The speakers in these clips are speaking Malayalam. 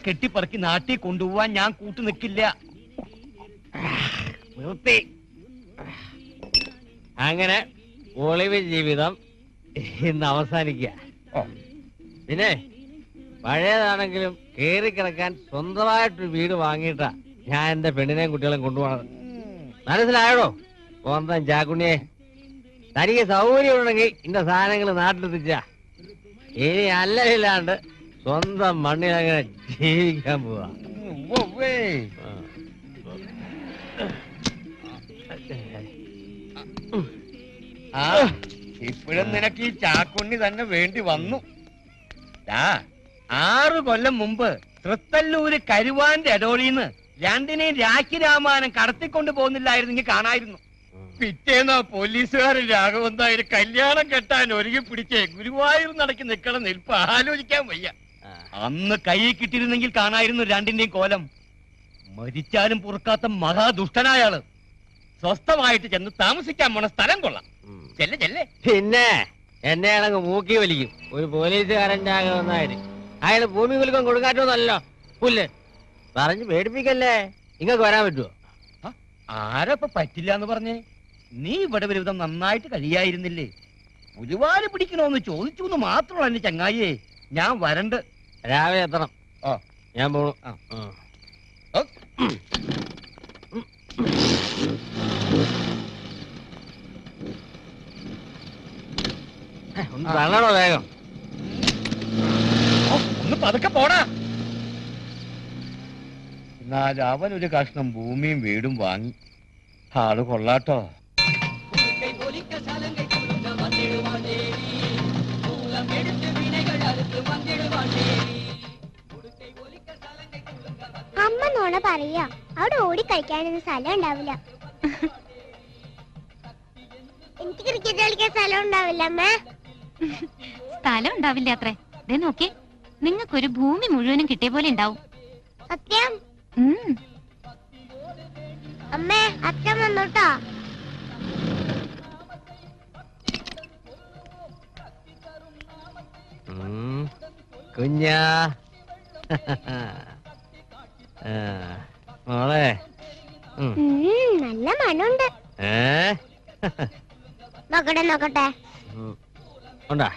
കെട്ടിപ്പറക്കി നാട്ടിൽ കൊണ്ടുപോവാൻ ഞാൻ കൂട്ടു നിൽക്കില്ല. നിർത്തി. അങ്ങനെ ഒളിവ് ജീവിതം ഇന്ന് അവസാനിക്കുക. പിന്നെ പഴയതാണെങ്കിലും കേറി കിടക്കാൻ സ്വന്തമായിട്ടൊരു വീട് വാങ്ങിയിട്ടാ ഞാൻ എന്റെ പെണ്ണിനെയും കുട്ടികളെയും കൊണ്ടുപോകണത്. മനസ്സിലായോ സ്വന്തം ചാക്കുണ്ണിയെ? തനിക്ക് സൗകര്യം ഉണ്ടെങ്കിൽ ഇന്ന സാധനങ്ങൾ നാട്ടിലെത്തിച്ച ഇനി അല്ലല്ലാണ്ട് സ്വന്തം മണ്ണിലങ്ങനെ ജീവിക്കാൻ പോവാ. ഇപ്പോഴും നിനക്ക് ഈ ചാക്കുണ്ണി തന്നെ വേണ്ടി വന്നു. 6 കൊല്ലം മുമ്പ് തൃത്തല്ലൂര് കരുവാന്റെ ഇടോളിന്ന് രണ്ടിനെയും രാഖി രാമായണം കടത്തിക്കൊണ്ട് പോകുന്നില്ലായിരുന്നെങ്കിൽ കാണായിരുന്നു. പിറ്റേന്ന് പോലീസുകാരൻ രാഘവന്തായൊരു കല്യാണം കെട്ടാൻ ഒരുങ്ങി പിടിച്ചേ ഗുരുവായൂർ നടക്കി നിൽക്കണം നിൽപ്പ് ആലോചിക്കാൻ വയ്യ. അന്ന് കൈ കിട്ടിയിരുന്നെങ്കിൽ കാണായിരുന്നു രണ്ടിന്റെയും കോലം. മരിച്ചാലും പൊറുക്കാത്ത മഹാദുഷ്ടനായാള്. സ്വസ്ഥമായിട്ട് ചെന്ന് താമസിക്കാൻ പോണ സ്ഥലം കൊള്ളാം. ചെല്ലേ ചെല്ലേ. പിന്നെ എന്നെ ആണെങ്കിൽ മൂക്കി വലിക്കും ഒരു പോലീസുകാരൻ രാഘവന്നായിട്ട്. അയാള് ഭൂമി കുലുക്കം കൊടുക്കാറ്റോന്നല്ലോ പുല്ല് പറഞ്ഞു പേടിപ്പിക്കല്ലേ. ഇങ്ങക്ക് വരാൻ പറ്റുമോ? ആരപ്പ പറ്റില്ല എന്ന് പറഞ്ഞേ? നീ ഇവിടെ വിധം നന്നായിട്ട് കഴിയായിരുന്നില്ലേ? ഒരുപാട് പിടിക്കണോന്ന് ചോദിച്ചു എന്ന് മാത്രമല്ല എന്റെ ചങ്ങായിയെ. ഞാൻ വരണ്ട്. രാവിലെ എത്തണം. ഞാൻ പോണു. തള്ളണോ വേഗം. ഒന്ന് പതുക്കെ പോടാ. എന്നാൽ അവനൊരു കഷ്ണം ഭൂമിയും വീടും വാങ്ങി. ആള് കൊള്ളാട്ടോ. അമ്മ നോണ പറയാ. അവിടെ ഓടി കളിക്കാനൊന്നും സ്ഥലം ഉണ്ടാവില്ല. എനിക്ക് ക്രിക്കറ്റ് കളിക്കാൻ സ്ഥലം ഉണ്ടാവില്ല അമ്മ. സ്ഥലം ഉണ്ടാവില്ല അത്രേ. നോക്കി നിങ്ങൾക്കൊരു ഭൂമി മുഴുവനും കിട്ടിയ പോലെ ഉണ്ടാവും. സത്യം അമ്മേ. അച്ഛൻ വന്നോട്ടോ. കുഞ്ഞാ മോളെ നല്ല മണമുണ്ട്. നോക്കട്ടെ നോക്കട്ടെ. ഉണ്ടാ.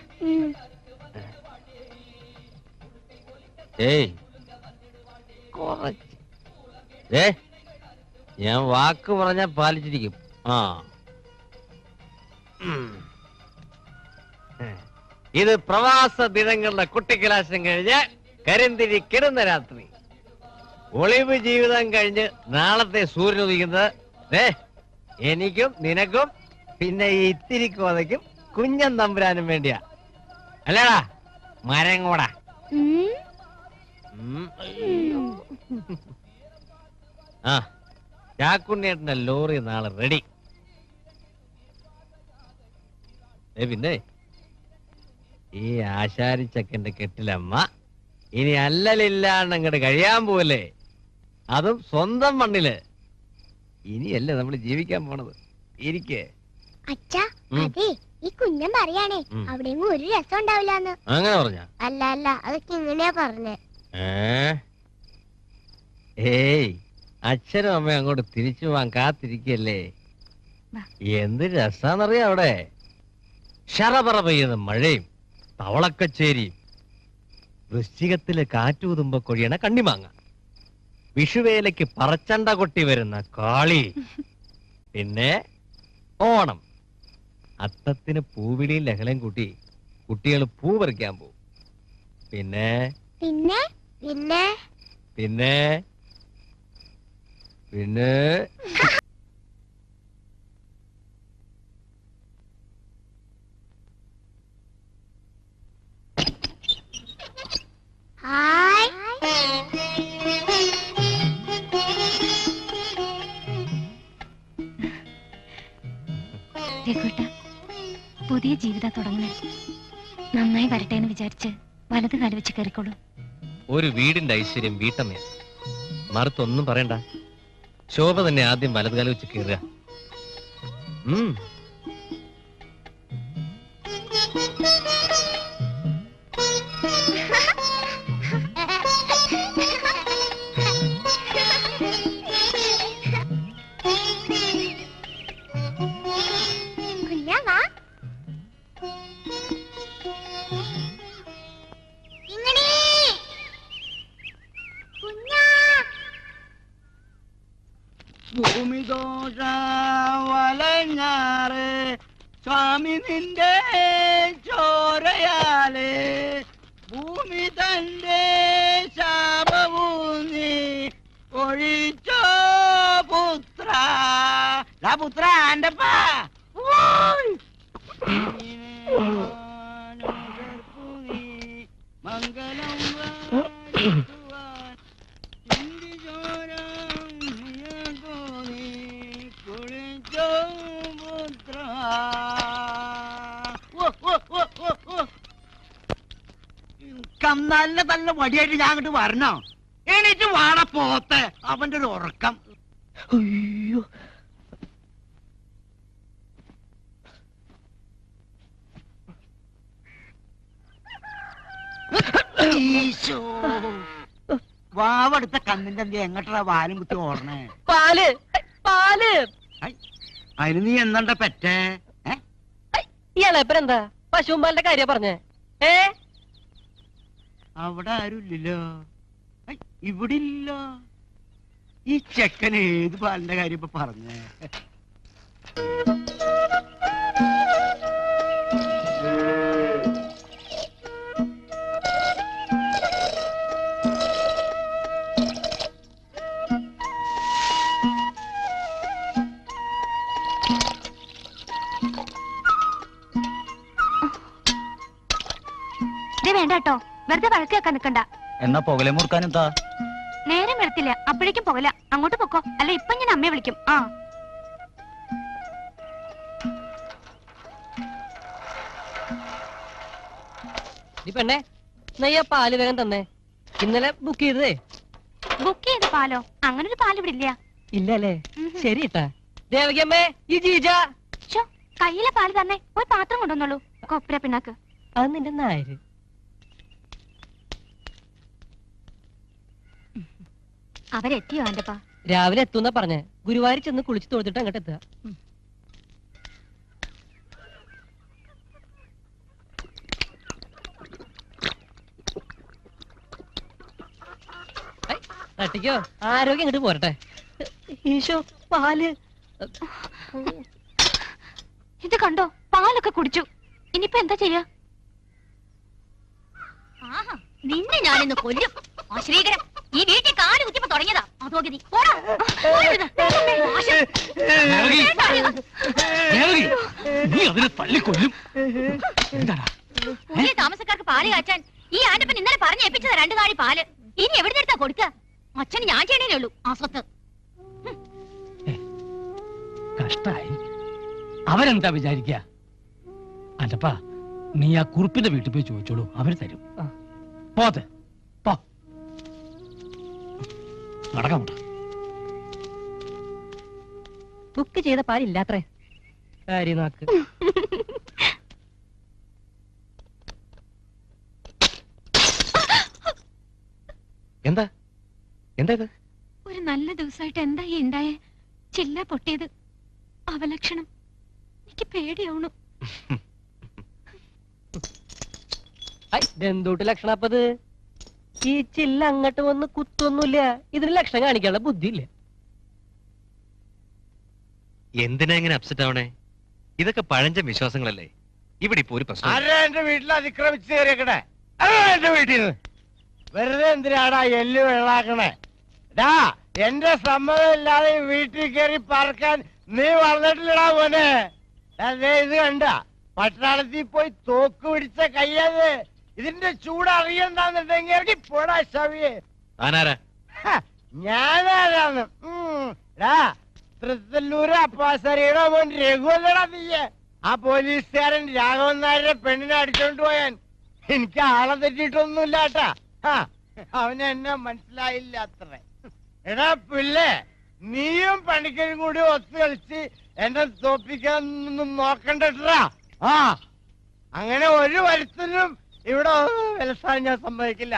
ഏയ് ഞാൻ വാക്ക് പറഞ്ഞാ പാലിച്ചിരിക്കും. ഇത് പ്രവാസ ദിനങ്ങളുടെ കുട്ടിക്കലാശം കഴിഞ്ഞ് കരിന്തിരി കിടന്ന രാത്രി. ഒളിവ് ജീവിതം കഴിഞ്ഞ് നാളത്തെ സൂര്യൻ ഉദിക്കുന്നത് എനിക്കും നിനക്കും പിന്നെ ഈ ഇത്തിരി കോതയ്ക്കും കുഞ്ഞൻ തമ്പുരാനും വേണ്ടിയാ. അല്ലേടാ മരങ്ങോടാ. ചാക്കുണ്ണിയേട്ടന്റെ ലോറി നാളെ റെഡി. പിന്നെ ഈ ആശാരിച്ചക്കന്റെ കെട്ടിലമ്മ ഇനി അല്ലലില്ലാണ്ട് അങ്ങോട്ട് കഴിയാൻ പോവല്ലേ. അതും സ്വന്തം മണ്ണില്. ഇനിയല്ലേ നമ്മൾ ജീവിക്കാൻ പോണത്. ഇരിക്കേ. അച്ഛാ അതെ ഈ കുഞ്ഞൻ പറയാണേ അവിടെയും ഒരു രസം ഉണ്ടാവില്ലാന്ന്. അങ്ങനെ പറഞ്ഞ? അല്ല അല്ല അതൊക്കെ ഇങ്ങനെയാ പറഞ്ഞേ. ഏയ് അച്ഛനും അമ്മയും അങ്ങോട്ട് തിരിച്ചു പോവാൻ കാത്തിരിക്കല്ലേ. എന്ത് രസാന്നറിയാം അവിടെ. ശറപറ പെയ്യുന്ന മഴയും തവളക്കച്ചേരിയും വൃശ്ചികത്തില് കാറ്റൂതുമ്പോ കൊഴിയണ കണ്ണിമാങ്ങ, വിഷുവേലയ്ക്ക് പറച്ചണ്ട കൊട്ടി വരുന്ന കാളി, പിന്നെ ഓണം. അത്തത്തിന് പൂവിളിയും ലഹളയും കൂട്ടി കുട്ടികൾ പൂ പറിക്കാൻ പോവും. പിന്നെ പിന്നെ പിന്നെ പിന്നെ പിന്നെ പുതിയ ജീവിതം തുടങ്ങണേ. നന്നായി വരട്ടെ എന്ന് വിചാരിച്ച് വലത് കാല് വെച്ച് കയറിക്കോളൂ. ഒരു വീടിന്റെ ഐശ്വര്യം വീട്ടമ്മ. മറുത്തൊന്നും പറയണ്ട. ശോഭ തന്നെ ആദ്യം വലത് കാല് വെച്ച് കയറുക. ഭൂമിദോഷ വലഞ്ഞാറ് സ്വാമി നിന്റെ ചോരയാല് ഭൂമി തന്റെ ശാപഭൂമി ഒഴിച്ചോ പുത്ര പുത്ര ആൻ്റപ്പാ മംഗളം നല്ല നല്ല വടിയായിട്ട് ഞാൻ അങ്ങോട്ട് വരണോ? എണീറ്റ് വാട പോത്തെ, അവന്റെ ഒരു ഉറക്കം. അയ്യോ ഈശോ, വാവെടുത്ത കണ്ണിന്റെ എന്ത് എങ്ങട്ടാ വാലും കുത്തി ഓടണേ? പാല് പാല്. അതിന് നീ എന്താ പെറ്റേ? ഇയാളെപ്പരെന്താ പശുമ്പാലിന്റെ കാര്യ പറഞ്ഞേ? അവിടെ ആരുമില്ലല്ലോ. ഇവിടെ ഇല്ല. ഈ ചെക്കൻ ഏത് പാലിന്റെ കാര്യം ഇപ്പൊ പറഞ്ഞേ? വേണ്ട കേട്ടോ, വെറുതെ വഴക്ക് കേൾക്കാൻ നിക്കണ്ട. എന്നാ പുകലെ മുറുക്കാനെന്താ? നേരം വെളുത്തില്ല, അപ്പോഴേക്കും പോകല. അങ്ങോട്ട് പൊക്കോ, അല്ല ഇപ്പൊ ഞാൻ അമ്മയെ വിളിക്കും. ആ പെണ്ണെ, നെയ്യ പാല് വേഗം തന്നെ. ഇന്നലെ ബുക്ക് ചെയ്തതേ. ബുക്ക് ചെയ്ത പാലോ? അങ്ങനൊരു പാല് ഇവിടെ ഇല്ല. ഇല്ലല്ലേ? ശരി ഇട്ടാ. ദേവകിയമ്മേ, ഈ ജീജ കയ്യിലെ പാല് തന്നെ. ഒരു പാത്രം കൊണ്ടുവന്നോളൂ. കൊപ്ര പിണ്ണാക്ക്. അത് നിന്റെ നായര്. അവരെത്തിയോ ആന്റപ്പാ? രാവിലെ എത്തുന്ന പറഞ്ഞേ. ഗുരുവായൂർ ചെന്ന് കുളിച്ച് തൊടുത്തിട്ട് അങ്ങോട്ട് എത്തുക. തട്ടിക്കോ, ആരോഗ്യം ഇങ്ങോട്ട് പോരട്ടെ. ഈശോ, പാല്. ഇത് കണ്ടോ, പാലൊക്കെ കുടിച്ചു. ഇനിയിപ്പോ എന്താ ചെയ്യാ? നിന്നെ ഞാനിന്ന് കൊല്ലും. ശ്രീകരം, ഈ വീട്ടിൽ കാല് കുത്തിയപ്പോ തുടങ്ങിയതാ അതോഗതി. പുതിയ താമസക്കാർക്ക് പാല് കാച്ചാൻ ഈ ആന്റപ്പൻ ഇന്നലെ പറഞ്ഞേൽപ്പിച്ചതാ 2 കാടി പാല്. ഇനി എവിടുന്നെടുത്താ കൊടുക്ക? അച്ഛന് ഞാൻ ചെയ്യണേ ഉള്ളൂ ആ സ്വത്ത്. കഷ്ടായി. അവരെന്താ വിചാരിക്ക? അല്ലപ്പാ, നീ ആ കുറുപ്പിന്റെ വീട്ടിൽ പോയി ചോദിച്ചോളൂ, അവര് തരും. പോത്തെ പോ, നടക്കാമുണ്ട്. ബുക്ക് ചെയ്ത പാലില്ലാത്രേ. കാര്യം നോക്ക്. എന്താ എന്താ ഇത്? ഒരു നല്ല ദിവസമായിട്ട് എന്താ ഈ ഉണ്ടായേ? ചില്ല പൊട്ടിയത്, അവലക്ഷണം. എനിക്ക് പേടിയാവണു. എന്തൂട്ട് ലക്ഷണപ്പത്? ഈ ചില്ല അങ്ങോട്ട് വന്ന് കുത്തൊന്നുമില്ല. ഇതിന് ലക്ഷണം കാണിക്കാനുള്ള ബുദ്ധിയില്ല. എന്തിനാ ഇങ്ങനെ അപ്സെറ്റ് ആവണേ? ഇതൊക്കെ പഴഞ്ചൻ വിശ്വാസങ്ങളല്ലേ. ഇവിടെ ഇപ്പൊ ഒരു പ്രശ്നം. എന്റെ വീട്ടിൽ അതിക്രമിച്ച് കയറിയേക്കണേ? എന്റെ വീട്ടിൽ വെറുതെ എന്തിനാടാ എല്ല് വെള്ളാക്കണേ? എന്റെ സമ്മതം ഇല്ലാതെ വീട്ടിൽ കയറി പറക്കാൻ നീ വളർന്നിട്ടില്ലടാ മോനെ. ഇത് കണ്ട, പട്ടാളത്തിൽ പോയി തോക്ക് പിടിച്ച കയ്യത്. ഇതിന്റെ ചൂട് അറിയണ്ടെന്നുണ്ടെങ്കിൽ പോടാ ശവിയെ. താനാരാ? ഞാനാരാന്ന്? തൃത്തല്ലൂര് അപ്പാസരിയുടെ മോൻ രഘുവല്ലടാ നീയെ. ആ പോലീസുകാരൻ രാഘവൻ നായരുടെ പെണ്ണിനെ അടിച്ചോണ്ട് പോയാൻ. എനിക്ക് ആളെ തെറ്റിയിട്ടൊന്നുമില്ല കേട്ടാ. അവന് എന്നെ മനസ്സിലായില്ല അത്ര. എടാ പിള്ളേ, നീയും പണിക്കരും കൂടി ഒത്തു കളിച്ച് എന്നെ തോപ്പിക്കാനൊന്നും നോക്കണ്ടട്ടാ. അങ്ങനെ ഒരു വരുത്തലും ഇവിടെ വിലസാൻ ഞാൻ സമ്മതിക്കില്ല.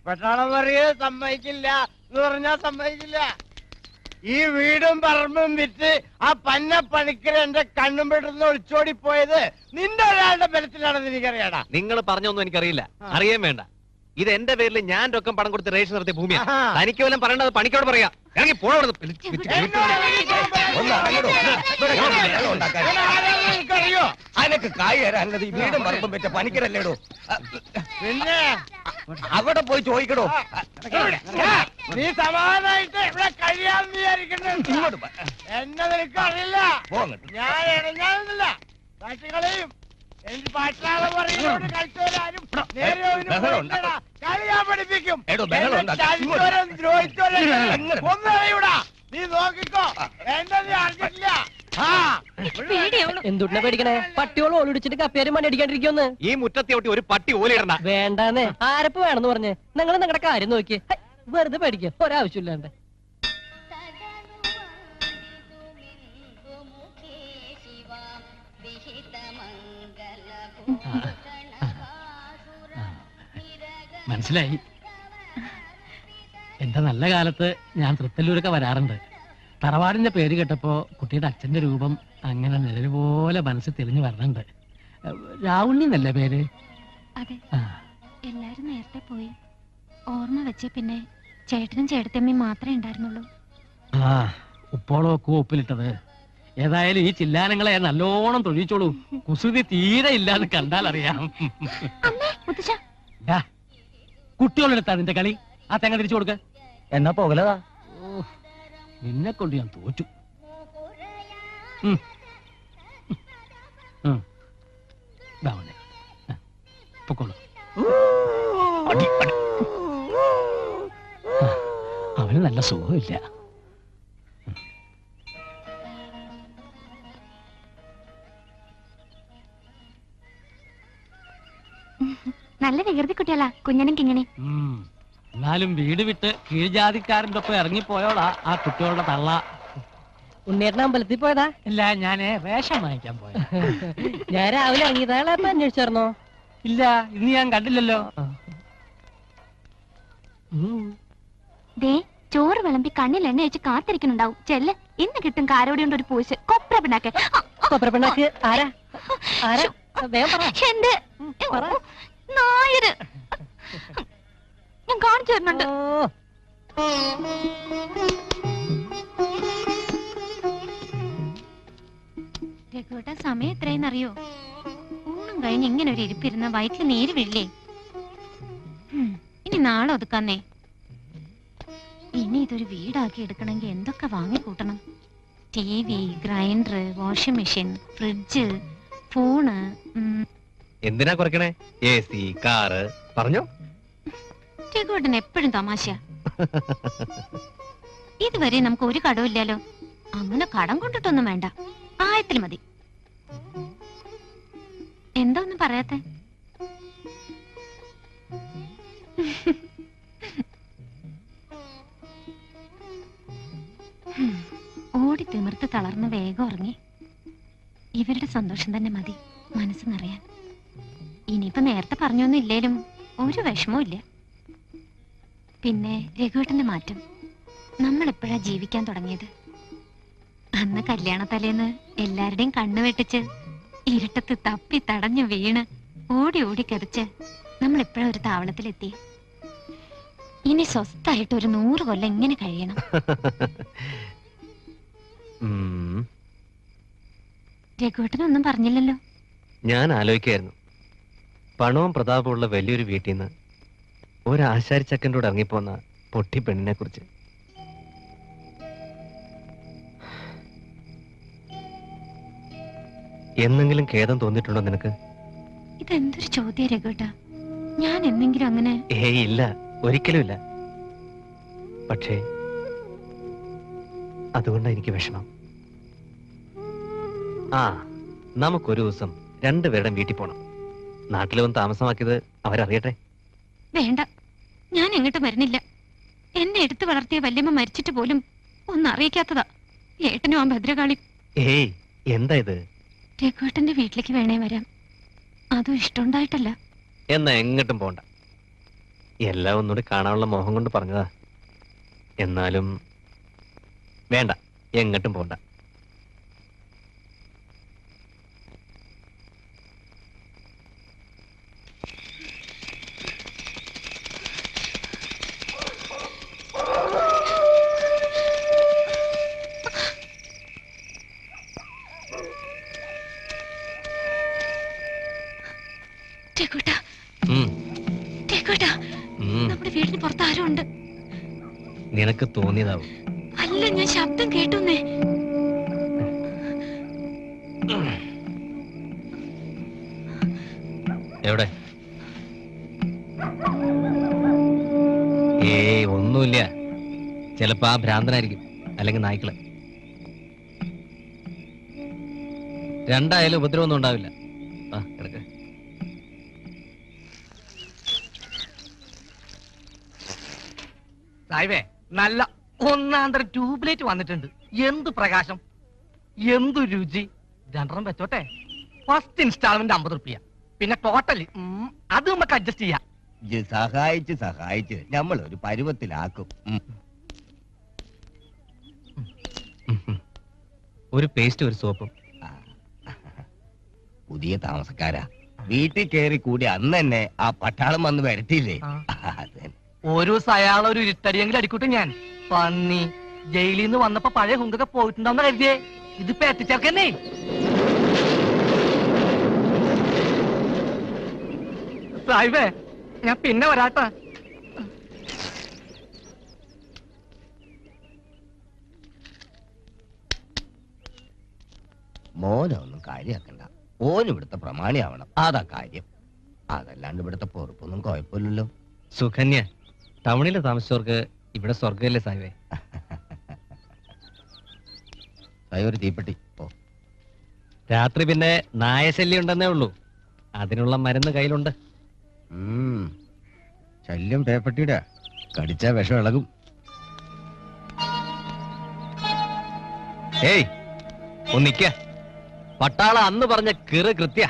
പട്ടാളം പറയത് സമ്മതിക്കില്ല എന്ന് പറഞ്ഞാൽ സമ്മതിക്കില്ല. ഈ വീടും പറമ്പും വിറ്റ് ആ പന്ന പണിക്കര് എന്റെ കണ്ണും പെട്ടെന്ന് ഒളിച്ചോടി പോയത് നിന്റെ ഒരാളുടെ ബലത്തിലാണെന്ന് എനിക്കറിയാടാ. നിങ്ങൾ പറഞ്ഞൊന്നും എനിക്കറിയില്ല, അറിയാൻ വേണ്ട. ഇത് എന്റെ പേരിൽ ഞാൻ രൊക്കം പണം കൊടുത്ത് റേഷൻ നടത്തിയ ഭൂമിയാണ്. തനിക്ക് വല്ലതും പറയേണ്ടത് പണിക്കോട് പറയാ. ഇറങ്ങി പോണോ. അതിനൊക്കെ കായ് തരാനുള്ളത് ഈ വീടും പറമ്പും വെച്ച പണിക്കരല്ലേടോ. പിന്നെ അവിടെ പോയി ചോദിക്കടോ. നീ സമാധാനായിട്ട് ഇവിടെ കഴിയാന്ന് വിചാരിക്കുന്നത് എന്നെ നിനക്ക് അറിയില്ല. ഞാൻ ഇറങ്ങാനില്ല. കാറ്റുകളെയും എനിക്ക് പാട്ടാളെ പറയുന്നോട് കളിച്ചവരാരും കളിയാൻ പഠിപ്പിക്കും. ഒന്നറിയൂടാ. നീ നോക്കിക്കോ. എന്നെ നീ അറിഞ്ഞിട്ടില്ല. എന്തുട്ടിനെ പേടിക്കണേ? പട്ടിയോളം ഓടിച്ചിട്ട് കപ്പേരും മണി അടിക്കാണ്ടിരിക്കുമെന്ന്. ഈ മുറ്റത്തെ ഒരു പട്ടി ഓലിടണ്ട. വേണ്ടാന്നേ. ആരപ്പ് വേണമെന്ന് പറഞ്ഞ് നിങ്ങൾ നിങ്ങളുടെ കാര്യം നോക്കി വെറുതെ പേടിക്കുക. ഒരാവശ്യമില്ലാണ്ട്. മനസ്സിലായി. എന്റെ നല്ല കാലത്ത് ഞാൻ തൃത്തല്ലൂരൊക്കെ വരാറുണ്ട്. തറവാടിന്റെ പേര് കേട്ടപ്പോ കുട്ടിയുടെ അച്ഛന്റെ രൂപം അങ്ങനെ നിഴല് പോലെ മനസ്സിൽ തെളിഞ്ഞു വരണുണ്ട്. രാവുണ്ണി എന്നല്ലേ പേര്? അതെ. എല്ലാരും നേരത്തെ പോയി. ഓർമ്മ വെച്ച പിന്നെ ചേട്ടനും ചേട്ടത്തമ്മയും മാത്രമേ ഉണ്ടായിരുന്നുള്ളൂ. ആ ഉപ്പോളമൊക്കെ ഉപ്പിലിട്ടത്. ഏതായാലും ഈ ചില്ലാനങ്ങളെ നല്ലോണം തൊഴിച്ചോളൂ. കുസൃതി തീരെ ഇല്ലാന്ന് കണ്ടാൽ അറിയാം. കുട്ടികളെടുത്താ നിന്റെ കളി. ആ തേങ്ങ തിരിച്ചു കൊടുക്ക. എന്നാ പോകലതാ. നിന്നെ കൊണ്ട് ഞാൻ തോറ്റു. പൊക്കോളൂ. അവന് നല്ല സുഖമില്ല. നല്ല വികൃതി കുട്ടികളാ കുഞ്ഞനും കിങ്ങനെ. എന്നാലും വീട് വിട്ട് കീഴ്ജാതിക്കാരന്റെ ഒപ്പം ഇറങ്ങിപ്പോയോളാ ആ കുട്ടികളുടെ തള്ള. ഉണ്ണേട്ടൻ അമ്പലത്തിൽ പോയതാ? ഇല്ല, ഞാന് റേഷൻ വാങ്ങിക്കാൻ പോയ. ഞാൻ രാവിലെ ഇറങ്ങിയതാ. അന്വേഷിച്ചായിരുന്നോ? ഇല്ല, ഇന്ന് ഞാൻ കണ്ടില്ലല്ലോ. ദേ ചോറ് വിളമ്പി കണ്ണിൽ എണ്ണ വെച്ച് കാത്തിരിക്കുന്നുണ്ടാവും. ചെല്ല്, ഇന്ന് കിട്ടും കാരോടി കൊണ്ട് ഒരു പൂശ്. കൊപ്ര പിണ്ണാക്ക്. കൊപ്ര പിണ്ണാക്ക് ആരാ? ആരാ? വേഗം പറ. എന്റെ നായര് ഞാൻ കാണിച്ചു തരുന്നുണ്ട്. രഘുവേട്ട സമയം എത്രയെന്നറിയോ? ഊണും കഴിഞ്ഞ് ഇങ്ങനെ ഒരു ഇരിപ്പിരുന്ന വയറ്റിൽ നീര് വീഴില്ലേ? ഇനി നാളെ ഒതുക്കാന്നേ. ഇനി ഇതൊരു വീടാക്കി എടുക്കണമെങ്കിൽ എന്തൊക്കെ വാങ്ങിക്കൂട്ടണം? TV, grinder, washing machine, fridge, phone. എന്തിനാ കുറയ്ക്കണേ? AC, കാറ് പറഞ്ഞോ. രഘുവേട്ടൻ എപ്പോഴും തമാശ. ഇതുവരെ നമുക്ക് ഒരു കടവും ഇല്ലല്ലോ. അങ്ങനെ കടം കൊണ്ടിട്ടൊന്നും വേണ്ട, ആയത്തിൽ മതി. എന്താ ഒന്നും പറയാത്തെ? ഓടി തിമിർത്ത് തളർന്ന് വേഗം ഉറങ്ങി. ഇവരുടെ സന്തോഷം തന്നെ മതി മനസ്സ് നിറയാൻ. ഇനിയിപ്പോ നേരത്തെ പറഞ്ഞൊന്നും ഇല്ലേലും ഒരു വിഷമവും ഇല്ല. പിന്നെ രഘുവേട്ടന്റെ മാറ്റം. നമ്മൾ എപ്പോഴാ ജീവിക്കാൻ തുടങ്ങിയത്? അന്ന് കല്യാണത്തലേന്ന് എല്ലാവരുടെയും കണ്ണു വെട്ടിച്ച് ഇരുട്ടത്ത് തപ്പി തടഞ്ഞു വീണ് ഓടി ഓടി കെറിച്ച് നമ്മൾ എപ്പോഴാ ഒരു താവളത്തിലെത്തി? ഇനി സ്വസ്ഥായിട്ട് ഒരു 100 കൊല്ലം ഇങ്ങനെ കഴിയണം. രഘുവേട്ടനൊന്നും പറഞ്ഞില്ലല്ലോ. ഞാൻ ആലോചിക്കായിരുന്നു, പണവും പ്രതാപമുള്ള വലിയൊരു വീട്ടിൽ നിന്ന് ഒരു ആശാരിച്ചക്കൻ്റെ കൂടെ ഇറങ്ങിപ്പോന്ന പൊട്ടി പെണ്ണിനെ കുറിച്ച്. എന്നെങ്കിലും ഖേദം തോന്നിയിട്ടുണ്ടോ നിനക്ക്? ഇതെന്തൊരു ചോദ്യം രഘുവേട്ടാ. ഞാൻ എന്തെങ്കിലും അങ്ങനെ? ഏയ് ഇല്ല, ഒരിക്കലും ഇല്ല. പക്ഷേ അതുകൊണ്ടാ എനിക്ക് വിഷമം. ആ, നമുക്കൊരു ദിവസം രണ്ടുപേരുടെ വീട്ടിൽ പോണം. നാട്ടിൽ വന്ന് താമസമാക്കിയത് അവരറിയട്ടെ. വേണ്ട, ഞാൻ എങ്ങോട്ടും വരുന്നില്ല. എന്നെ എടുത്തു വളർത്തിയ വല്യമ്മ മരിച്ചിട്ട് പോലും ഒന്നും അറിയിക്കാത്തതാ ഏട്ടനും ആ ഭദ്രകാളി. ഏയ് എന്താ ഇത്? രഘുവേട്ടന്റെ വീട്ടിലേക്ക് വേണേ വരാം. അതും ഇഷ്ടമുണ്ടായിട്ടല്ല. എന്നാ എങ്ങോട്ടും പോണ്ട. എല്ലാം ഒന്നുകൂടി കാണാനുള്ള മോഹം കൊണ്ട് പറഞ്ഞതാ. എന്നാലും വേണ്ട, എങ്ങോട്ടും പോണ്ട. രഘുട്ടാ, ഉം, രഘുട്ടാ, ഉം. നമ്മുടെ വീടിന് പുറത്ത് ആരും ഉണ്ട്. നിനക്ക് തോന്നിയതാവും. അല്ല, ഞാൻ ശബ്ദം കേട്ടുന്നേ. എവിടെ? ഏയ് ഒന്നുമില്ല. ചിലപ്പോ ആ ഭ്രാന്തനായിരിക്കും, അല്ലെങ്കിൽ നായ്ക്കള്. രണ്ടായാലും ഉപദ്രവമൊന്നും ഉണ്ടാവില്ല. ആ കിടക്ക. സായിബേ, നല്ല ഒന്നാന്തര ട്യൂബ് ലൈറ്റ് വന്നിട്ടുണ്ട്. എന്ത് പ്രകാശം, എന്തു രുചി. 2 വെച്ചോട്ടെ. ഫസ്റ്റ് ഇൻസ്റ്റാൾമെന്റ് 50 റുപ്യ, പിന്നെ ടോട്ടല് അത് നമുക്ക് അഡ്ജസ്റ്റ് ചെയ്യാം. സഹായിച്ച് നമ്മൾ ഒരു പരുവത്തിലാക്കും. ഒരു പേസ്റ്റ്, ഒരു സോപ്പും. പുതിയ താമസക്കാരാ, വീട്ടിൽ കയറി കൂടി അന്ന് തന്നെ ആ പട്ടാളം വന്ന് വരട്ടിയില്ലേ? ഒരു ദിവസം അയാളൊരു ഇരുട്ടടിയെങ്കിലും അടിക്കൂട്ടെ. ഞാൻ പന്നി ജയിലിൽ നിന്ന് വന്നപ്പോ പഴയ ഹുങ്കൊക്കെ പോയിട്ടുണ്ടാവുന്ന കരുതിയേ. ഇതിപ്പോ എത്തിച്ചേർക്കന്നേ. സാഹിബേ, ഞാൻ പിന്നെ വരാട്ടാ. മോനൊന്നും കാര്യാക്കണ്ട. ഓൻ ഇവിടുത്തെ പ്രമാണിയാവണം, അതാ കാര്യം. അതല്ലാണ്ട് ഇവിടുത്തെ പൊറുപ്പൊന്നും കുഴപ്പമില്ലല്ലോ. സുകന്യ, ടൗണിൽ താമസിച്ചവർക്ക് ഇവിടെ സ്വർഗമല്ലേ സാഹിബേ? ഒരു തീപ്പെട്ടി ഓ. രാത്രി പിന്നെ നായശല്യം ഉണ്ടെന്നേ ഉള്ളൂ. അതിനുള്ള മരുന്ന് കയ്യിലുണ്ട്. ശല്യം പേപ്പട്ടിയുടെ കടിച്ച വിഷം ഇളകും. ഏയ് ഒന്നിക്ക. പട്ടാള അന്ന് പറഞ്ഞ കിറ് കൃത്യ.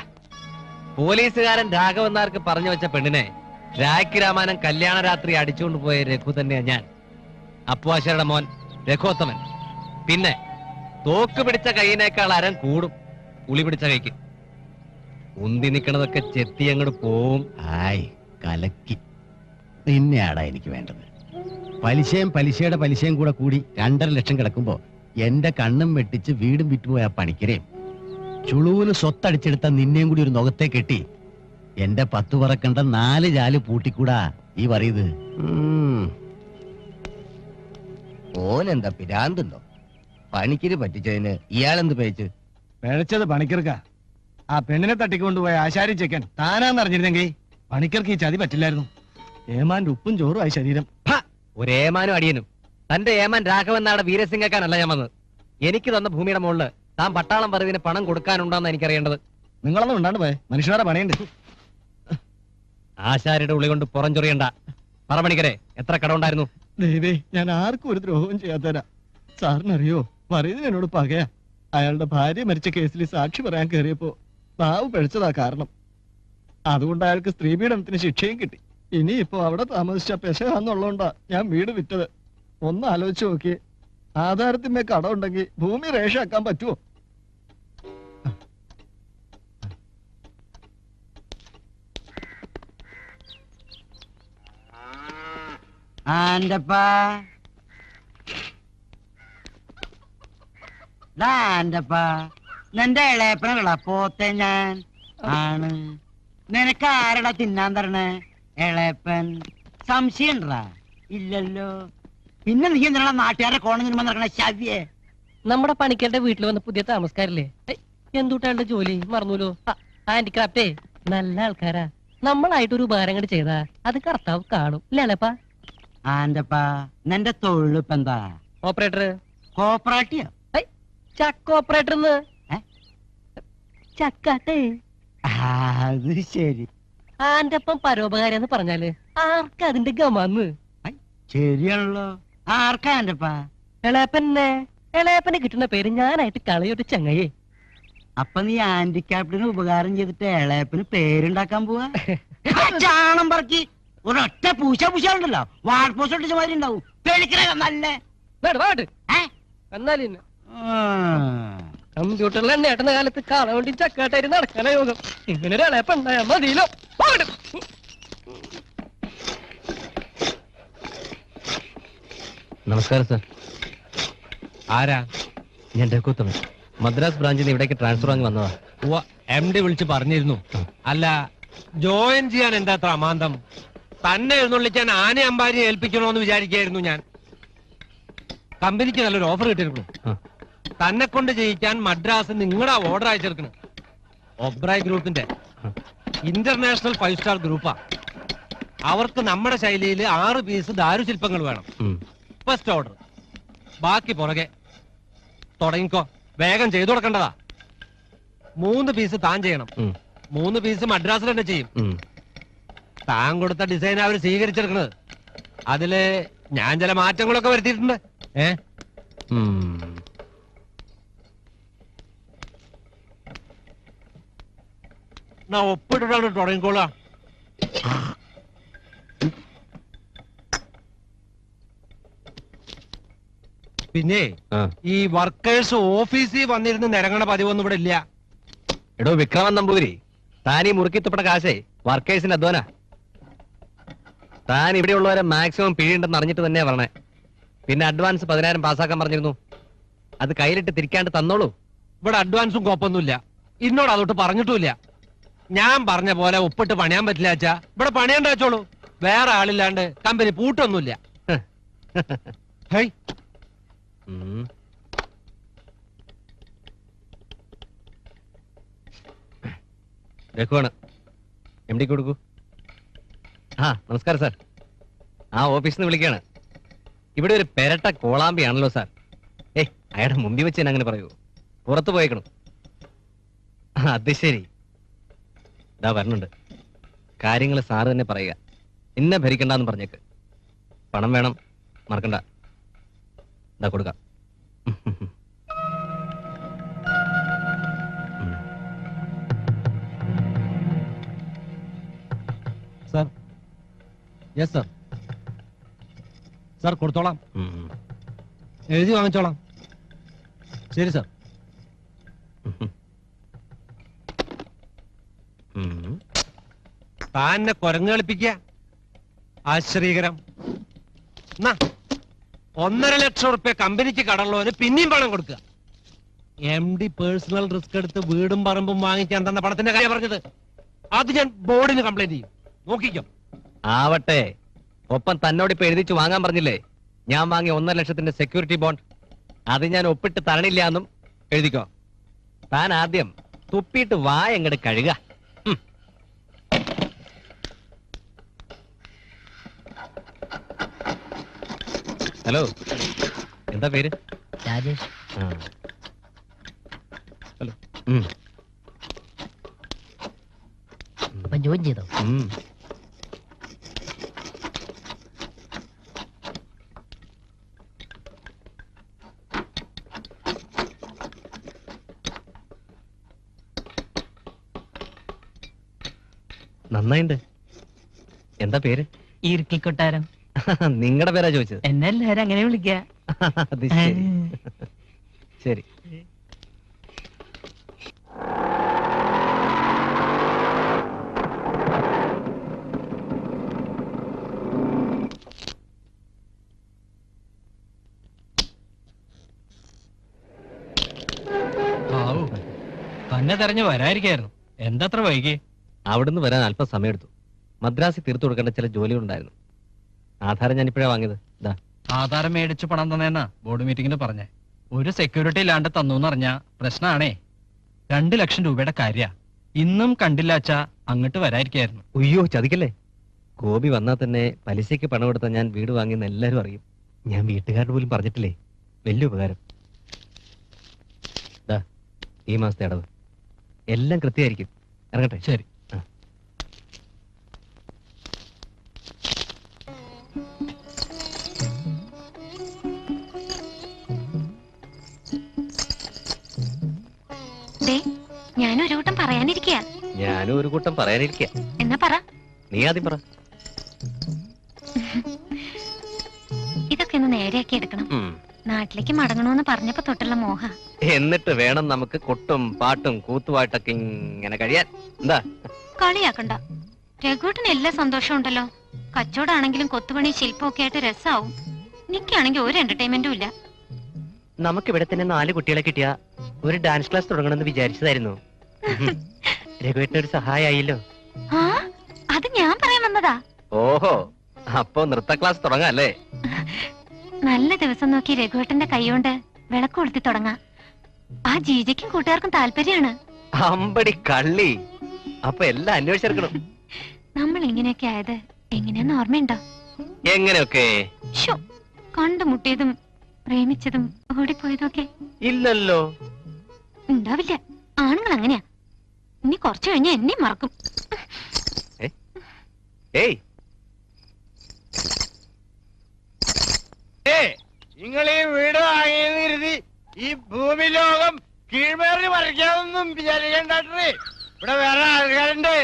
പോലീസുകാരൻ രാഘവന്നാർക്ക് പറഞ്ഞു വെച്ച പെണ്ണിനെ രാഖി രാമായണം കല്യാണ രാത്രി അടിച്ചുകൊണ്ട് പോയ രഘു തന്നെയാ ഞാൻ. അപ്പുവാശരുടെ മോൻ രഘോത്തമൻ. പിന്നെ തോക്ക് പിടിച്ച കൈയിനേക്കാൾ അരം കൂടും ഉളി പിടിച്ച കൈക്ക്. ഉന്തി നിക്കണതൊക്കെ ചെത്തി അങ്ങോട്ട് പോവും. ആയ് കലക്കി. നിന്നെയാടാ എനിക്ക് വേണ്ടത്. പലിശയും പലിശയുടെ പലിശയും കൂടെ കൂടി 2.5 ലക്ഷം കിടക്കുമ്പോ എന്റെ കണ്ണും വെട്ടിച്ച് വീടും വിറ്റുപോയ പണിക്കരേം ചുളുവിന് സ്വത്തടിച്ചെടുത്ത നിന്നെയും കൂടി ഒരു നുഖത്തെ കെട്ടി എന്റെ 10 പറക്കണ്ട 4 ജാല് പൂട്ടിക്കൂടാ ഈ പറയുന്നത്. ഓനെന്താ പിരാന്തുണ്ടോ? പണിക്കര് പറ്റിച്ചതിന് ഇയാളെന്ത് പേച്ച്? പിഴച്ചത് പണിക്കർക്ക. ആ പെണ്ണിനെ തട്ടിക്കൊണ്ടുപോയ ആശാരി ചെക്കൻ താനാന്നറിഞ്ഞിരുന്നെങ്കിൽ പണിക്കർക്ക് ഈ ചതി പറ്റില്ലായിരുന്നു. ഏമാന്റെ ഉപ്പും ചോറും ആയി ശരീരം. ഒരു ഏമാനും അടിയനും. തന്റെ ഏമാൻ രാഘവന്നാടെ വീരസിംഗക്കാനല്ല ഞാൻ വന്നത്. എനിക്ക് തന്ന ഭൂമിയുടെ മുകളില് താൻ പട്ടാളം പറവിന് പണം കൊടുക്കാനുണ്ടോന്ന് എനിക്കറിയേണ്ടത്. നിങ്ങളൊന്നും ഉണ്ടാണ്ട് പോയെ, മനുഷ്യരുടെ പണിയുണ്ട്. ആശാരിയുടെ ഉള്ളി കൊണ്ട് പുറംചൊറിയണ്ട. പറമണിക്കരെ, എത്ര കടമുണ്ടായിരുന്നു? ദൈവേ, ഞാൻ ആർക്കും ഒരു ദ്രോഹവും ചെയ്യാത്തരാ. സാറിനറിയോ, പറയുന്നത് എന്നോട് പകയാ. അയാളുടെ ഭാര്യ മരിച്ച കേസിൽ സാക്ഷി പറയാൻ കയറിയപ്പോ നാവ് പിഴച്ചതാ കാരണം. അതുകൊണ്ട് അയാൾക്ക് സ്ത്രീപീഡനത്തിന് ശിക്ഷയും കിട്ടി. ഇനിയിപ്പോ അവിടെ താമസിച്ച പെശകാന്നുള്ളതുകൊണ്ടാ ഞാൻ വീട് വിറ്റത്. ഒന്ന് ആലോചിച്ച് നോക്കിയേ, ആധാരത്തിന്മേ കടം ഉണ്ടെങ്കിൽ ഭൂമി രേഷാക്കാൻ പറ്റുമോ? ആന്റപ്പാ, നിന്റെ ഇളയപ്പനുള്ള പോത്തെ ഞാൻ ആണ്. നിനക്ക് ആരടാ തിന്നാൻ തരണേ? ഇളയപ്പൻ. സംശയം ഉണ്ടാ? ഇല്ലല്ലോ. പിന്നെ നീ എന്തിനാ നാട്ടുകാരുടെ കോണം നിരുമ്പോ നടക്കണ ശവ്യേ? നമ്മുടെ പണിക്കരുടെ വീട്ടിൽ വന്ന പുതിയ താമസക്കാരില്ലേ, എന്തുട്ടാളുടെ ജോലി മറന്നൂലോ. ഹാൻഡിക്രാഫ്റ്റേ, നല്ല ആൾക്കാരാ. നമ്മളായിട്ടൊരു ഉപകാരം കൂടി ചെയ്താ അത് കർത്താവ് കാണും. ഇല്ലപ്പാ? ആന്റപ്പാ, നിന്റെ തൊഴിലിപ്പ എന്താ? ഓപ്പറേറ്റർ. കോപ്പറേറ്റീവ്? ചക്ക ഓപ്പറേറ്റർ. ചക്കാട്ടേ. അത് ശരി. ആന്റപ്പം പരോപകാരം എന്ന് പറഞ്ഞാല് ആർക്കാ അതിന്റെ ഗമാന്ന്? ശരിയാണല്ലോ. ആർക്കാ ആന്റപ്പാ? ഇളയപ്പന്നെ. ഇളയപ്പനെ കിട്ടുന്ന പേര് ഞാനായിട്ട് കളയൊരു ചങ്ങയെ. അപ്പൊ നീ ഹാൻഡിക്യാപ്റ്റിന് ഉപകാരം ചെയ്തിട്ട് ഇളയപ്പന് പേരുണ്ടാക്കാൻ പോവാ? ചാണം പറക്കി ഒരൊറ്റ പൂശുണ്ടല്ലോ, വാൾപോസ്റ്റ് ഒട്ടിച്ച മാതിരി ഉണ്ടാവും. നല്ല എന്നാലും കമ്പ്യൂട്ടറിൽ എണ്ണേട്ടുന്ന കാലത്ത് കാണാൻ വേണ്ടി ചക്കാട്ടായി നടക്കാനാ യോഗം. ഇങ്ങനെ ഒരു ഇളയപ്പണ്ടായാ മതിയല്ലോ. നമസ്കാരം സർ. ആരാ? ഞാൻ രഘുത്തമൻ. മദ്രാസ് ബ്രാഞ്ചിൽ നിന്ന് ഇവിടേക്ക് ട്രാൻസ്ഫർ വാങ്ങി വന്നതാ. MD വിളിച്ച് പറഞ്ഞിരുന്നു. അല്ല, ജോയിൻ ചെയ്യാൻ എന്താ അത്ര അമാന്തം? തന്നെ എഴുന്നള്ളിക്കാൻ ആന അമ്പാരി ഏൽപ്പിക്കണോന്ന് വിചാരിക്കായിരുന്നു ഞാൻ. കമ്പനിക്ക് നല്ലൊരു ഓഫർ കിട്ടിയിരിക്കുന്നു. തന്നെ കൊണ്ട് ചെയ്യിക്കാൻ മദ്രാസ് നിങ്ങളുടെ ഓർഡർ അയച്ചെടുക്കണം. ഒബ്രായ് ഗ്രൂപ്പിന്റെ ഇന്റർനാഷണൽ 5 സ്റ്റാർ ഗ്രൂപ്പാ. അവർക്ക് നമ്മുടെ ശൈലിയിൽ 6 പീസ് ദാരുശില്പങ്ങൾ വേണം. First order. ബാക്കി പുറകെ. തുടങ്ങിക്കോ, വേഗം ചെയ്തു കൊടുക്കേണ്ടതാ. 3 പീസ് താൻ ചെയ്യണം. 3 പീസ് മദ്രാസിൽ തന്നെ ചെയ്യും. താൻ കൊടുത്ത ഡിസൈൻ അവർ സ്വീകരിച്ചെടുക്കണത്. അതില് ഞാൻ ചില മാറ്റങ്ങളൊക്കെ വരുത്തിയിട്ടുണ്ട്. ഒപ്പിട്ടിട്ടാണ് തുടങ്ങിക്കോളാ. പിന്നെ ഈ വർക്കേഴ്സ് ഓഫീസിൽ വന്നിരുന്ന് നിരങ്ങണ പതിവൊന്നും ഇവിടെ ഇല്ല. എടോ വിക്രമൻ നമ്പൂതിരി, താൻ ഈ മുറുക്കിത്തപ്പെട്ട കാശേ വർക്കേഴ്സിന്റെ അധ്വാന. താൻ ഇവിടെയുള്ളവരെ മാക്സിമം പിഴിയുണ്ടെന്ന് അറിഞ്ഞിട്ട് തന്നെയാ പറഞ്ഞേ. പിന്നെ അഡ്വാൻസ് 10,000 പാസ്സാക്കാൻ പറഞ്ഞിരുന്നു. അത് കയ്യിലിട്ട് തിരിക്കാണ്ട് തന്നോളൂ. ഇവിടെ അഡ്വാൻസും കോപ്പൊന്നുമില്ല. ഇന്നോട് അതൊട്ട് പറഞ്ഞിട്ടുമില്ല. ഞാൻ പറഞ്ഞ പോലെ ഒപ്പിട്ട് പണിയാൻ പറ്റില്ല അച്ഛാ. ഇവിടെ പണിയണ്ട വെച്ചോളൂ. വേറെ ആളില്ലാണ്ട് കമ്പനി പൂട്ടൊന്നുമില്ല. ഹൈ, രഘുവാണ്. MD കൊടുക്കൂ. നമസ്കാരം സാർ. ഓഫീസിൽ നിന്ന് വിളിക്കുകയാണ്. ഇവിടെ ഒരു പെരട്ട കോളാമ്പിയാണല്ലോ സാർ. അയാളുടെ മുമ്പിൽ വെച്ച് തന്നെ അങ്ങനെ പറയൂ. പുറത്തു പോയേക്കണം. അത് ശരി. ഇതാ വരണുണ്ട്. കാര്യങ്ങൾ സാറ് തന്നെ പറയുക. ഇന്നെ ഭരിക്കണ്ടെന്ന് പറഞ്ഞേക്ക്. പണം വേണം, മറക്കണ്ട. ഇതാ കൊടുക്കാം. സാർ. Yes sir. സാർ കൊടുത്തോളാം. എഴുതി വാങ്ങിച്ചോളാം. ശരി സാർ. താന്നെ കുരങ്ങ് കളിപ്പിക്ക. ആശ്ചര്യകരം. 1.5 ലക്ഷം റുപ്യ കമ്പനിക്ക് കടമുള്ളവന് പിന്നെയും പണം കൊടുക്കുക. MD പേഴ്സണൽ റിസ്ക് എടുത്ത് വീടും പറമ്പും വാങ്ങിക്കാൻ തന്ന പണത്തിന്റെ കാര്യം പറഞ്ഞത്. അത് ഞാൻ ബോർഡിന് കംപ്ലൈന്റ് ചെയ്യും. നോക്കിക്കോ. ആവട്ടെ. ഒപ്പം തന്നോട് ഇപ്പൊ എഴുതിച്ചു വാങ്ങാൻ പറഞ്ഞില്ലേ? ഞാൻ വാങ്ങിയ 1.5 ലക്ഷത്തിന്റെ സെക്യൂരിറ്റി ബോണ്ട്. അത് ഞാൻ ഒപ്പിട്ട് തരണില്ല എന്നും എഴുതിക്കോ. താൻ ആദ്യം തുപ്പിയിട്ട് വായ എങ്ങോട്ട് കഴുക. ഹലോ, എന്താ പേര്? രാജേഷ്. ഹലോ. അപ്പൊ ജോയിൻ ചെയ്തോ? നന്നായിണ്ട്. എന്താ പേര്? ഈർക്കിൽ കൊട്ടാരം. നിങ്ങളുടെ പേരാ ചോദിച്ചത്. എന്നെ എല്ലാരും അങ്ങനെ വിളിക്ക. അത് ശരി. ശരി. തന്നെ തെരഞ്ഞു വരായിരിക്കായിരുന്നു. എന്തത്ര വൈകി? അവിടുന്ന് വരാൻ അല്പം സമയമെടുത്തു. മദ്രാസിൽ തീർത്തു കൊടുക്കേണ്ട ചില ജോലികളുണ്ടായിരുന്നു. ആധാരം ഞാനിപ്പോഴാ വാങ്ങിയത്. ആധാരം മേടിച്ച് പണം തന്നേന്നാ ബോർഡ് മീറ്റിംഗിന് പറഞ്ഞേ. ഒരു സെക്യൂരിറ്റി ഇല്ലാണ്ട് തന്നൂന്ന് പറഞ്ഞാ പ്രശ്നമാണേ. 2 ലക്ഷം രൂപയുടെ കാര്യ. ഇന്നും കണ്ടില്ലാച്ചാ അങ്ങോട്ട് വരായിരിക്കായിരുന്നു. ഉയ്യോ, ചതിക്കല്ലേ. ഗോപി വന്നാൽ തന്നെ പലിശയ്ക്ക് പണം എടുത്താൽ ഞാൻ വീട് വാങ്ങിയെന്ന് എല്ലാവരും അറിയും. ഞാൻ വീട്ടുകാരോട് പോലും പറഞ്ഞിട്ടില്ലേ. വലിയ ഉപകാരം. ഈ മാസത്തെ അടവ് എല്ലാം കൃത്യമായിരിക്കും. ഇറങ്ങട്ടെ. ശരി. ഞാനൊരു കൂട്ടം പറയാനിരിക്കുക. ഞാനും ഒരു കൂട്ടം പറയാനിരിക്കുക. എന്നാ പറ. നീ ആദ്യം പറ. ഇതൊക്കെ ഒന്ന് നേരെയാക്കി എടുക്കണം. നാട്ടിലേക്ക് മടങ്ങണമെന്ന് പറഞ്ഞപ്പോ തൊട്ടുള്ള മോഹ. എന്നിട്ട് വേണം നമുക്ക് കൊട്ടും പാട്ടും കൂത്തുപാട്ടൊക്കെ ഇങ്ങനെ കഴിയാൻ. എന്താ കളിയാക്കണ്ട. രഘുട്ടന് എല്ലാ സന്തോഷം ഉണ്ടല്ലോ. കച്ചവടാണെങ്കിലും കൊത്തുപണി ശില്പമൊക്കെ ആയിട്ട് രസാവും. നിക്കാണെങ്കിൽ ഒരു എന്റർടൈൻമെന്റും ഇല്ല. നമുക്ക് ഇവിടെ തന്നെ 4 കുട്ടികളെ കിട്ടിയ ഒരു ഡാൻസ് ക്ലാസ് തുടങ്ങണമെന്ന് വിചാരിച്ചതായിരുന്നു. രഘുവേട്ടൻ ഒരു സഹായമായില്ലോ. ആ അത് ഞാൻ പറയാൻ വന്നതാ. ഓഹോ, അപ്പൊ നൃത്ത ക്ലാസ് തുടങ്ങാല്ലേ? നല്ല ദിവസം നോക്കി രഘുവേട്ടന്റെ കൈകൊണ്ട് വിളക്ക് കൊളുത്തി തുടങ്ങാം. ആ ജീജയ്ക്കും കൂട്ടുകാർക്കും താല്പര്യമാണ്. അമ്പടി കള്ളി, അപ്പൊ എല്ലാം അന്വേഷിച്ചെടുക്കണം. നമ്മൾ ഇങ്ങനെയൊക്കെ ആയത് എങ്ങനെയാന്ന് ഓർമ്മയുണ്ടോ? എങ്ങനെയൊക്കെ? കണ്ടുമുട്ടിയതും പ്രേമിച്ചതും ഓടിപ്പോയതൊക്കെ ഇല്ലല്ലോ. ഉണ്ടാവില്ല, ആണുങ്ങൾ അങ്ങനെയാ. ഇനി കുറച്ചു കഴിഞ്ഞ എന്നെ മറക്കും. ഏയ് നിങ്ങൾ ഈ വീട് വാങ്ങിയെന്ന് കരുതി ഈ ഭൂമി ലോകം കീഴ്മേറി മറിക്കാതൊന്നും വിചാരിക്കണ്ടേ. ഇവിടെ വേറെ ആൾക്കാരുണ്ട്.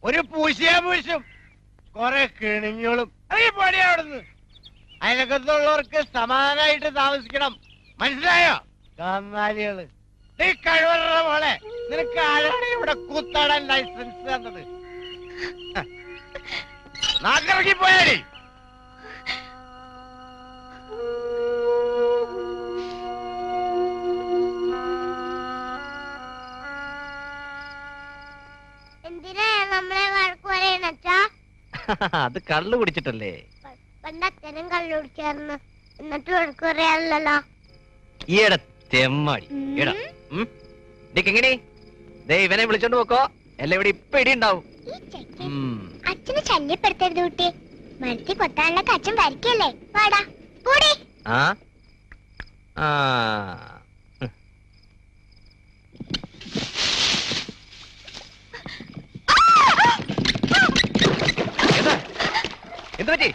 ഒരു പൂശിയാ പൂശും, കൊറേ കിണിഞ്ഞോളും. ഈ പണി അവിടുന്ന് അയലക്കത്തുള്ളവർക്ക് സമാധാനമായിട്ട് താമസിക്കണം, മനസ്സിലായോ? കന്നാലികള്. നീ കഴിവറ മോളെ, നിനക്ക് ആരാണ് ഇവിടെ കൂത്താടാൻ ലൈസൻസ് തന്നത്? നാക്കിറക്കി പോയാലേ. എന്തിനാ നമ്മളെ വഴക്ക് പറയണച്ചാ? അത് കള്ളു കുടിച്ചിട്ടല്ലേ? പണ്ട് അച്ഛനും കള്ളു കുടിച്ചായിരുന്നു, എന്നിട്ട് വഴക്ക് പറയാറില്ലല്ലോ. ഈയിടെ തെമ്മാടി. എങ്ങനെ ഇവനെ വിളിച്ചോണ്ട് പോക്കോ, എല്ലാം ഇവിടെ ഇപ്പൊ ഇടി ഉണ്ടാവും. അച്ഛനെ ശല്യപ്പെടുത്തരുത് കുട്ടി. മരത്തി കൊത്താനുള്ള അച്ഛൻ വരയ്ക്കല്ലേ. പാടാ കൂടി. ആ ആ എന്ത് പറ്റി?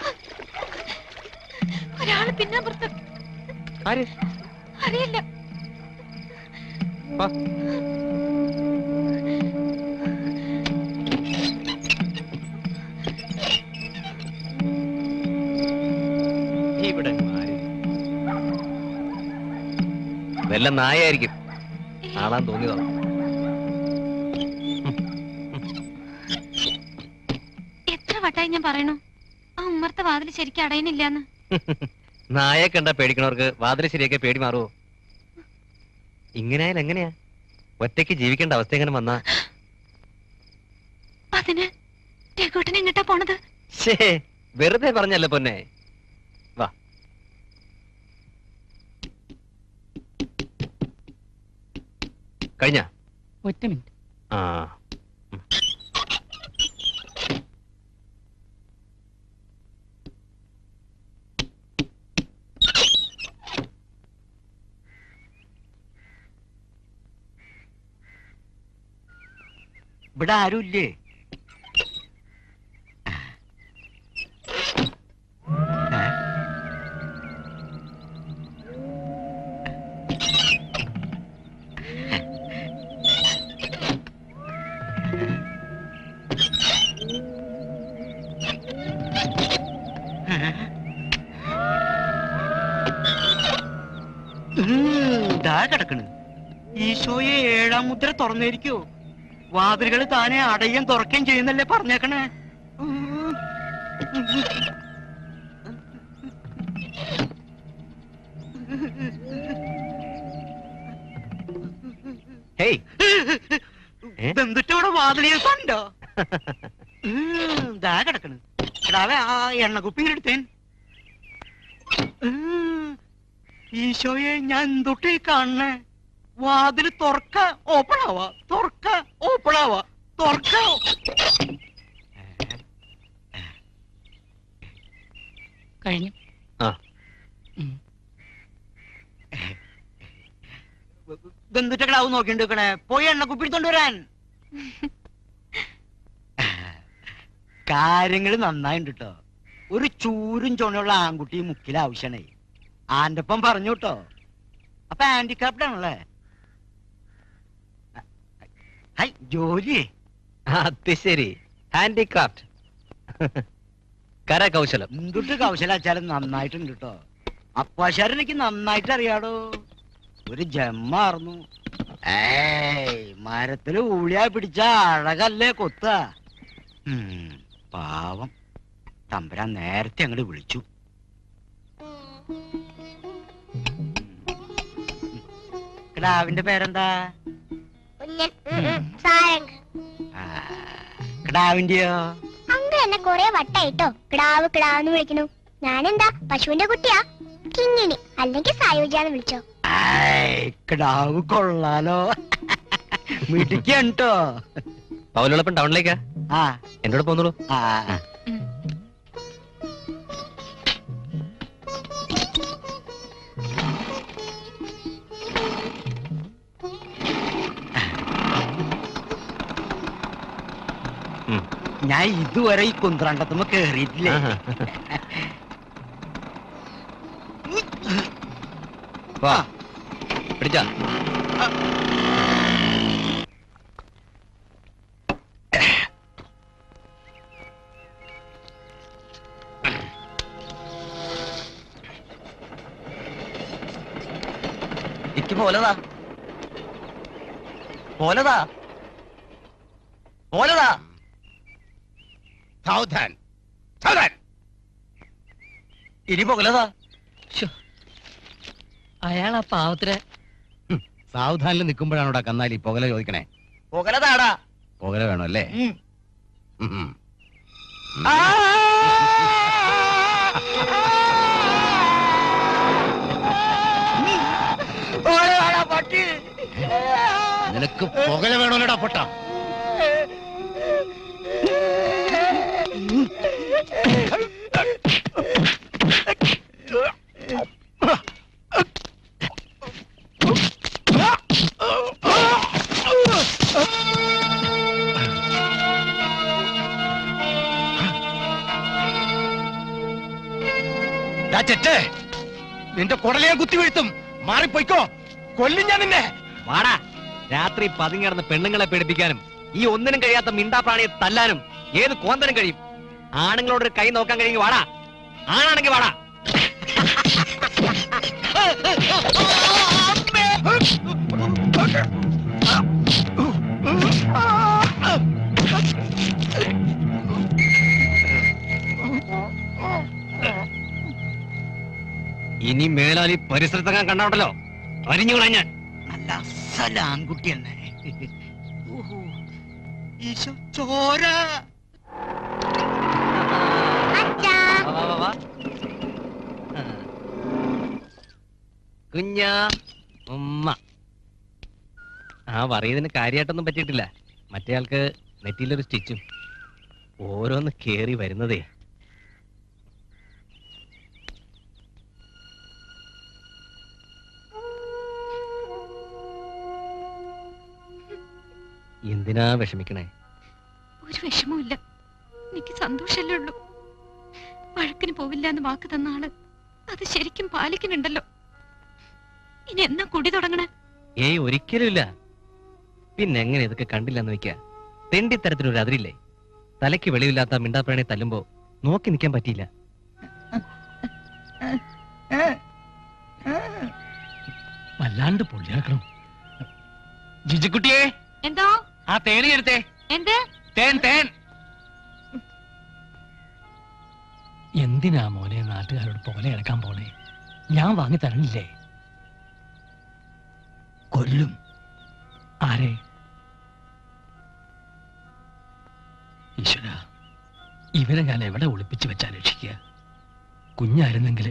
ഒരാള് പിന്നപ്പുറത്ത്. ആര്? അറിയില്ല. ഇവിടെ വല്ല നായായിരിക്കും, ആളാൻ തോന്നിയതോ. എത്ര വട്ടായി ഞാൻ പറയണു ആ ഉമ്മർത്തെ വാതിൽ ശരിക്കും അടയുന്നില്ലാന്ന്. നായെ കണ്ട പേടിക്കണവർക്ക് വാതിൽ ശരിയൊക്കെ പേടി മാറുമോ? ഇങ്ങനെയായാലും എങ്ങനെയാ ഒറ്റയ്ക്ക് ജീവിക്കേണ്ട അവസ്ഥ എങ്ങനെ വന്നാ? അതിന് രഘുട്ടൻ എങ്ങട്ടാ പോണത്? ശേ, വെറുതെ പറഞ്ഞല്ലേ പൊന്നെ. വാ. കഴിഞ്ഞ ഒറ്റ മിനിറ്റ്. ആ ഇവിടെ ആരുമില്ലേ? കിടക്കണ്. ഈശോയെ 7-ാം മുദ്ര തുറന്നിരിക്കോ? വാതിലുകൾ താനെ അടയും തുറക്കുകയും ചെയ്യുന്നല്ലേ പറഞ്ഞേക്കണേ. ബന്ധുറ്റോടെ വാതിലിൽ കണ്ടോ? ദാ കിടക്കണ്. എടാവേ ആ എണ്ണ കുപ്പി എടുത്തേൻ. ഈശോയെ ഞാൻ എന്തൊട്ടേ കാണണേ? വാതില് തുറക്ക ഓപ്പണാവാ, തുറക്ക ഓപ്പണാവാ, തുറക്ക. കഴിഞ്ഞു. ബന്ധുറ്റകളാവും നോക്കിണ്ടിരിക്കണേ. പോയി എണ്ണ കുപ്പി എടുത്തോണ്ട് വരാൻ. കാര്യങ്ങള് നന്നായിണ്ട് കേട്ടോ. ഒരു ചൂരും ചുണയുള്ള ആൺകുട്ടി മുക്കിൽ ആവശ്യണേ. ആന്റെ ഒപ്പം പറഞ്ഞു കേട്ടോ. അപ്പൊ ഹാൻഡിക്രാഫ്റ്റ് ആണല്ലേ? ജോലി അത് ശരി, ഹാൻഡിക്രാഫ്റ്റ്, കരകൗശലം. എന്തുട്ട് കൗശലാച്ചാലും നന്നായിട്ടുണ്ട് കേട്ടോ. അപ്പാശാരൻ എനിക്ക് നന്നായിട്ട് അറിയാടോ. ഒരു ജമ്മാർന്നു. മരത്തില് ഊളിയാ പിടിച്ച അഴകല്ലേ കൊത്ത. പാവം തമ്പുരാൻ നേരത്തെ അങ്ങോട്ട് വിളിച്ചു. കിടാവിന്റെ പേരെന്താ? കിടാവിന്റെയോ? അങ്ങ് എന്നെ കൊറേ വട്ടായിട്ടോ കിടാവ് കിടാവെന്ന് വിളിക്കണു. ഞാനെന്താ പശുവിന്റെ കുട്ടിയാ? കിങ്ങിണി അല്ലെങ്കിൽ സായോജാന്ന് വിളിച്ചോ. കിടാവ് കൊള്ളാലോ, മിടിക്കോ. പൗലോളപ്പം ടൗണിലേക്കാ? ആ, എന്നോട് പോന്നോളൂ. ഞാൻ ഇതുവരെ ഈ കുന്ത്രണ്ടത്തുമ്പോ കേറിയിട്ടില്ലേ. വാ പിടിച്ചാ. എനിക്ക് പോലതാ പോലതാ പോലതാ. സാവധാൻ സാവധാൻ. ഇനി പോകലതാ. അയാൾ ആ പാവത്തിനെ സാവധാനിൽ നിൽക്കുമ്പോഴാണോടാ കന്നാലി പുകല ചോദിക്കണേ? പോകലതാടാ. പുകല വേണോ അല്ലേ? നിനക്ക് പുകല വേണോലടാ പൊട്ട? നിന്റെ കുടലയെ കുത്തി വീഴ്ത്തും. മാറിപ്പോയിക്കോ, കൊല്ലും ഞാൻ നിന്നെ. വാടാ. രാത്രി പതുങ്ങിടന്ന് പെണ്ണുങ്ങളെ പേടിപ്പിക്കാനും ഈ ഒന്നിനും കഴിയാത്ത മിണ്ടാപ്രാണിയെ തല്ലാനും ഏത് കോന്തനും കഴിയും. ആണുങ്ങളോടൊരു കൈ നോക്കാൻ കഴിയും. വാടാ, ആണാണെങ്കിൽ വാടാ. ഇനി മേലാലി പരിസരത്തെങ്ങാൻ കണ്ടോണ്ടല്ലോ അരിഞ്ഞുകളാ ഞാൻ. നല്ല അസല ആൺകുട്ടി തന്നെ. ഈശോ, ചോര. കുഞ്ഞാ ഉമ്മ. ആ പറയുന്നതിന് കാര്യമായിട്ടൊന്നും പറ്റിയിട്ടില്ല. മറ്റേയാൾക്ക് നെറ്റിയിലൊരു സ്റ്റിച്ചും. ഓരോന്ന് കേറി വരുന്നതേ. എന്തിനാ വിഷമിക്കണേ? ഒരു വിഷമവുമില്ല, എനിക്ക് സന്തോഷല്ലേ ഉള്ളൂ. വഴക്കിന് പോവില്ല എന്ന് വാക്ക് തന്ന ആള് അത് ശരിക്കും പാലിക്കുന്നുണ്ടല്ലോ. ഇനി എന്നാ കുടി തുടങ്ങണേ? ഏയ്, ഒരിക്കലും ഇല്ല. പിന്നെ എങ്ങനെ ഇതൊക്കെ കണ്ടില്ലെന്ന് വെക്ക? തെണ്ടിത്തരത്തിലൊരു അതിരില്ലേ? തലയ്ക്ക് വെളിവില്ലാത്ത മിണ്ടാപ്രാണിയെ തല്ലുമ്പോ നോക്കി നിൽക്കാൻ പറ്റിയില്ല. വല്ലാണ്ട് പൊള്ളിയാക്കണം. ജിജിക്കുട്ടിയെ, എന്തോ? ആ തേനി എടുത്തേ. എന്ത് തേൻ? തേൻ എന്തിനാ മോനെ നാട്ടുകാരോട് പോലെ ഇറക്കാൻ പോണേ? ഞാൻ വാങ്ങി തരണില്ലേ? കൊല്ലും. ആരെ? ഈശ്വര, ഇവരെ ഞാൻ എവിടെ ഒളിപ്പിച്ച് വെച്ചാ രക്ഷിക്കുക? കുഞ്ഞായിരുന്നെങ്കിൽ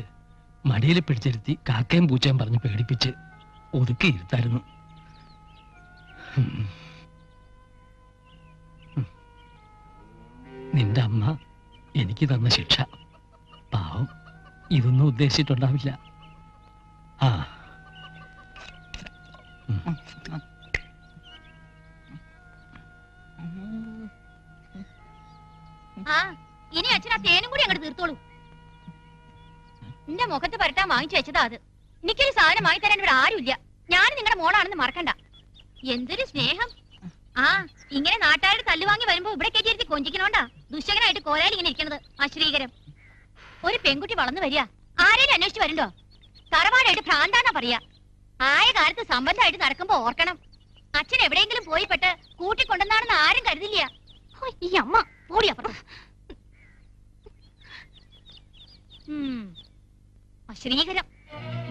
മടിയിൽ പിടിച്ചിരുത്തി കാക്കയും പൂച്ചയും പറഞ്ഞ് പേടിപ്പിച്ച് ഒതുക്കിയിരുത്തായിരുന്നു. നിന്റെ അമ്മ എനിക്ക് തന്ന ശിക്ഷ. പാവം, ഇതൊന്നും ഉദ്ദേശിച്ചിട്ടുണ്ടാവില്ല. ആ ഇനി അച്ഛൻ ആ തേനും കൂടി അങ്ങോട്ട് തീർത്തോളൂ. നിന്റെ മുഖത്ത് പരട്ടാൻ വാങ്ങിച്ചു വെച്ചതാ അത്. എനിക്കൊരു സാധനം വാങ്ങി തരാൻ ഇവിടെ ആരുമില്ല. ഞാൻ നിങ്ങളുടെ മോളാണെന്ന് മറക്കണ്ട. എന്തൊരു സ്നേഹം! ആ, ഇങ്ങനെ നാട്ടുകാരുടെ തല്ലു വാങ്ങി വരുമ്പോ ഇവിടെ കയറ്റി കൊഞ്ചിക്കണോണ്ടാ ദുശകനായിട്ട് കോലാലി ഇങ്ങനെ ഇരിക്കണത്. അശ്രീകരം. ഒരു പെൺകുട്ടി വളർന്നു വരിക, ആരെയും അന്വേഷിച്ച് വരണ്ടോ? തറവാടായിട്ട് ഭ്രാന്താന്നാ പറയാ. ആയ കാലത്ത് സംബന്ധമായിട്ട് നടക്കുമ്പോ ഓർക്കണം, അച്ഛൻ എവിടെയെങ്കിലും പോയി പെട്ട് കൂട്ടിക്കൊണ്ടെന്നാണെന്ന് ആരും കരുതില്ല. ഈ അമ്മ ഓടിയപ്പുറം. അശ്രീകരം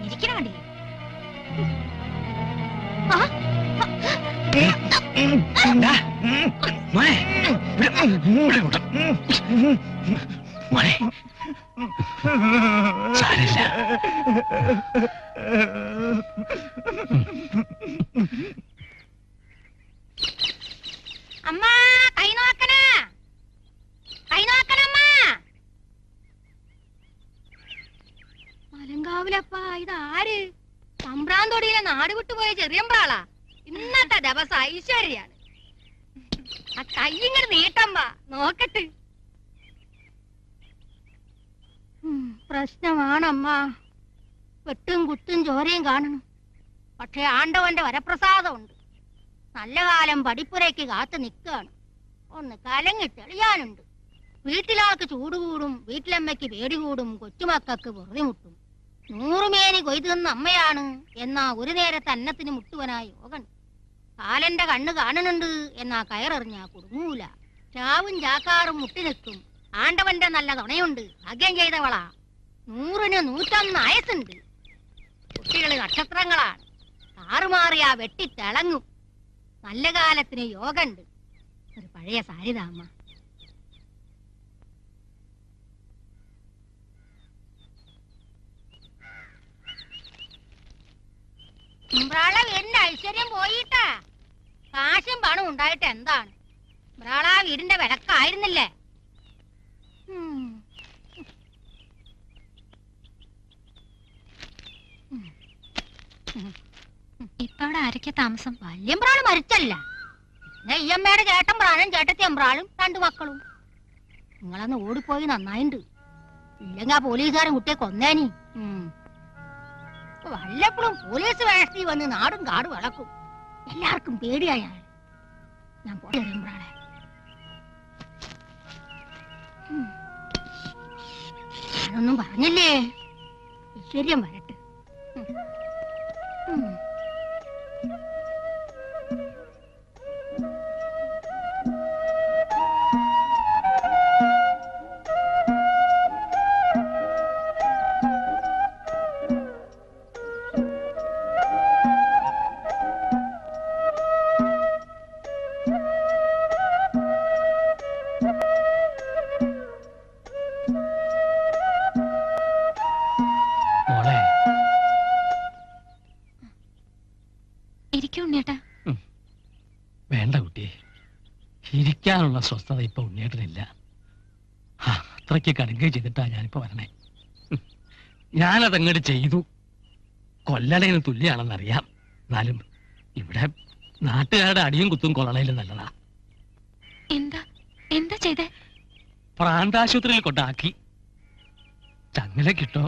ഇരിക്കണ കണ്ടില്ലേ? മോനെ മോനെ സാരില്ല. അമ്മ കൈ നോക്കണ മലങ്കാവിലപ്പ ഇതാര്? തമ്പ്രാന്തൊടിയിലെ നാട് വിട്ടുപോയ ചെറിയമ്പ്രാളാ. ഇന്നത്തെ ദിവസം ഐശ്വര്യാണ്. ആ കൈ ഇങ്ങനെ നീട്ടമ്മ നോക്കട്ട്. പ്രശ്നമാണമ്മ. വെട്ടും കുത്തും ചോരയും കാണണം. പക്ഷെ ആണ്ടവന്റെ വരപ്രസാദമുണ്ട്. നല്ല കാലം പടിപ്പുരയ്ക്ക് കാത്തു നിൽക്കുകയാണ്. ഒന്ന് കലങ്ങി തെളിയാനുണ്ട്. വീട്ടിലാൾക്ക് ചൂട് കൂടും, വീട്ടിലമ്മയ്ക്ക് പേടി കൂടും, കൊച്ചുമക്കൾക്ക് വെറുതെ മുട്ടും. 100 മേനി കൊയ്തു തന്ന അമ്മയാണ്. എന്നാ ഒരു നേരത്തെ അന്നത്തിന് മുട്ടുവനായ യോഗൻ. കാലന്റെ കണ്ണ് കാണുന്നുണ്ട് എന്നാ കയറെറിഞ്ഞ കുടുങ്ങൂല. ചാവും ചാക്കാറും മുട്ടി നിൽക്കും. ആണ്ടവന്റെ നല്ല തുണയുണ്ട്. ഭാഗ്യം ചെയ്തവളാ. 100-ന് 101 ആയസുണ്ട്. കുട്ടികള് നക്ഷത്രങ്ങളാണ്. കാറുമാറിയാ വെട്ടിത്തിളങ്ങും. നല്ല കാലത്തിന് യോഗണ്ട്. ഒരു പഴയ സാരിതാമ്മ. ബ്രാള വീടിന്റെ ഐശ്വര്യം പോയിട്ടാ. കാശും പണം ഉണ്ടായിട്ട് എന്താണ്? ബ്രാള വീടിന്റെ വിളക്കായിരുന്നില്ലേ? ഇപ്പൊ അവിടെ ആരൊക്കെ താമസം? വല്യമ്പ്രാള് മരിച്ചല്ല. പിന്നെ ഈ അമ്മയുടെ ചേട്ടൻ പ്രാണും ചേട്ടത്തി അമ്പ്രാളും 2 മക്കളും. നിങ്ങളന്ന് ഓടിപ്പോയി നന്നായിണ്ട്. ഇല്ലെങ്കിൽ ആ പോലീസുകാരൻ കുട്ടിയെ കൊന്നേനി. വല്ലപ്പോഴും പോലീസ് വേഷത്തിൽ വന്ന് നാടും കാടും ഇളക്കും. എല്ലാവർക്കും പേടിയായ ഞാൻ പോരാളെ. ഞാനൊന്നും പറഞ്ഞില്ലേ. ഐശ്വര്യം വരട്ടെ. വേണ്ട കുട്ടിയെ, ഇരിക്കാനുള്ള സ്വസ്ഥത ഇപ്പൊ ഉണ്ണിയേട്ടനില്ല. അത്രയ്ക്ക് കടുങ്കൈ ചെയ്തിട്ടാ ഞാനിപ്പോ വരണേ. ഞാനതങ്ങോട്ട് ചെയ്തു. കൊല്ലണേന് തുല്യാണെന്നറിയാം. എന്നാലും ഇവിടെ നാട്ടുകാരുടെ അടിയും കുത്തും കൊള്ളണേലും നല്ലതാ. എന്താ ചെയ്തേ? പ്രാന്താശുപത്രിയിൽ കൊണ്ടാക്കി. ചങ്ങലക്കിട്ടോ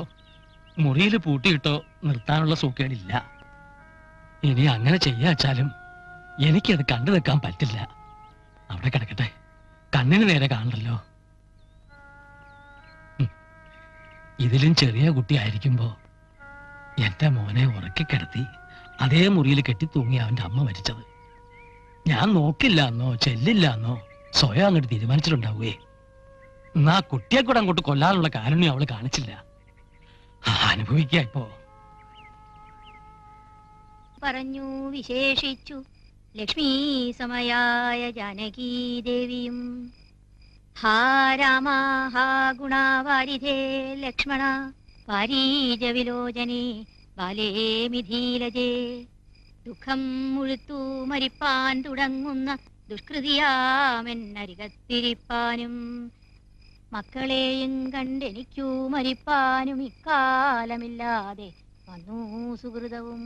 മുറിയിൽ പൂട്ടിയിട്ടോ നിർത്താനുള്ള സൂക്കേടില്ല. ഇനി അങ്ങനെ ചെയ്യാച്ചാലും എനിക്കത് കണ്ടു നിൽക്കാൻ പറ്റില്ല. അവിടെ കിടക്കട്ടെ, കണ്ണിന് നേരെ കാണണ്ടല്ലോ. ഇതിലും ചെറിയ കുട്ടിയായിരിക്കുമ്പോ എന്റെ മോനെ ഉറക്കിക്കിടത്തി അതേ മുറിയിൽ കെട്ടി തൂങ്ങി അവന്റെ അമ്മ മരിച്ചത്. ഞാൻ നോക്കില്ല എന്നോ ചെല്ലില്ല എന്നോ സ്വയം അങ്ങോട്ട് തീരുമാനിച്ചിട്ടുണ്ടാവുകയെ. എന്നാ കുട്ടിയെ കൂടെ അങ്ങോട്ട് കൊല്ലാനുള്ള കാരുണ്യം അവള് കാണിച്ചില്ല. അനുഭവിക്ക ഇപ്പോ. പറഞ്ഞു വിശേഷിച്ചു ലക്ഷ്മീ സമയായ ജാനകീ ദേവിയും. ഹാ രാമ ഹാ ഗുണവാരിധേ ലക്ഷ്മണ പാരീജ വിലോചനേ ബാലേ മിഥീലജേ. ദുഃഖം മുഴുത്തു മരിപ്പാൻ തുടങ്ങുന്ന ദുഷ്കൃതിയാമെന്നരികത്തിരിപ്പാനും മക്കളെയും കണ്ടെനിക്കു മരിപ്പാനും ഇക്കാലമില്ലാതെ വന്നു സുഹൃതവും.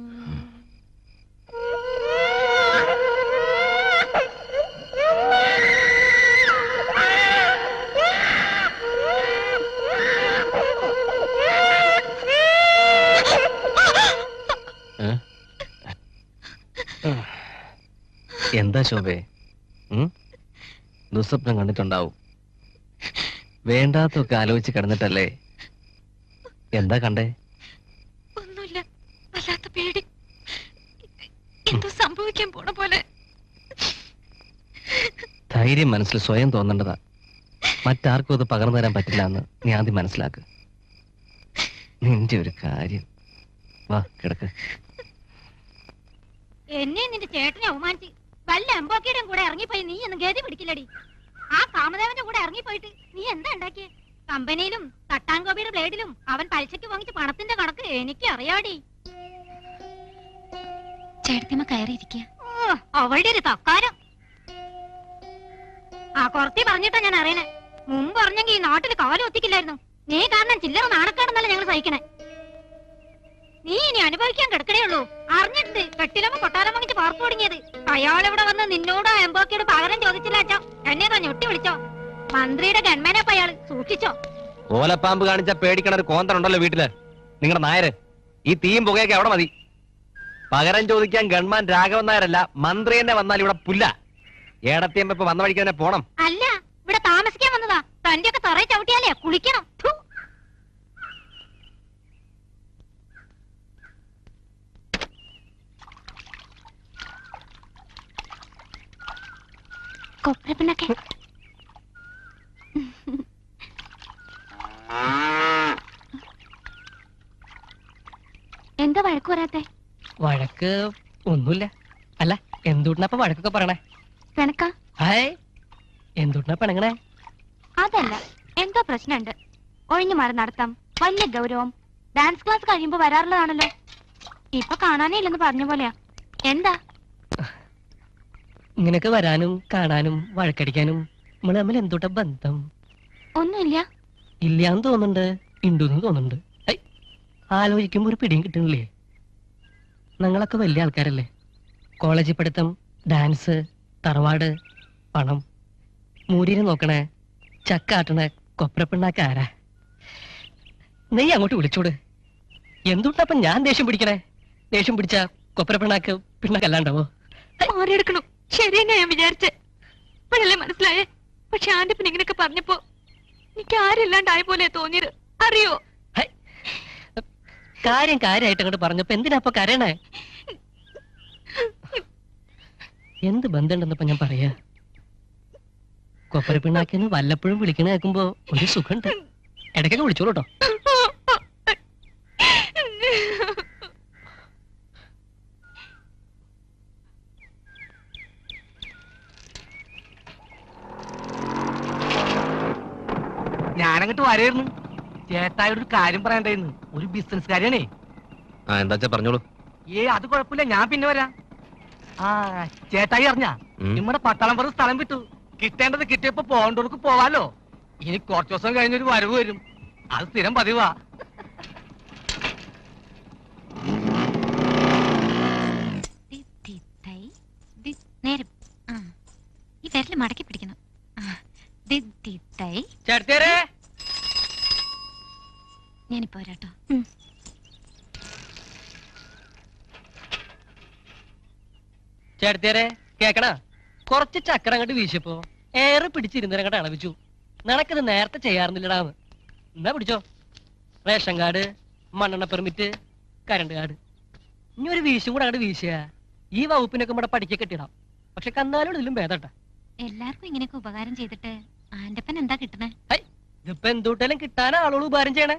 എന്താ ശോഭേ? ദുസ്വപ്നം കണ്ടിട്ടുണ്ടാവും. വേണ്ടാത്തൊക്കെ ആലോചിച്ച് കിടന്നിട്ടല്ലേ? എന്താ കണ്ടേ? ഒന്നുമില്ല, വല്ലാത്ത പേടി. എന്തോ സംഭവിക്കാൻ പോണ പോലെ. ധൈര്യം മനസ്സിൽ സ്വയം തോന്നേണ്ടതാ. മറ്റാർക്കും അത് പകർന്നു തരാൻ പറ്റില്ല എന്ന് നീ ആദ്യം മനസ്സിലാക്ക്. നിന്റെ ഒരു കാര്യം. വാ കിടക്ക്. എന്നെ നിന്റെ ചേട്ടനെ അവമാനിച്ച് വല്ല എമ്പോക്കിയുടെയും കൂടെ ഇറങ്ങിപ്പോയി നീ ഒന്നും ഗതി പിടിക്കില്ലടി. ആ കാമദേവന്റെ കൂടെ ഇറങ്ങിപ്പോയിട്ട് നീ എന്താ ഉണ്ടാക്കിയേ? കമ്പനിയിലും തട്ടാൻകോപിയുടെ ബ്ലേഡിലും അവൻ പലിശക്ക് വാങ്ങിച്ച പണത്തിന്റെ കണക്ക് എനിക്ക് അറിയാടി. ചേട്ടത്തിമ്മ കയറിയിരിക്കുക. അവളുടെ ഒരു തക്കാരം. ആ കുറത്തി പറഞ്ഞിട്ടാ ഞാൻ അറിയണേ. മുമ്പ് പറഞ്ഞെങ്കിൽ ഈ നാട്ടിൽ കാലം ഒത്തിക്കില്ലായിരുന്നു. നീ കാരണം ചില്ലറ നാണക്കാടെന്നല്ല ഞങ്ങൾ സഹിക്കണേ. നീ ഇനി അനുഭവിക്കാൻ കിടക്കണേ ഉള്ളൂ. അറിഞ്ഞിട്ടുണ്ട് കെട്ടിലമ്മ കൊട്ടാരം വാങ്ങിച്ച് പാർപ്പ് തുടങ്ങിയത്. അയാളിവിടെ വന്ന് നിന്നോട് എമ്പോക്കിയോട് പകരം ചോദിച്ചില്ല അച്ഛോ. എന്നെ ഞൊട്ടി വിളിച്ചോ. മന്ത്രിയുടെ ഗൺമാനപ്പ അയാള് സൂക്ഷിച്ചോ. ഓലപ്പാമ്പ് കാണിച്ച പേടിക്കണ ഒരു കോന്തനുണ്ടല്ലോ വീട്ടില്. നിങ്ങളുടെ നായര് ഈ തീയും പുകയൊക്കെ അവിടെ മതി. പകരം ചോദിക്കാൻ ഗൺമാൻ രാഘവൻ നായരല്ല, മന്ത്രി തന്നെ വന്നാൽ ഇവിടെ പുല്ല. ഏടത്തിയമ്മ ഇപ്പൊ വന്ന വഴിക്ക് തന്നെ പോണം. അല്ല, ഇവിടെ താമസിക്കാൻ വന്നതാ. തന്റെ ഒക്കെ തറയെ ചവിട്ടിയാലേ കുളിക്കണം. കൊപ്രപ്പിണ്ണൊക്കെ എന്താ വഴക്ക് പറയാത്തെ? വഴക്ക് ഒന്നുമില്ല. അല്ല എന്തുകൊണ്ടപ്പ വഴക്കൊക്കെ പറയണേ? പിണക്കാ? ഹായ്, എന്തുകൊണ്ടാ പിണങ്ങണേ? അതല്ല, എന്തോ പ്രശ്നമുണ്ട്. ഒഴിഞ്ഞു മാറി നടത്താം, വലിയ ഗൗരവം. ഡാൻസ് ക്ലാസ് കഴിയുമ്പോ വരാറുള്ളതാണല്ലോ. ഇപ്പൊ കാണാനേ ഇല്ലെന്ന് പറഞ്ഞ പോലെയാ. എന്താ? ഇങ്ങനെയൊക്കെ വരാനും കാണാനും വഴക്കടിക്കാനും നമ്മള് തമ്മിൽ എന്തുട്ടാ ബന്ധം? ഒന്നുമില്ല. ഇല്ലാന്ന് തോന്നുന്നുണ്ട്, ഉണ്ടെന്ന് തോന്നുന്നുണ്ട്. ആലോചിക്കുമ്പോ ഒരു പിടിയും കിട്ടുന്നില്ലേ? ഞങ്ങളൊക്കെ വലിയ ആൾക്കാരല്ലേ. കോളേജിൽ പഠിത്തം, ഡാൻസ്, തറവാട്, പണം, മൂരിനെ നോക്കണേ, ചക്കാട്ടണേ കൊപ്രപ്പിണ്ണാക്ക ആരാ? നീ അങ്ങോട്ട് വിളിച്ചോട്. എന്തുട്ടപ്പം ഞാൻ ദേഷ്യം പിടിക്കണേ? ദേഷ്യം പിടിച്ച കൊപ്രപ്പിണ്ണാക്ക് പിണ്ണാക്കല്ലാണ്ടാവോ? മാറിയെടുക്കണം. ശരി തന്നെ ഞാൻ വിചാരിച്ചേ. ഇപ്പോഴല്ലേ മനസ്സിലായേ. പക്ഷെ ആന്റപ്പൻ ഇങ്ങനെയൊക്കെ പറഞ്ഞപ്പോ എനിക്ക് ആരില്ലാണ്ടായ പോലെ തോന്നിയത് അറിയോ? കാര്യം കാര്യമായിട്ട് അങ്ങോട്ട് പറഞ്ഞപ്പോ എന്തിനാ കരയണേ? എന്ത് ബന്ധമുണ്ടെന്നപ്പോ ഞാൻ പറയാ. കൊപ്പരപ്പിണ്ണാക്കിന്ന് വല്ലപ്പോഴും വിളിക്കണ കേൾക്കുമ്പോ ഒരു സുഖമുണ്ട്. ഇടയ്ക്കൊക്കെ വിളിച്ചോളൂ കേട്ടോ. ഞാനങ്ങോട്ട് വരായിരുന്നു. ചേട്ടായോടൊരു കാര്യം പറയണ്ടായിരുന്നു. ഒരു ബിസിനസ് കാര്യാണേ. എന്താ പറഞ്ഞോളൂ. അത് കുഴപ്പമില്ല, ഞാൻ പിന്നെ വരാം. ആ ചേട്ടായി അറിഞ്ഞാ നമ്മുടെ പട്ടാളം പറഞ്ഞ സ്ഥലം വിട്ടു. കിട്ടേണ്ടത് കിട്ടിയപ്പോ പോകേണ്ടവർക്ക് പോവാലോ. ഇനി കുറച്ചു ദിവസം കഴിഞ്ഞൊരു വരവ് വരും. അത് സ്ഥിരം പതിവാ. ഈ വിരല് മടക്കി പിടിക്കണം. ഞാനിപ്പോ വരാട്ടോ. ചേട്ടത്തിയാരെ കേക്കണ? കുറച്ച് ചക്കര അങ്ങോട്ട് വീശപ്പോ ഏറെ പിടിച്ചിരുന്നങ്ങോട്ട് അളവിച്ചു. നിനക്കിത് നേരത്തെ ചെയ്യാറുന്നില്ലടാന്ന്. എന്നാ പിടിച്ചോ. റേഷൻ കാർഡ്, മണ്ണെണ്ണ പെർമിറ്റ്, കരണ്ട് കാർഡ്. ഇനി ഒരു വീശും കൂടെ അങ്ങോട്ട് വീശിയ ഈ വകുപ്പിനൊക്കെ ഇവിടെ പഠിക്ക കെട്ടിടാം. പക്ഷെ കന്നാലോട് ഇതിലും ഭേദട്ടാ. എല്ലാവർക്കും ഇങ്ങനെയൊക്കെ ഉപകാരം ചെയ്തിട്ട് ആന്റപ്പൻ എന്താ കിട്ടണേ? ഇതിപ്പോ എന്തുട്ടാലും കിട്ടാനാ ആളോട് ഉപകാരം ചെയ്യണേ.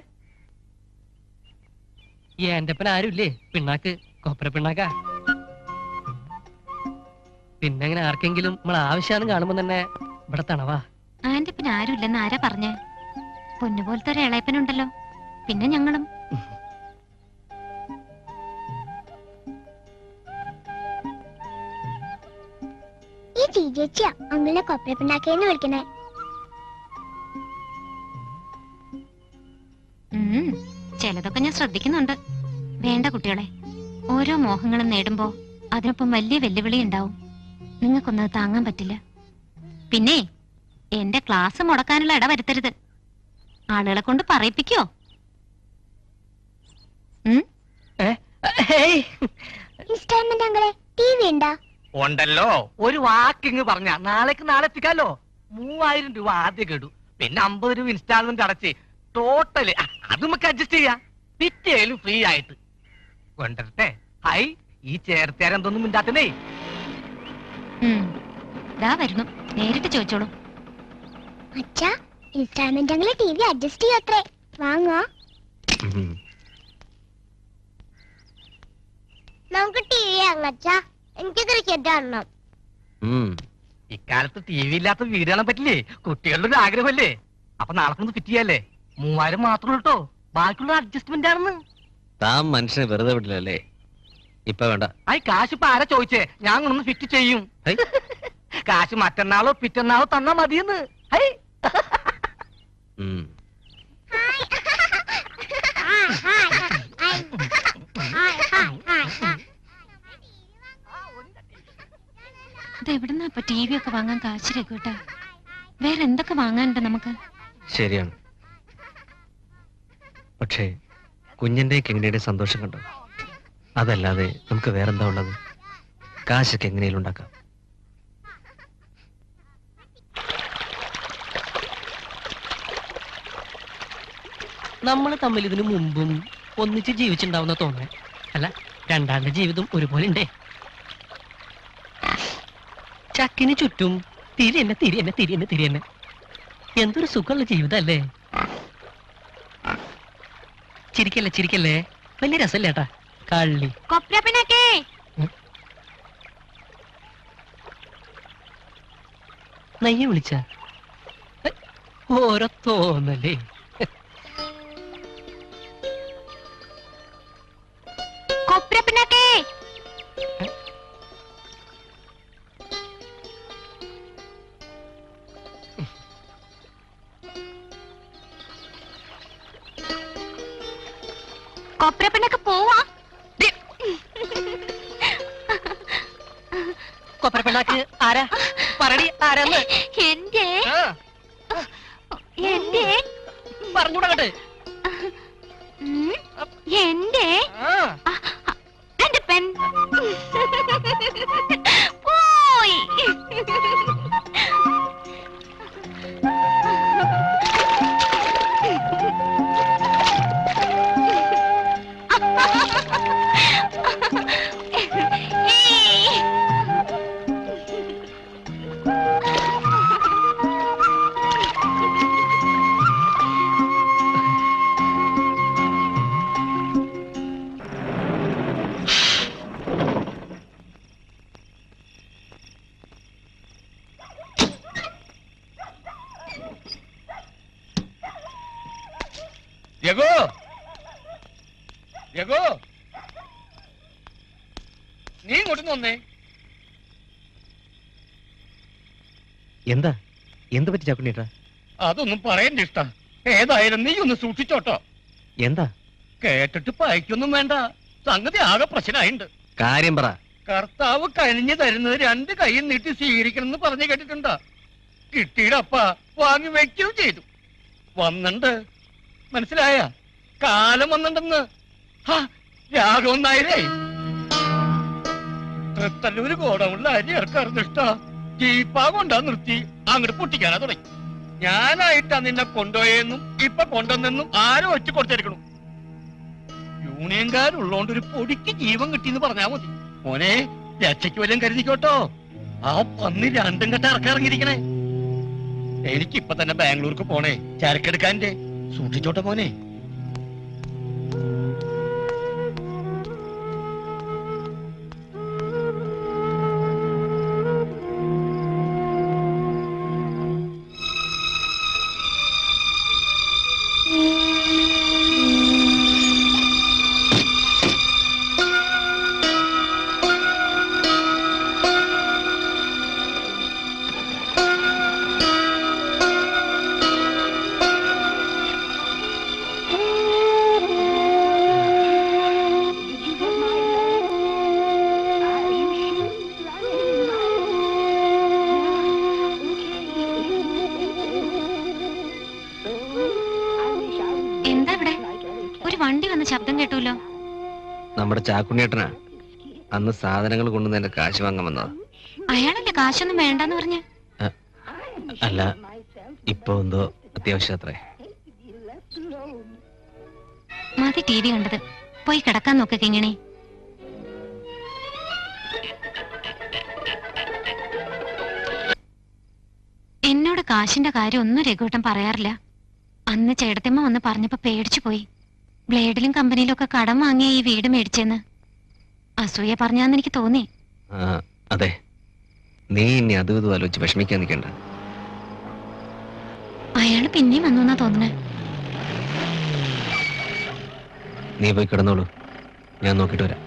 ഈ ആന്റപ്പൻ ആരുമില്ലേ? പിണ്ണാക്ക്, കൊപ്ര പിണ്ണാക്കാ. പിന്നെ അങ്ങനെ ആർക്കെങ്കിലും നമ്മൾ ആവശ്യമാണെന്ന് കാണുമ്പോ തന്നെ ഇവിടെ തണവാ. ആന്റപ്പൻ ആരുമില്ലെന്ന് ആരാ പറഞ്ഞേ? പൊന്നുപോലത്തെ ഒരു ഇളയപ്പനുണ്ടല്ലോ. പിന്നെ ഞങ്ങളും. ഈ ചേച്ചിയാ അങ്കിളിനെ കൊപ്രപ്പിണ്ണാക്കേന്ന് വിളിക്കണേ. ചിലതൊക്കെ ഞാൻ ശ്രദ്ധിക്കുന്നുണ്ട്. വേണ്ട കുട്ടികളെ, ഓരോ മോഹങ്ങളും നേടുമ്പോ അതിനൊപ്പം വലിയ വെല്ലുവിളി ഉണ്ടാവും. നിങ്ങൾക്കൊന്നത് താങ്ങാൻ പറ്റില്ല. പിന്നെ എന്റെ ക്ലാസ് മുടക്കാനുള്ള ഇട വരുത്തരുത്. ആളുകളെ കൊണ്ട് പറയിപ്പിക്കോ? ഉണ്ടല്ലോ. ഒരു വാക്കിങ് പറഞ്ഞ നാളേക്ക് നാളെ എത്തിക്കാലോ. 3000 രൂപ ആദ്യം കേട്ടു. പിന്നെ 50 രൂപ ഇൻസ്റ്റാൾമെന്റ് അടച്ച് ടോട്ടല് അത് നമുക്ക് അഡ്ജസ്റ്റ് ചെയ്യാം. പിറ്റേലും ഫ്രീ ആയിട്ട് കൊണ്ടരട്ടെ. ഹൈ, ഈ ചേർത്തേരെന്തൊന്നും മിണ്ടാത്തേ. ദാ വരുന്നു, നേരിട്ട് ചോദിച്ചോളൂ. അച്ഛാ, ഇൻസ്റ്റാൾമെന്റ് അങ്ങനെ ടിവി അഡ്ജസ്റ്റ് ചെയ്യത്രേ. വാങ്ങോ? നമുക്ക് ടിവി വാങ്ങച്ചാ. എനിക്ക് ക്രിക്കറ്റ് കാണണം. ഇക്കാലത്ത് ടി വി ഇല്ലാത്ത വീട് കാണാൻ പറ്റില്ലേ? കുട്ടികളുടെ ഒരു ആഗ്രഹമല്ലേ? അപ്പൊ നാളെ ഒന്ന് ഫിറ്റ് ചെയ്യാല്ലേ? 3000 മാത്രമേ ഉള്ളൂ കേട്ടോ, ബാക്കിയുള്ള അഡ്ജസ്റ്റ്മെന്റ് ആണെന്ന്. താൻ മനുഷ്യനെ വെറുതെ വിടില്ലല്ലേ? ഇപ്പൊ വേണ്ട. കാശ് ഇപ്പൊ ആരാ ചോദിച്ചേ? ഞാൻ ഒന്ന് ഫിറ്റ് ചെയ്യും. കാശ് മറ്റന്നാളോ പിറ്റന്നാളോ തന്നാ മതിയെന്ന്. എവിടുന്നാ ഇപ്പൊ ടി വി ഒക്കെ വാങ്ങാൻ കാശിരക്കൂട്ടാ? വേറെ എന്തൊക്കെ വാങ്ങാനുണ്ട് നമുക്ക്? ശരിയാണ്, പക്ഷേ കുഞ്ഞിന്റെ കിങ്ങിണിയുടെ സന്തോഷം കണ്ടോ? അതല്ലാതെ നമുക്ക് വേറെന്താ ഉള്ളത്? കാശൊക്കെ എങ്ങനെയും ഉണ്ടാക്കാം. നമ്മൾ തമ്മിൽ ഇതിനു മുമ്പും ഒന്നിച്ച് ജീവിച്ചിണ്ടാവുന്ന തോന്നേ. അല്ല, രണ്ടാളുടെ ജീവിതം ഒരുപോലെ ഉണ്ടേ. ചക്കിന് ചുറ്റും തിരി തന്നെ. എന്തൊരു സുഖമുള്ള ജീവിതല്ലേ? ചിരിക്കല്ലേ, വലിയ രസല്ലേ ഏട്ടാ കള്ളി. നെയ്യ വിളിച്ച ഓരോ തോന്നല്ലേ. കൊപ്രപ്പിണ്ണൊക്കെ പോവാ. കൊപ്രപ്പിണ്ണാക്ക് ആരാ? പറടി ആരാന്ന്. എന്റെ പറഞ്ഞുകൂടങ്ങട്ടെ. എന്റെ പെൺ പോയി. നീ ഇങ്ങോട്ട് വന്നേ. എന്താ എന്ത് പറ്റി ചാക്കുണ്ണിയേട്ടാ? അതൊന്നും പറയണ്ട ഇഷ്ട. ഏതായാലും നീ ഒന്ന് സൂക്ഷിച്ചോട്ടോ. എന്താ? കേട്ടിട്ട് പയക്കൊന്നും വേണ്ട. സംഗതി ആകെ പ്രശ്നമായിണ്ട്. കാര്യം പറ. കർത്താവ് കനിഞ്ഞു തരുന്നത് 2 കൈയും നീട്ടി സ്വീകരിക്കണം എന്ന് പറഞ്ഞു കേട്ടിട്ടുണ്ടോ? കിട്ടിയിടപ്പ വാങ്ങി വെക്കുകയും ചെയ്തു. വന്നിണ്ട്, മനസ്സിലായ? കാലം വന്നിണ്ടെന്ന്. രാഘവൻ നായരേ, തൃത്തല്ലൂര് ഗോഡൗണിൽ അരി ഇറക്കാറുണ്ട് ഇഷ്ട. ജീപ്പാ കൊണ്ടാ നിർത്തി അങ്ങോട്ട് പൊട്ടിക്കാനാ തുടങ്ങി. ഞാനായിട്ടാ നിന്നെ കൊണ്ടുപോയെന്നും ഇപ്പൊ കൊണ്ടുവന്നെന്നും ആരോ ഒറ്റ കൊടുത്തിരിക്കണു. യൂണിയൻകാരുള്ളോണ്ട് ഒരു പൊടിക്ക് ജീവൻ കിട്ടിയെന്ന് പറഞ്ഞാ മതി. മോനെ, രക്ഷയ്ക്ക് വല്ലതും കരുതിക്കോട്ടോ. ആ പന്നി 2 കെട്ട ഇറക്കിറങ്ങിയിരിക്കണേ. എനിക്കിപ്പൊ തന്നെ ബാംഗ്ലൂർക്ക് പോണേ, ചരക്കെടുക്കാൻ്റെ. സൂക്ഷിച്ചോട്ടെ മോനെ. ശബ്ദം കേട്ടൂല്ലോ. നമ്മുടെ ചാക്കുണ്ണിയേട്ടനാ അന്ന് സാധനങ്ങൾ കൊണ്ടുവന്ന് കാശ് വാങ്ങാൻ വന്നതാ. അയാളല്ലേ കാശൊന്നും വേണ്ടെന്ന് പറഞ്ഞ? അല്ല, ഇപ്പൊ എന്തോ അത്യാവശ്യം അത്രേ. മതി ടി വി കണ്ടത്, പോയി കിടക്കാൻ നോക്ക് കിങ്ങിണി. എന്നോട് കാശിന്റെ കാര്യം ഒന്നും രഘുവട്ടം പറയാറില്ല. അന്ന് ചേട്ടത്തിമ്മ വന്ന് പറഞ്ഞപ്പോ പേടിച്ചു പോയി. ബ്ലേഡിലും കമ്പനിയിലും ഒക്കെ കടം വാങ്ങിയ ഈ വീട് മേടിച്ചെന്ന് അസൂയ പറഞ്ഞാന്ന് എനിക്ക് തോന്നി. അതെ, നീ ഇനി അതും ഇതും ആലോചിച്ച് വിഷമിക്കാൻ നിൽക്കണ്ട. അയാള് പിന്നെയും വന്നു എന്നാ തോന്നണേ. നീ പോയി കിടന്നോളൂ, ഞാൻ നോക്കിട്ട് വരാം.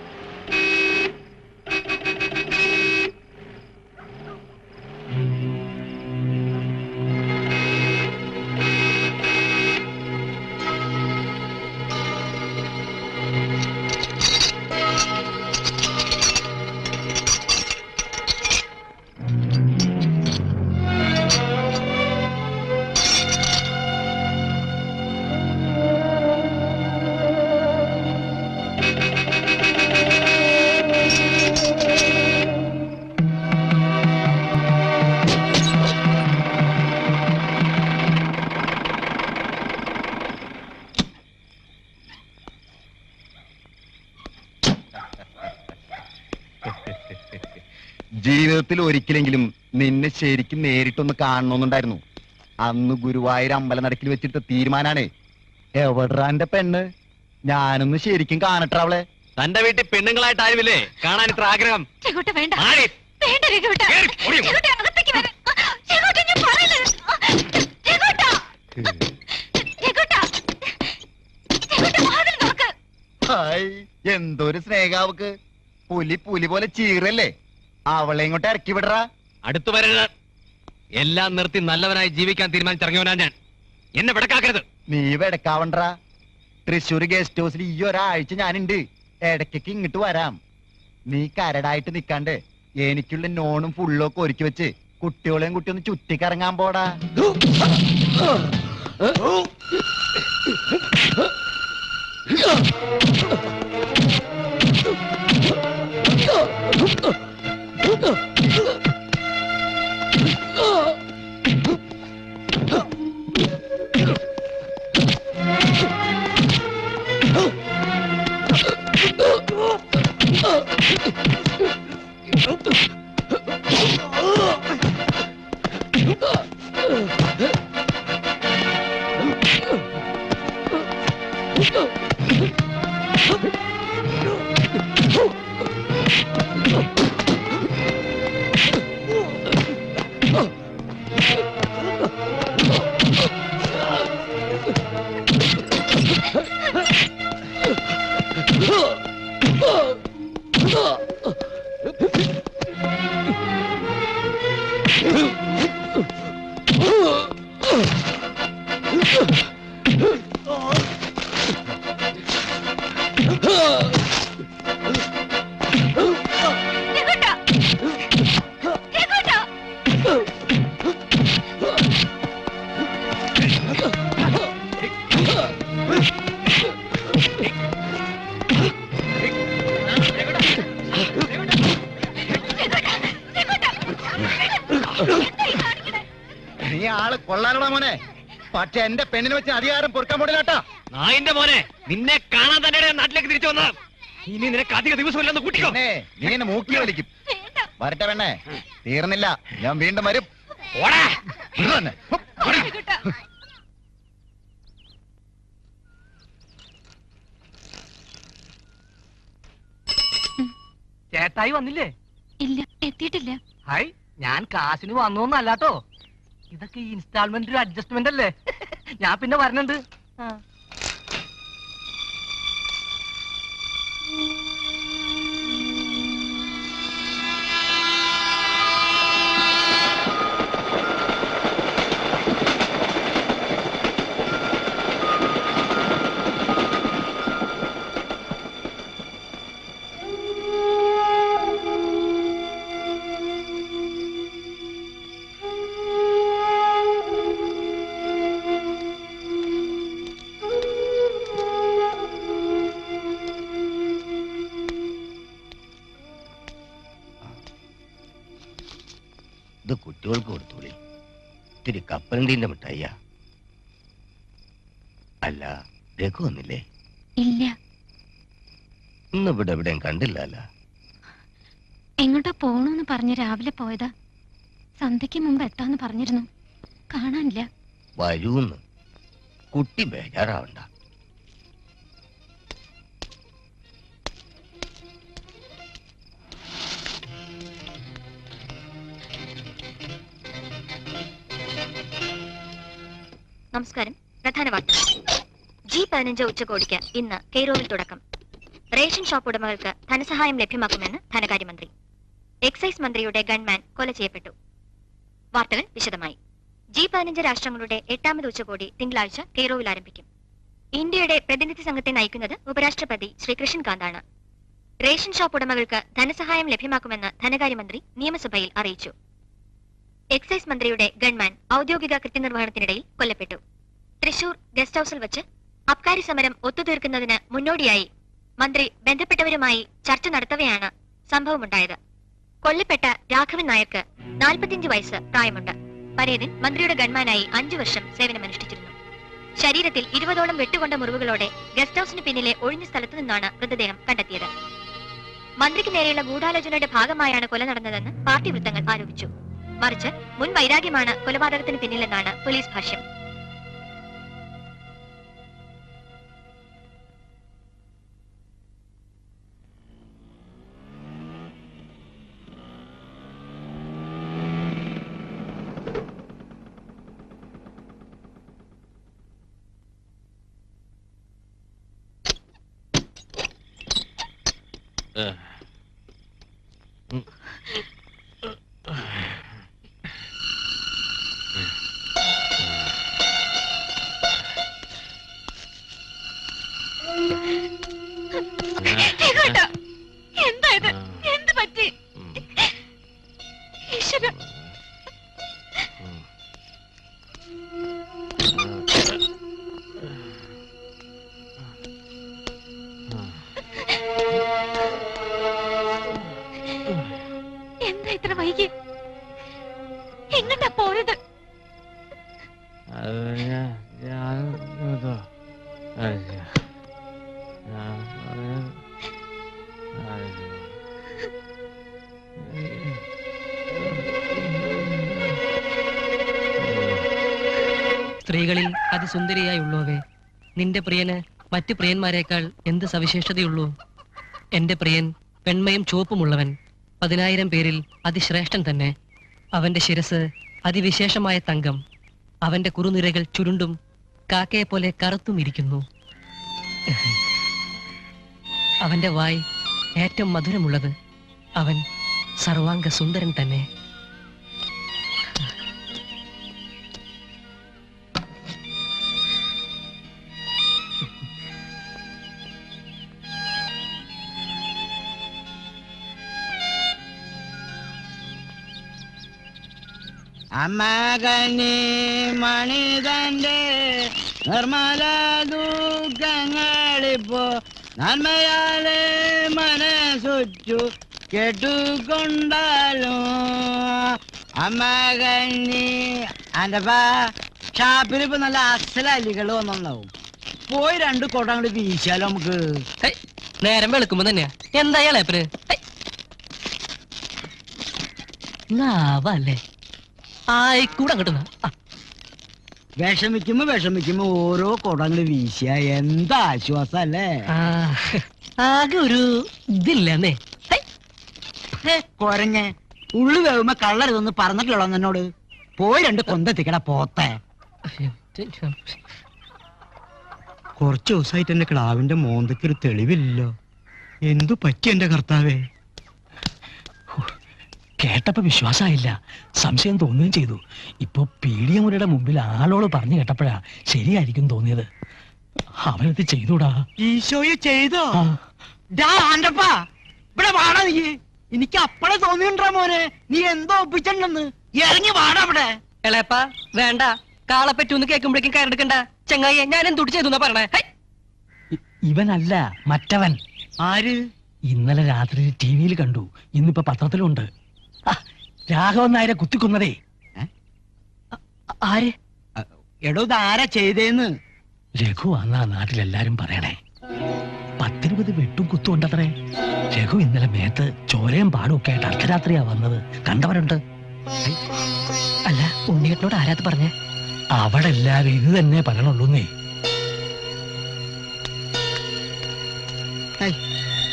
ജീവിതത്തിൽ ഒരിക്കലെങ്കിലും നിന്നെ ശരിക്കും നേരിട്ടൊന്ന് കാണണമെന്നുണ്ടായിരുന്നു. അന്ന് ഗുരുവായൂർ അമ്പലനടക്കിൽ വെച്ചിട്ട് തീരുമാനാണ്. എവിടാ എന്റെ പെണ്ണ്? ഞാനൊന്ന് ശരിക്കും കാണട്ടെ അവളെ. തന്റെ വീട്ടിൽ പെണ്ണുങ്ങളായിട്ട് ആരുമില്ലേ കാണാൻ ഇത്ര ആഗ്രഹം? വേണ്ട ആരെ? വേണ്ട രഘുവേട്ടാ. രഘുവേട്ടാ, അകത്തേക്ക് വരാൻ. രഘുവേട്ടാ, ഞാൻ പറയില്ല. രഘുവേട്ടാ. രഘുവേട്ടാ. രഘുവേട്ടാ, വാതിൽ തുറക്ക്. ഹായ്, എന്തൊരു സ്നേഹാവക്ക്. പുലി പുലി പോലെ ചീറല്ലേ. അവളെ ഇങ്ങോട്ട് ഇറക്കി വിടറാ. അടുത്തു വരരുത്. എല്ലാം നിർത്തി നല്ലവനായി ജീവിക്കാൻ തീരുമാനിച്ചിറങ്ങിയവനാ ഞാൻ. എന്നെ വിടക്കാക്കരുത്. നീ വെടക്കാവണ്ടാ. തൃശ്ശൂർ ഗസ്റ്റ് ഹൗസിൽ ഈ ഒരാഴ്ച ഞാനുണ്ട്. ഇടയ്ക്കൊക്കെ ഇങ്ങോട്ട് വരാം. നീ കരടായിട്ട് നിക്കാണ്ട് എനിക്കുള്ള നോണും ഫുള്ളും ഒക്കെ ഒരുക്കി വെച്ച് കുട്ടികളെയും കുട്ടി ഒന്ന് ചുറ്റിക്കറങ്ങാൻ പോടാ. നീ ആള് കൊള്ളാനോടാ മോനെ. പക്ഷെ എന്റെ പെണ്ണിനെ വെച്ച് അധികാരം പൊറുക്കാൻ പോടില്ലാട്ടാ. നായിന്റെ മോനെ, നിന്നെ കാണാൻ തന്നെ നാട്ടിലേക്ക് തിരിച്ചു വന്നത്. ഇനി നിനക്ക് അധിക ദിവസമില്ലെന്ന് കൂട്ടിക്കോ. നീ എന്നെ മൂക്കി വലിക്കും. വരട്ടെ പെണ്ണേ, തീർന്നില്ല. ഞാൻ വീണ്ടും വരും. ഓടാ. ചേട്ടായി വന്നില്ലേ? ഇല്ല, എത്തിയിട്ടില്ല. ഹായ്, ഞാൻ കാശിന് വന്നോന്നല്ലാട്ടോ. ഇതൊക്കെ ഇൻസ്റ്റാൾമെന്റ് ഒരു അഡ്ജസ്റ്റ്മെന്റ് അല്ലേ? ഞാൻ പിന്നെ വരണുണ്ട്. ഇത് കുട്ടികൾക്ക് കൊടുത്തോളി. ഇത്തിരി കപ്പലണ്ടീന്റെ മിഠായിയ. അല്ല, രഘു വന്നില്ലേ? ഇല്ല. ഇന്ന് ഇവിടെ എവിടെയും കണ്ടില്ല. എങ്ങോട്ടാ പോണോന്ന് പറഞ്ഞ് രാവിലെ പോയതാ. സന്ധ്യക്ക് മുമ്പ് എത്താന്ന് പറഞ്ഞിരുന്നു. കാണാനില്ല. വരൂന്ന്. കുട്ടി ബേജാറാവണ്ട. നമസ്കാരം. പ്രധാന വാർത്തകൾ. G15 ഉച്ചകോടിക്ക് ഇന്ന് കെയ്റോവിൽ തുടക്കം. റേഷൻ ഷോപ്പ് ഉടമകൾക്ക് ധനസഹായം ലഭ്യമാക്കുമെന്ന് ധനകാര്യമന്ത്രി. എക്സൈസ് മന്ത്രിയുടെ ഗൺമാൻ കൊല ചെയ്യപ്പെട്ടു. വാർത്തകൾ വിശദമായി. G15 രാഷ്ട്രങ്ങളുടെ 8ാമത് ഉച്ചകോടി തിങ്കളാഴ്ച കെയ്റോവിൽ ആരംഭിക്കും. ഇന്ത്യയുടെ പ്രതിനിധി സംഘത്തെ നയിക്കുന്നത് ഉപരാഷ്ട്രപതി ശ്രീ കൃഷ്ണകാന്താണ്. റേഷൻ ഷോപ്പ് ഉടമകൾക്ക് ധനസഹായം ലഭ്യമാക്കുമെന്ന് ധനകാര്യമന്ത്രി നിയമസഭയിൽ അറിയിച്ചു. എക്സൈസ് മന്ത്രിയുടെ ഗൺമാൻ ഔദ്യോഗിക കൃത്യനിർവഹണത്തിനിടയിൽ കൊല്ലപ്പെട്ടു. തൃശൂർ ഗസ്റ്റ് ഹൌസിൽ വെച്ച് അബ്കാരി സമരം ഒത്തുതീർക്കുന്നതിന് മുന്നോടിയായി മന്ത്രി ബന്ധപ്പെട്ടവരുമായി ചർച്ച നടത്തവെയാണ് സംഭവമുണ്ടായത്. കൊല്ലപ്പെട്ട രാഘവൻ നായർക്ക് 45 വയസ്സ് പ്രായമുണ്ട്. പരേതൻ മന്ത്രിയുടെ ഗൺമാനായി 5 വർഷം സേവനമനുഷ്ഠിച്ചിരുന്നു. ശരീരത്തിൽ 20ഓളം വെട്ടുകൊണ്ട മുറിവുകളോടെ ഗസ്റ്റ് ഹൌസിന് പിന്നിലെ ഒഴിഞ്ഞ സ്ഥലത്തു നിന്നാണ് മൃതദേഹം കണ്ടെത്തിയത്. മന്ത്രിക്ക് നേരെയുള്ള ഗൂഢാലോചനയുടെ ഭാഗമായാണ് കൊല നടന്നതെന്ന് പാർട്ടി വൃത്തങ്ങൾ ആരോപിച്ചു. മറിച്ച് മുൻ വൈരാഗ്യമാണ് കൊലപാതകത്തിന് പിന്നിലെന്നാണ് പോലീസ് ഭാഷ്യം. എന്തായത്? എന്ത് പറ്റി? എന്താ ഇത്ര വൈകി? എങ്ങട്ടാ പോയത്? സ്ത്രീകളിൽ അതിസുന്ദരിയായുള്ളോവേ, നിന്റെ പ്രിയന് മറ്റു പ്രിയന്മാരെക്കാൾ എന്ത് സവിശേഷതയുള്ളൂ? എന്റെ പ്രിയൻ പെൺമയും ചുവപ്പുമുള്ളവൻ, 10,000 പേരിൽ അതിശ്രേഷ്ഠൻ തന്നെ. അവന്റെ ശിരസ് അതിവിശേഷമായ തങ്കം, അവന്റെ കുറുനിരകൾ ചുരുണ്ടും കാക്കയെ പോലെ കറുത്തും ഇരിക്കുന്നു. അവന്റെ വായ് ഏറ്റവും മധുരമുള്ളത്, അവൻ സർവാംഗ സുന്ദരൻ തന്നെ. അമ്മകനി മണിതന്റെ നിർമ്മല ദുഃഖങ്ങളിപ്പോ നന്മയാലെ മനസ്സുറ്റു കേട്ടുകൊണ്ടാലോ. അമ്മകനി അൻ്റെപ്പാ ഷാപ്പിലിപ്പോ നല്ല അസലലികൾ വന്നാവും. പോയി 2 കൊട അങ്ങോട്ട് വീശാലോ നമുക്ക്. നേരം വെളുക്കുമ്പോ തന്നെയാ എന്തായാലേ നാവല്ലേ ആയിക്കൂടെ അങ്ങോട്ട്. വിഷമിക്കുമ്പോ ഓരോ കൊടങ്ങള് വീശിയ എന്താ ആശ്വാസം അല്ലേ? ആകെ ഒരു ഇതില്ലെന്നേ. കൊരഞ്ഞ് ഉള്ളു വേവുമ്പോ കള്ളരുതൊന്ന് പറഞ്ഞിട്ടുള്ളൂ എന്നോട്. പോയി 2 കൊന്തെത്തിക്കട പോത്തെ. കുറച്ചു ദിവസമായിട്ട് എന്റെ കിടാവിന്റെ മോന്തയ്ക്കൊരു തെളിവില്ലല്ലോ. എന്തു പറ്റി എന്റെ കർത്താവേ? കേട്ടപ്പോ വിശ്വാസമായില്ല, സംശയം തോന്നുകയും ചെയ്തു. ഇപ്പൊ പീഡിയമുരയുടെ മുമ്പിൽ ആളോട് പറഞ്ഞു കേട്ടപ്പോഴാ ശരിയായിരിക്കും തോന്നിയത്. അവനത് ചെയ്തൂടാ. ഈശോയെ ചെയ്തോ? ഇവിടെ വാടാ നീ. എനിക്ക് അപ്പഴേ തോന്നിണ്ടാ മോനെ നീ എന്തോ ഒപ്പിച്ചിട്ടുണ്ടെന്ന്. ഇറങ്ങി വാടാ ഇവിടെ. എളേപ്പ വേണ്ട, കാളപ്പറ്റൂന്ന് കേൾക്കുമ്പോഴേക്കും കയറെടുക്കണ്ട. ചെങ്ങായി ഞാൻ എന്തുട്ട് ചെയ്തു പറഞ്ഞേ? ഇവനല്ല, മറ്റവൻ. ആര്? ഇന്നലെ രാത്രി ടിവിയിൽ കണ്ടു, ഇന്നിപ്പോ പത്രത്തിലുണ്ട്. രാഘവൻ നായരെ കുത്തിക്കൊന്നതേ. ആര്? എടോ ഇതാരാ ചെയ്തേന്ന്? രഘു അന്നാ നാട്ടിലെല്ലാരും പറയണേ. 10-20 വെട്ടും കുത്തും ഉണ്ടത്രേ. രഘു ഇന്നലെ മേത്ത് ചോരയും പാടും ഒക്കെ ആയിട്ട് അർദ്ധരാത്രിയാ വന്നത്. കണ്ടവരുണ്ട്. അല്ല, ഉണ്ണിയേട്ടനോട് ആരാത് പറഞ്ഞേ? അവിടെ എല്ലാരും ഇത് തന്നെ പറയണുള്ളൂന്നേ.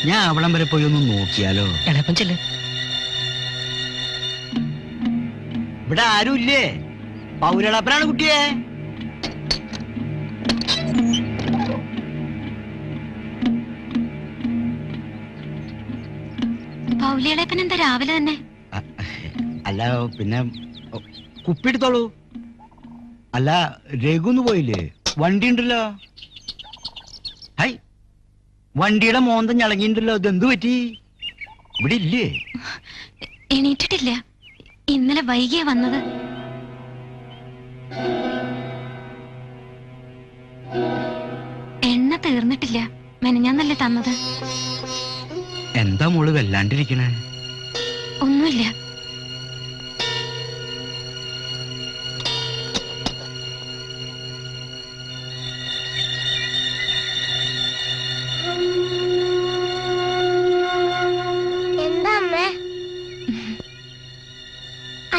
ഞാൻ അവിടം വരെ പോയി ഒന്ന് നോക്കിയാലോ? എളപ്പൻ ചെല്ല്. ഇവിടെ ആരുമില്ലേ? പൗരളപ്പനാണ് കുട്ടിയെ. പൗലിയളേപ്പൻ എന്താ രാവിലെ തന്നെ? അല്ല പിന്നെ കുപ്പിയെടുത്തോളൂ. അല്ല രഘുന്ന് പോയില്ലേ? വണ്ടി ഉണ്ടല്ലോ. ഹൈ, വണ്ടിയുടെ മോന്തം ഞളങ്ങിണ്ടല്ലോ. ഇതെന്തു പറ്റി? ഇവിടെ ഇല്ലേ? എണീറ്റിട്ടില്ല. ഇന്നലെ വൈകിയ വന്നത്. എണ്ണ തീർന്നിട്ടില്ല. മെനഞ്ഞാന്നല്ലേ തന്നത്. എന്താ മോള് വല്ലാണ്ടിരിക്കണേ? ഒന്നുമില്ല. എന്താ അമ്മേ?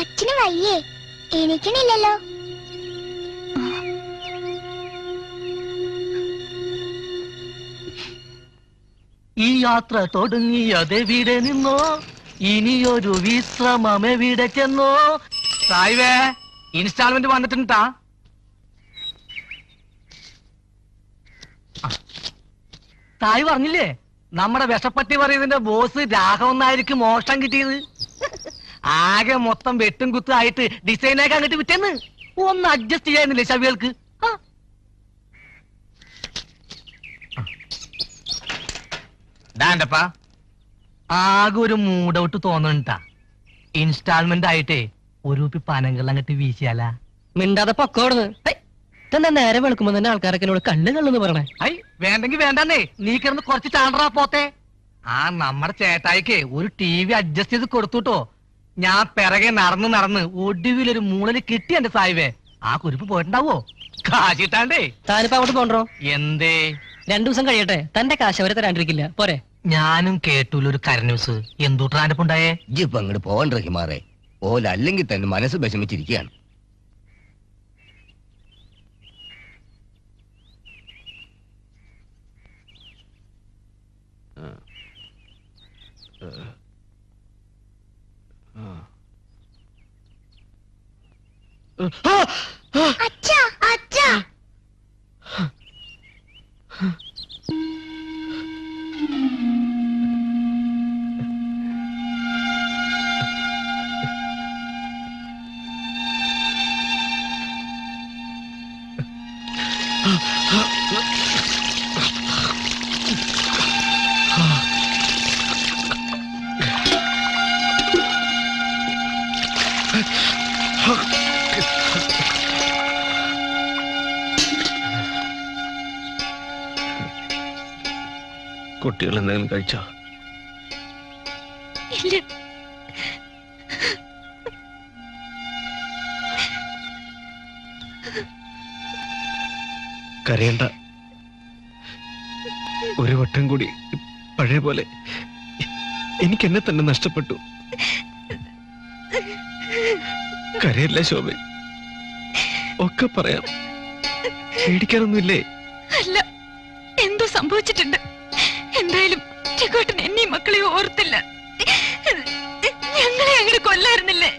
അച്ഛന് വയ്യേ? എണീക്കണില്ലല്ലോ. ഈ യാത്ര തുടങ്ങിയതെവിടെ നിന്നോ, ഇനിയൊരു വിശ്രമം എവിടെ ചെന്നോ. സായിവേ, ഇൻസ്റ്റാൾമെന്റ് വന്നിട്ടുണ്ടാ? തായ് പറഞ്ഞില്ലേ നമ്മുടെ വിഷപ്പട്ടി പറയുന്നതിന്റെ ബോസ് രാഘവന്നായിരിക്കും മോഷ്ടം കിട്ടിയത്. ആകെ മൊത്തം വെട്ടും കുത്തും ആയിട്ട് ഡിസൈനൊക്കെ അങ്ങോട്ട് വിറ്റെന്ന്. ഒന്ന് അഡ്ജസ്റ്റ് ചെയ്യാനില്ലേ ശവികൾക്ക്? ഡാൻഡപ്പാ, ആകെ ഒരു മൂഡൌട്ട് തോന്നണ്ടാ. ഇൻസ്റ്റാൾമെന്റ് ആയിട്ടേ ഒരു പനങ്ങൾ അങ്ങോട്ട് വീശിയാല. മിണ്ടാതെ പൊക്കോടുന്ന്. തന്നെ നേരെ വെളുക്കുമ്പോ തന്നെ ആൾക്കാരൊക്കെ എന്നോട് കണ്ണ് കള്ളെന്ന് പറയണേ. ഐ വേണ്ടെങ്കി വേണ്ടെന്നേ, നീ കിടന്ന് കുറച്ച് ചാണ്ടറാ പോത്തെ. ആ നമ്മുടെ ചേട്ടായിക്ക് ഒരു TV അഡ്ജസ്റ്റ് ചെയ്ത് കൊടുത്തുട്ടോ. ഞാൻ പിറകെ നടന്ന് നടന്ന് ഒടുവിലൊരു മൂളല് കിട്ടി എന്റെ സായിവേ. ആ കുരിപ്പ് പോയിട്ടുണ്ടാവോ? കാശിട്ടാണ്ടേ. താനിപ്പോ അങ്ങോട്ട് പോണ്ടോ? എന്തേ? 2 ദിവസം കഴിയട്ടെ, തന്റെ കാശ് അവരെ തരാണ്ടിരിക്കില്ല. പോരെ? ഞാനും കേട്ടൂലൊരു കരന്യൂസ്. എന്തൂട്ടാനിപ്പുണ്ടായേ? ഇപ്പൊ അങ്ങോട്ട് പോകണ്ട ഹിമാറേ. ഓല അല്ലെങ്കിൽ തന്നെ മനസ്സ് വിഷമിച്ചിരിക്കുകയാണ്. അച്ഛാ, അച്ഛാ. കുട്ടികൾ എന്തെങ്കിലും കഴിച്ചോ? ഇല്ല. കരയണ്ട. ഒരു വട്ടം കൂടി പഴയ പോലെ എനിക്ക് എന്നെ തന്നെ നഷ്ടപ്പെട്ടു. കരയല്ല ശോഭ, ഒക്കെ പറയാം. പേടിക്കാനൊന്നുമില്ലേ? അല്ല, എന്തോ സംഭവിച്ചിട്ടുണ്ട്. എന്തായാലും ചെക്കോട്ടൻ എന്നെയും മക്കളെയും ഓർത്തില്ല. ഞങ്ങളെ അങ്ങനെ കൊല്ലായിരുന്നില്ലേ?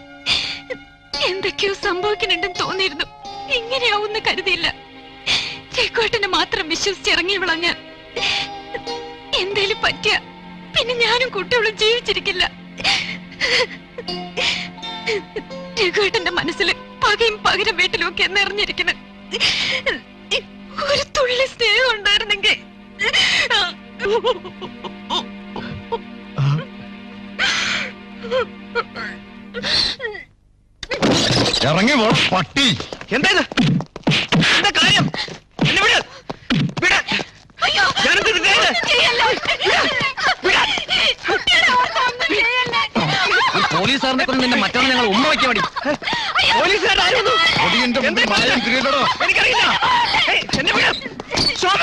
എന്തൊക്കെയോ സംഭവിക്കുന്നുണ്ടെന്ന് തോന്നിയിരുന്നു. ഇങ്ങനെയാവുന്ന കരുതിയില്ല. ചെക്കോട്ടനെ മാത്രം വിശ്വസിച്ചിറങ്ങിയവളാ ഞാൻ. എന്തേലും പറ്റിയ പിന്നെ ഞാനും കുട്ടികളും ജീവിച്ചിരിക്കില്ല. ചെക്കോട്ടന്റെ മനസ്സിൽ പകയും പകരം വീട്ടിലും ഒക്കെ നിറഞ്ഞിരിക്കണം. ഒരു തുള്ളി സ്നേഹം ഉണ്ടായിരുന്നെങ്കിൽ. ഇറങ്ങി പട്ടി. എന്താ ഇത്? എന്താ കാര്യം? എന്നെ വിട്. വിട്. ഞാനെന്ത് ഇത് ചെയ്തത്? പോലീസുകാരനെ കൊണ്ട് നിന്റെ മറ്റൊന്ന് ഞങ്ങൾ ഉമ്മ വയ്ക്കാൻ വേണ്ടി. പോലീസുകാരായിരുന്നു. എനിക്കറിയില്ല. എന്നെ വിട്. ശോഭ.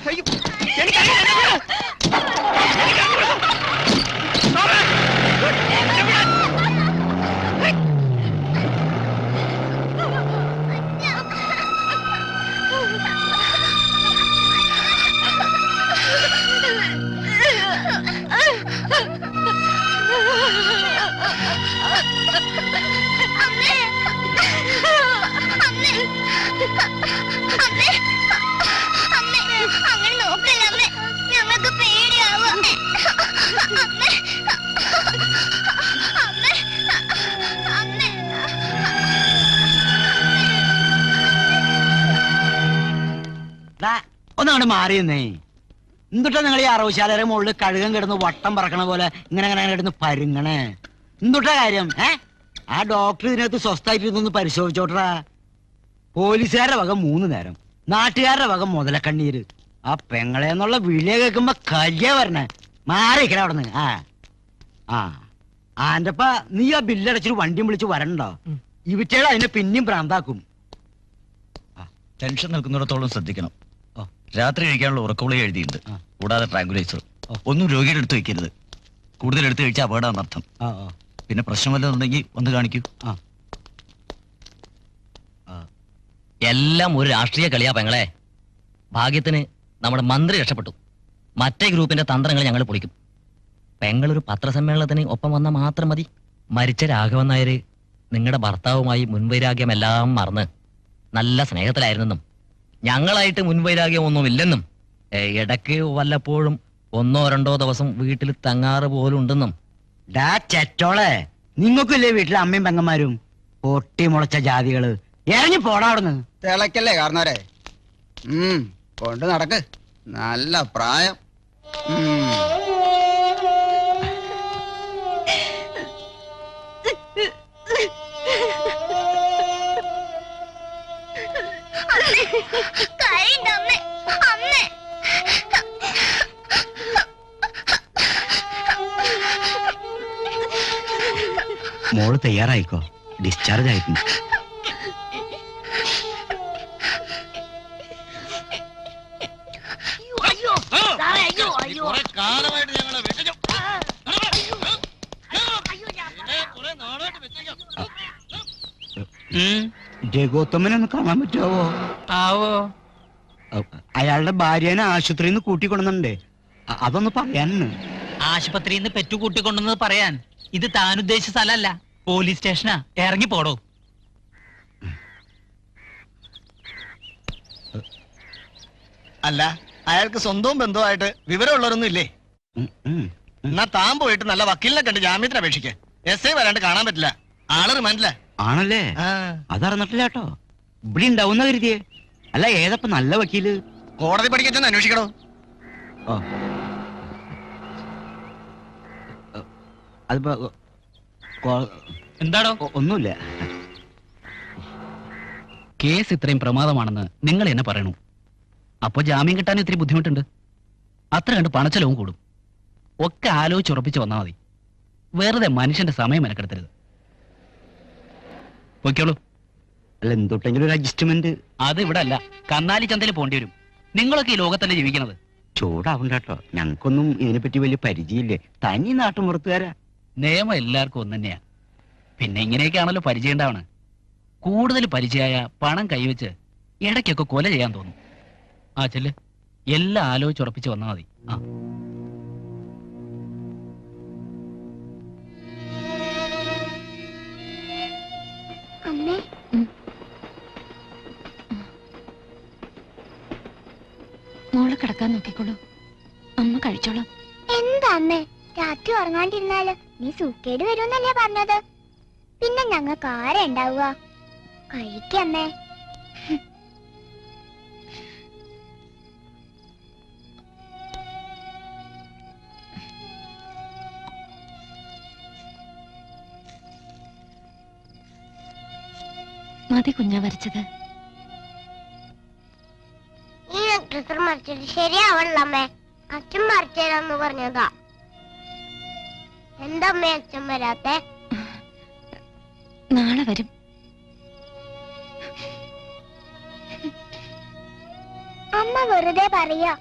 അയ്യോ, എനിക്കറിയില്ല. എന്നെ വിട്. ശോഭ. എന്നെ വിട്. അങ്ങനെ നോക്കല്ലേ അമ്മേ, ഞങ്ങൾക്ക് പേടിയാവും. ഒന്നങ്ങോട്ട് മാറിയെന്നേ. എന്തുട്ടാ നിങ്ങൾ ഈ അറവുശാലയുടെ മുകളിൽ കഴുകം കിടന്ന് വട്ടം പറക്കണ പോലെ ഇങ്ങനെ അങ്ങനെ കിടന്ന് പരുങ്ങണേ? എന്തുട്ടാ കാര്യം? ആ ഡോക്ടർ ഇതിനകത്ത് സ്വസ്ഥായിട്ട് ഇതൊന്ന് പരിശോധിച്ചോട്ടാ. പോലീസുകാരുടെ വക 3 നേരം, നാട്ടുകാരുടെ വക മുതലക്കണ്ണീര്. ആ പെങ്ങളെ എന്നുള്ള വിളിയ കേൾക്കുമ്പോ കല്യ വരണേ. മാറിക്കണ അവിടെ നിന്ന്. ആന്റപ്പ നീ ആ ബില്ലടച്ചൊരു വണ്ടിയും വിളിച്ച് വരണ്ടോ? ഇവിറ്റേടെ അതിനെ പിന്നെയും ഭ്രാന്താക്കും. ടെൻഷൻ നിൽക്കുന്നിടത്തോളം ശ്രദ്ധിക്കണം. രാത്രി കഴിക്കാനുള്ള ഉറക്കമുള്ള എഴുതിയിട്ടുണ്ട്, കൂടാതെ ട്രാങ്കുലൈസർ. ഒന്നും രോഗിയുടെ അടുത്ത് വെക്കരുത്. കൂടുതൽ എടുത്ത് കഴിച്ചാൽ അപകടം. പിന്നെ പ്രശ്നം വല്ലതുണ്ടെങ്കിൽ വന്ന് കാണിക്കൂ. എല്ലാം ഒരു രാഷ്ട്രീയ കളിയാ പെങ്ങളെ. ഭാഗ്യത്തിന് നമ്മുടെ മന്ത്രി രക്ഷപ്പെട്ടു. മറ്റേ ഗ്രൂപ്പിന്റെ തന്ത്രങ്ങൾ ഞങ്ങൾ പൊളിക്കും. പെങ്ങളൊരു പത്രസമ്മേളനത്തിന് ഒപ്പം വന്നാൽ മാത്രം മതി. മരിച്ച രാഘവൻ നായര് നിങ്ങളുടെ ഭർത്താവുമായി മുൻവൈരാഗ്യമെല്ലാം മറന്ന് നല്ല സ്നേഹത്തിലായിരുന്നെന്നും ഞങ്ങളായിട്ട് മുൻവൈരാഗ്യം ഒന്നുമില്ലെന്നും ഇടയ്ക്ക് വല്ലപ്പോഴും 1-2 ദിവസം വീട്ടിൽ തങ്ങാറ് പോലും ഉണ്ടെന്നും. ചെറ്റോളെ, നിങ്ങൾക്കില്ലേ വീട്ടിലെ അമ്മയും പെങ്ങന്മാരും? പൊട്ടി മുളച്ച ജാതികള്, ഇറങ്ങി പോടാ അവിടുന്ന്. തിളക്കല്ലേ കാരണവരെ? കൊണ്ട് നടക്ക്, നല്ല പ്രായം. മോള് തയ്യാറായിക്കോ, ഡിസ്ചാർജ് ആയിരുന്നു. രഘോത്തമനൊന്ന് കാണാൻ പറ്റുമോ? അയാളുടെ ഭാര്യനെ ആശുപത്രിയിൽ നിന്ന് കൂട്ടിക്കൊണ്ടുണ്ടേ, അതൊന്ന് പറയാന്. ആശുപത്രിയിൽ നിന്ന് പെറ്റു കൂട്ടിക്കൊണ്ടെന്ന് പറയാൻ ഇത് താൻ ഉദ്ദേശിച്ച സ്ഥലമല്ല, പോലീസ് സ്റ്റേഷനാ. ഇറങ്ങി പോടോ. അല്ല, അയാൾക്ക് സ്വന്തവും ബന്ധവുമായിട്ട് വിവരമുള്ളവരൊന്നും ഇല്ലേ? എന്നാ താൻ പോയിട്ട് നല്ല വക്കീലിനെ കണ്ട് ജാമ്യത്തിന് അപേക്ഷിക്ക. SI വരാണ്ട് കാണാൻ പറ്റില്ല, ആള് റിമാൻഡില്ല. ആണല്ലേ? അതറിഞ്ഞിട്ടില്ല കേട്ടോ. ഇവിടെ ഉണ്ടാവുന്ന കരുതിയേ. അല്ല, ഏതപ്പ നല്ല വക്കീല്? കോടതി പഠിക്കാൻ അന്വേഷിക്കണോ? എന്താണോ? ഒന്നുമില്ല. കേസ് ഇത്രയും പ്രമാദമാണെന്ന് നിങ്ങൾ എന്നെ പറയണു. അപ്പൊ ജാമ്യം കിട്ടാൻ ഇത്തിരി ബുദ്ധിമുട്ടുണ്ട്. അത്ര കണ്ട് പണച്ചെലവും കൂടും. ഒക്കെ ആലോചിച്ചുറപ്പിച്ച് വന്നാൽ മതി. വെറുതെ മനുഷ്യന്റെ സമയം മെനക്കെടുത്തരുത്. പൊയ്ക്കോളൂ. അല്ല, എന്തൊട്ടെങ്കിലും ഒരു അഡ്ജസ്റ്റ്മെന്റ്. അത് ഇവിടെ അല്ല, കന്നാലി ചന്തയിൽ പോണ്ടി വരും. നിങ്ങളൊക്കെ ഈ ലോകത്തല്ലേ ജീവിക്കണത്. ചൂടാവണ്ട കേട്ടോ, ഞങ്ങൾക്കൊന്നും ഇതിനെപ്പറ്റി വലിയ പരിചയമില്ലേ. തനി നാട്ടുമ്പുറത്തുകാരാ. നിയമം എല്ലാവർക്കും ഒന്ന് തന്നെയാ. പിന്നെ ഇങ്ങനെയൊക്കെയാണല്ലോ പരിചയം ഉണ്ടാവണ. കൂടുതൽ പരിചയമായ പണം കൈവച്ച് ഇടയ്ക്കൊക്കെ കൊല ചെയ്യാൻ തോന്നും. ചെല്ല്, എല്ലാം ആലോചിച്ചുറപ്പിച്ച് വന്നാൽ മതി. മോള് കിടക്കാൻ നോക്കിക്കോളൂ, അമ്മ കഴിച്ചോളാം. എന്താ അമ്മേ, രാത്രി ഉറങ്ങാണ്ടിരുന്നാല് നീ സൂക്കേട് വരുമെന്നല്ലേ പറഞ്ഞത്? പിന്നെ ഞങ്ങൾക്ക് ആരാ ഉണ്ടാവുക? കഴിക്കമ്മേ. മതി കുഞ്ഞാ വരച്ചത്. ഈ നെക്ലസ് മറിച്ചിട്ട് ശരിയാവണല്ലേ? അച്ഛൻ മറിച്ചേരാന്ന് പറഞ്ഞതാ. എന്താ അമ്മേ അച്ഛൻ വരാത്തെ? നാളെ വരും. അമ്മ വെറുതെ പറയാ.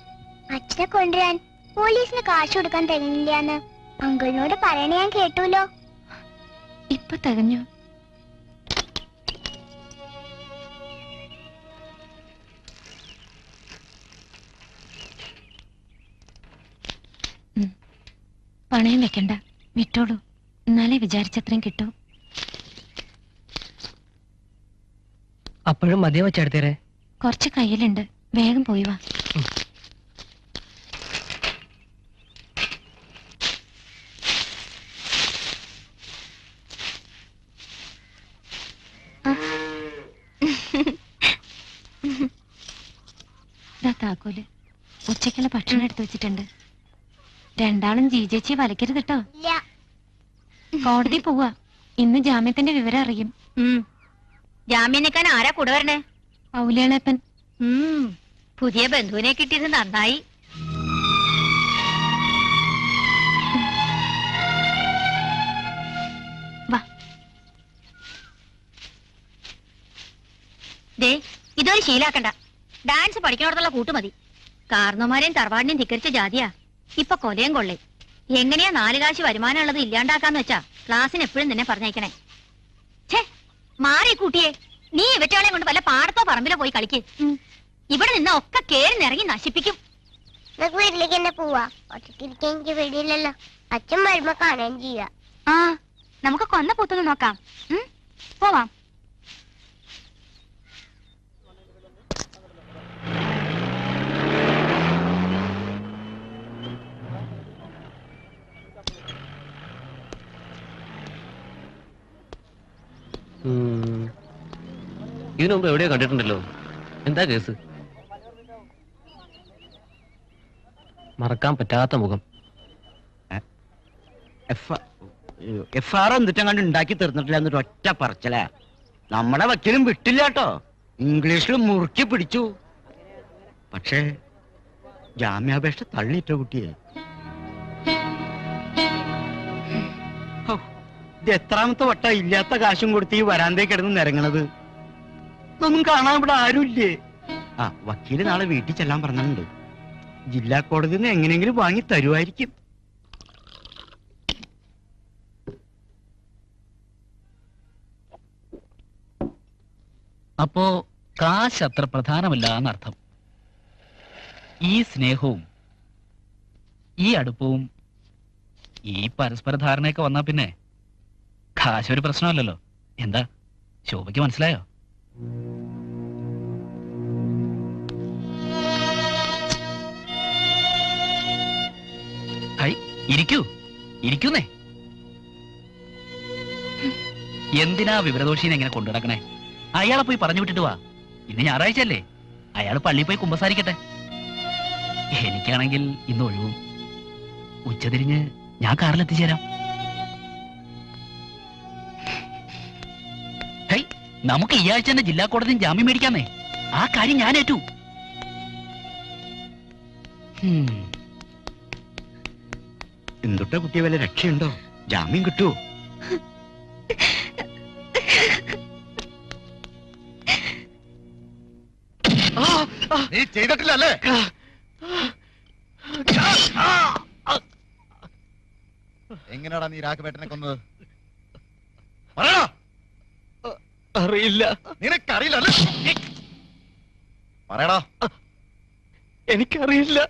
അച്ഛനെ കൊണ്ടുവരാൻ പോലീസിന് കാശ് കൊടുക്കാൻ തികഞ്ഞില്ലാന്ന് അങ്കിളിനോട് പറയണ ഞാൻ കേട്ടൂലോ. ഇപ്പൊ തികഞ്ഞു. പണയം വെക്കണ്ട, വിട്ടോളൂ. എന്നാലേ വിചാരിച്ചത്രയും കിട്ടൂ. അപ്പോഴും മതിയോ വെച്ചെടുത്തേരെ? കുറച്ച് കയ്യിലുണ്ട്, വേഗം പോയി വാ. താക്കോല്. ഉച്ചക്കുള്ള ഭക്ഷണം എടുത്തു വെച്ചിട്ടുണ്ട്. രണ്ടാളും ജീജേച്ചി വലക്കരുത് കേട്ടോ. കോടതി പോവാ. ഇന്ന് ജാമ്യത്തിന്റെ വിവരം അറിയും. ജാമ്യം നിൽക്കാൻ ആരാ കൂടെ വരണേ? ഔലേളപ്പൻ. പുതിയ ബന്ധുവിനെ കിട്ടിയത് നന്നായി. ഇതൊരു ശീലാക്കണ്ട. ഡാൻസ് പഠിക്കണോടത്തുള്ള കൂട്ടുമതി. കാർന്നോമാരെയും തറവാടിനെയും ധിക്കരിച്ച ജാതിയാ. ഇപ്പൊ കൊലയും കൊള്ളേ. എങ്ങനെയാ 4 കാശ് വരുമാനം ഉള്ളത് ഇല്ലാണ്ടാക്കാന്ന് വെച്ചാ ക്ലാസ്സിന് എപ്പോഴും നിന്നെ പറഞ്ഞയക്കണേ. ഛേ, മാറി കൂട്ടിയേ. നീ ഇവറ്റകളെ കൊണ്ട് വല്ല പാടത്തോ പറമ്പിലോ പോയി കളിക്ക്. ഇവിടെ നിന്ന് ഒക്കെ കേറി നിറങ്ങി നശിപ്പിക്കും. വീട്ടിലേക്ക് തന്നെ പോവാ. ഒറ്റക്കിരിക്കാൻ എനിക്ക് പേടിയില്ലല്ലോ. അച്ഛൻ വരുമ്പോ കാണാൻ ചെയ്യാ. ആ, നമുക്ക് കൊന്ന പൂത്തൊന്ന് നോക്കാം. പോവാം. ഇതിനു മുമ്പ് എവിടെയോ കണ്ടിട്ടുണ്ടല്ലോ. എന്താ കേസ്? മറക്കാൻ പറ്റാത്ത മുഖം. FR എന്നിട്ടും കണ്ട് ഉണ്ടാക്കി തീർന്നിട്ടില്ല എന്നൊരു ഒറ്റ പറച്ചല. നമ്മളെ വക്കീലും വിട്ടില്ല കേട്ടോ. ഇംഗ്ലീഷിൽ മുറുക്കി പിടിച്ചു. പക്ഷേ ജാമ്യാപേക്ഷ തള്ളിയിട്ട കുട്ടിയെ. ഇത് എത്രാമത്തെ വട്ട ഇല്ലാത്ത കാശും കൊടുത്ത് ഈ വരാന്തേ കിടന്ന് നിരങ്ങണത്. ഇതൊന്നും കാണാൻ ഇവിടെ ആരുമില്ലേ? ആ, വക്കീല് നാളെ വീട്ടിൽ ചെല്ലാൻ പറഞ്ഞിട്ടുണ്ട്. ജില്ലാ കോടതിയിൽ നിന്ന് എങ്ങനെയെങ്കിലും വാങ്ങി തരുമായിരിക്കും. അപ്പോ കാശ് അത്ര പ്രധാനമല്ല എന്നർത്ഥം. ഈ സ്നേഹവും ഈ അടുപ്പവും ഈ പരസ്പര ധാരണയൊക്കെ വന്നാ പിന്നെ കാശ് ഒരു പ്രശ്നമല്ലല്ലോ. എന്താ ശോഭയ്ക്ക് മനസ്സിലായോ? ഹൈ, ഇരിക്കൂ ഇരിക്കുന്നേ. എന്തിനാ വിവരദോഷീനെ എങ്ങനെ കൊണ്ടു നടക്കണേ? അയാളെ പോയി പറഞ്ഞു വിട്ടിട്ട് വാ. ഇന്ന് ഞായറാഴ്ച അല്ലേ? അയാൾ പള്ളിയിൽ പോയി കുമ്പസാരിക്കട്ടെ. എനിക്കാണെങ്കിൽ ഇന്ന് ഒഴിവും. ഉച്ചതിരിഞ്ഞ് ഞാൻ കാറിലെത്തിച്ചേരാം. ഹൈ, നമുക്ക് ഈ ആഴ്ച തന്നെ ജില്ലാ കോടതിയും ജാമ്യം മേടിക്കാന്നേ. ആ കാര്യം ഞാൻ ഏറ്റു. എന്തുട്ടാ കുട്ടിയെ വല്ല രക്ഷയുണ്ടോ? ജാമ്യം കിട്ടുമോ? നീ ചെയ്തിട്ടില്ലല്ലേ? എങ്ങനെയാടാ നീ രാഘവേട്ടനെ കൊന്നത്? പറയടാ. അറിയില്ല. നിനക്കറിയില്ലല്ലേ? പറയടാ. എനിക്കറിയില്ല.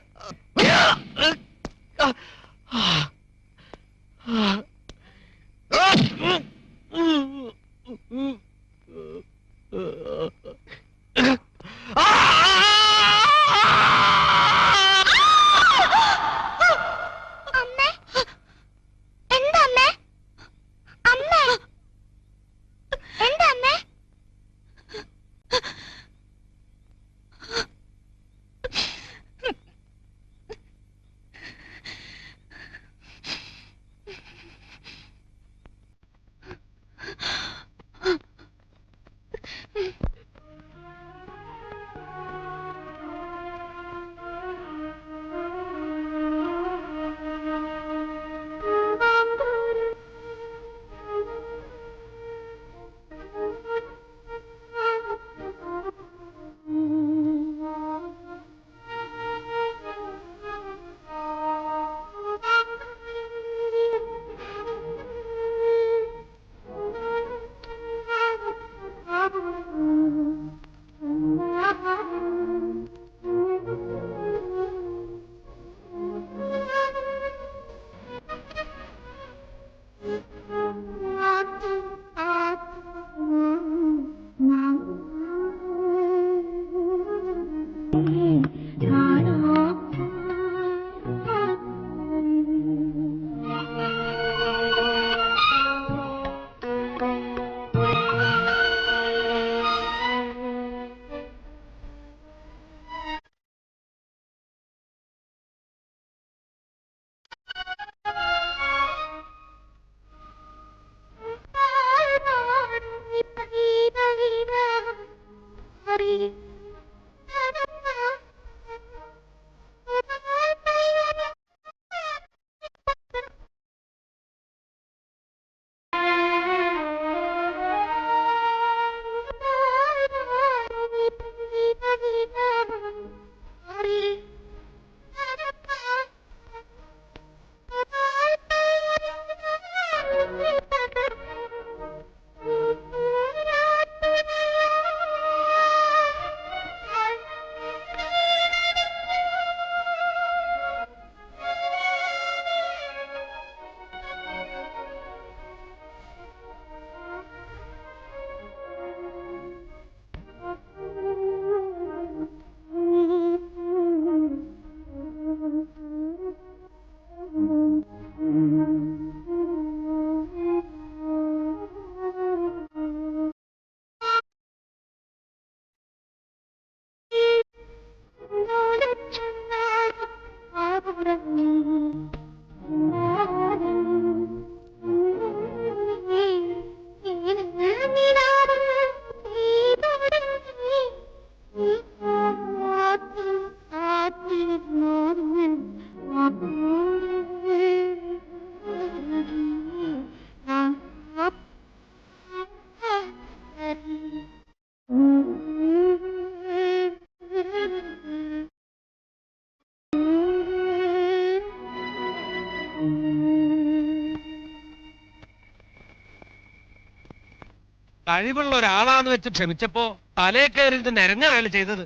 കഴിവുള്ള ഒരാളാന്ന് വെച്ച് ക്ഷമിച്ചപ്പോ തലേ കയറിയിട്ട് നിരങ്ങാണ് ചെയ്തത്.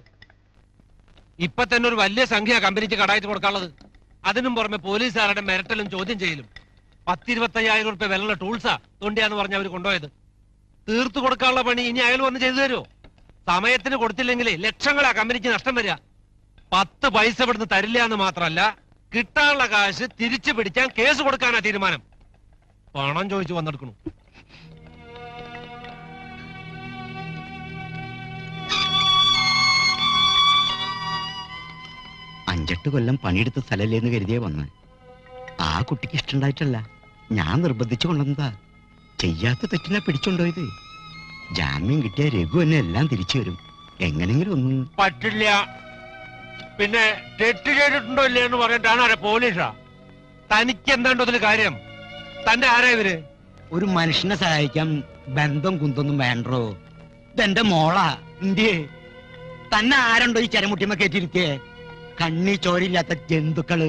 ഇപ്പൊ തന്നെ ഒരു വലിയ സംഖ്യ കമ്പനിക്ക് കടായിട്ട് കൊടുക്കാനുള്ളത്. അതിനും പുറമെ പോലീസുകാരുടെ മിരട്ടലും ചോദ്യം ചെയ്യലും. 10-25,000 റുപ്യ വിലയുള്ള ടൂൾസാ തൊണ്ടിയാന്ന് പറഞ്ഞ അവര് കൊണ്ടുപോയത്. തീർത്തു കൊടുക്കാനുള്ള പണി ഇനി അയാൾ വന്ന് ചെയ്തു തരുമോ? സമയത്തിന് കൊടുത്തില്ലെങ്കിൽ ലക്ഷങ്ങളാ കമ്പനിക്ക് നഷ്ടം വരിക. 10 പൈസ ഇവിടുന്ന് തരില്ല എന്ന് മാത്രമല്ല, കിട്ടാനുള്ള കാശ് തിരിച്ചു പിടിക്കാൻ കേസ് കൊടുക്കാനാ തീരുമാനം. പണം ചോദിച്ചു വന്നെടുക്കണു. 5-8 കൊല്ലം പണിയെടുത്ത സ്ഥലല്ലേന്ന് കരുതിയേ വന്ന്. ആ കുട്ടിക്ക് ഇഷ്ടണ്ടായിട്ടല്ല, ഞാൻ നിർബന്ധിച്ചു കൊണ്ടുവന്നതാ. ചെയ്യാത്ത തെറ്റിനെ പിടിച്ചുകൊണ്ടുപോയത്. ജാമ്യം കിട്ടിയ രഘു എന്നെ എല്ലാം തിരിച്ചു വരും. എങ്ങനെങ്കിലും ഒന്നും പറ്റില്ല. പിന്നെ തെറ്റ് ചെയ്തിട്ടുണ്ടോ ഇല്ലേ എന്ന് പറഞ്ഞിട്ടാണ് ആരെ പോലീസാ? തനിക്ക് എന്താണ്ടോ അതിന് കാര്യം? തന്റെ ആരാ ഇവര്? ഒരു മനുഷ്യനെ സഹായിക്കാൻ ബന്ധം കുന്തൊന്നും വേണ്ടോ? ഇതെന്റെ മോളാ. ഇന്ത്യ തന്നെ ആരുണ്ടോ ഈ ചരമുട്ടിമ കയറ്റിയിരിക്കേ? കണ്ണി ചോരില്ലാത്ത ജന്തുക്കള്.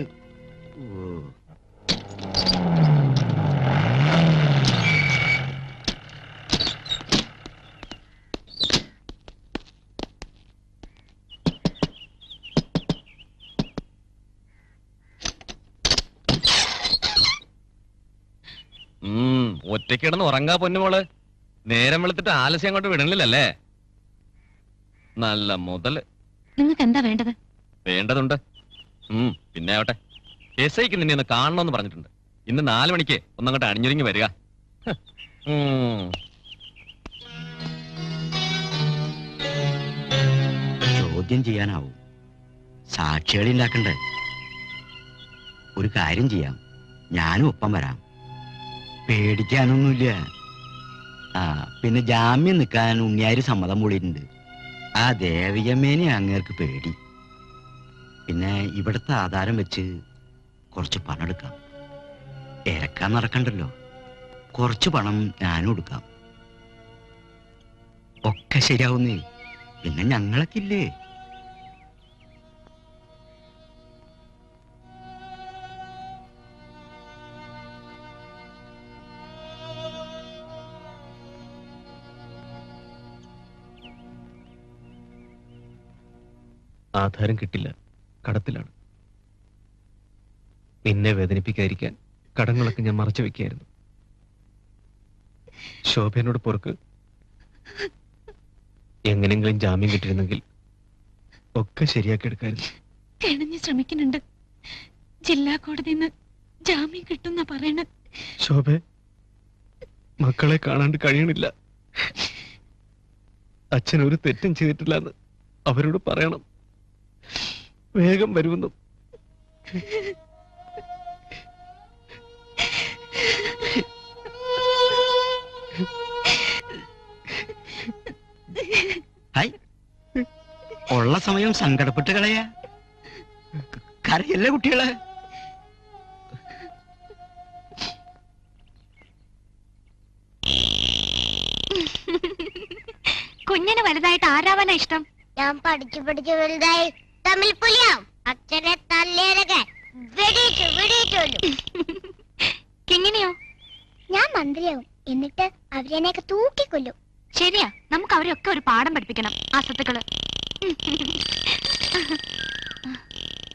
ഒറ്റക്കിടന്ന് ഉറങ്ങാ പൊന്നുമോള്. നേരം വെളുത്തിട്ട് ആലസ്യം അങ്ങോട്ട് വിടണില്ലല്ലേ? നല്ല മുതല്. നിങ്ങൾക്ക് എന്താ വേണ്ടത്? വേണ്ടതുണ്ട്. പിന്നെ ആവട്ടെ. എസ്ഐക്ക് നിന്നെ ഒന്ന് കാണണമെന്ന് പറഞ്ഞിട്ടുണ്ട്. ഇന്ന് 4 മണിക്ക് ഒന്നങ്ങോട്ട് അണിഞ്ഞൊരുങ്ങി വരിക. ചോദ്യം ചെയ്യാനാവും. സാക്ഷികളി ഉണ്ടാക്കണ്ടേ? ഒരു കാര്യം ചെയ്യാം, ഞാനും ഒപ്പം വരാം. പേടിക്കാനൊന്നുമില്ല. പിന്നെ ജാമ്യം നിൽക്കാൻ ഉണ്ണിയാര് സമ്മതം മൂടിയിട്ടുണ്ട്. ആ ദേവികമ്മേനെ അങ്ങേർക്ക് പേടി. പിന്നെ ഇവിടുത്തെ ആധാരം വെച്ച് കുറച്ച് പണം എടുക്കാം. ഇരക്കാൻ നടക്കണ്ടല്ലോ. കുറച്ച് പണം ഞാനും എടുക്കാം. ഒക്കെ ശരിയാവുന്നേ. പിന്നെ ഞങ്ങളൊക്കെ ഇല്ലേ? ആധാരം കിട്ടില്ല, കടത്തിലാണ്. നിന്നെ വേദനിപ്പിക്കാതിരിക്കാൻ കടങ്ങളൊക്കെ ഞാൻ മറച്ചു വെക്കായിരുന്നു. ശോഭനോട് പൊറുക്ക്. എങ്ങനെങ്കിലും ജാമ്യം കിട്ടിയിരുന്നെങ്കിൽ ഒക്കെ ശരിയാക്കി എടുക്കായിരുന്നു. കിണഞ്ഞ് ശ്രമിക്കുന്നുണ്ട്. ജില്ലാ കോടതിന്ന് ജാമ്യം കിട്ടുന്ന പറയണ. ശോഭ, മക്കളെ കാണാണ്ട് കഴിയണില്ല. അച്ഛൻ ഒരു തെറ്റും ചെയ്തിട്ടില്ലെന്ന് അവരോട് പറയണം. വേഗം വരുമെന്നും. ഹായ്, ഉള്ള സമയം സങ്കടപ്പെട്ട് കളയാ. കരയല്ലേ കുട്ടികളെ? കുഞ്ഞിന് വലുതായിട്ട് ആരാവാനാ ഇഷ്ടം? ഞാൻ പഠിച്ചു വലുതായി തമിഴ് പുലിയാവും. അച്ഛനെ തല്ലേരൊക്കെ വെടിയിട്ടുള്ളൂ. കിങ്ങിനെയോ? ഞാൻ മന്ത്രിയാവും. എന്നിട്ട് അവരെന്നെയൊക്കെ തൂക്കിക്കൊല്ലും. ശരിയാ, നമുക്ക് അവരെയൊക്കെ ഒരു പാഠം പഠിപ്പിക്കണം. ആ സത്തുക്കള്.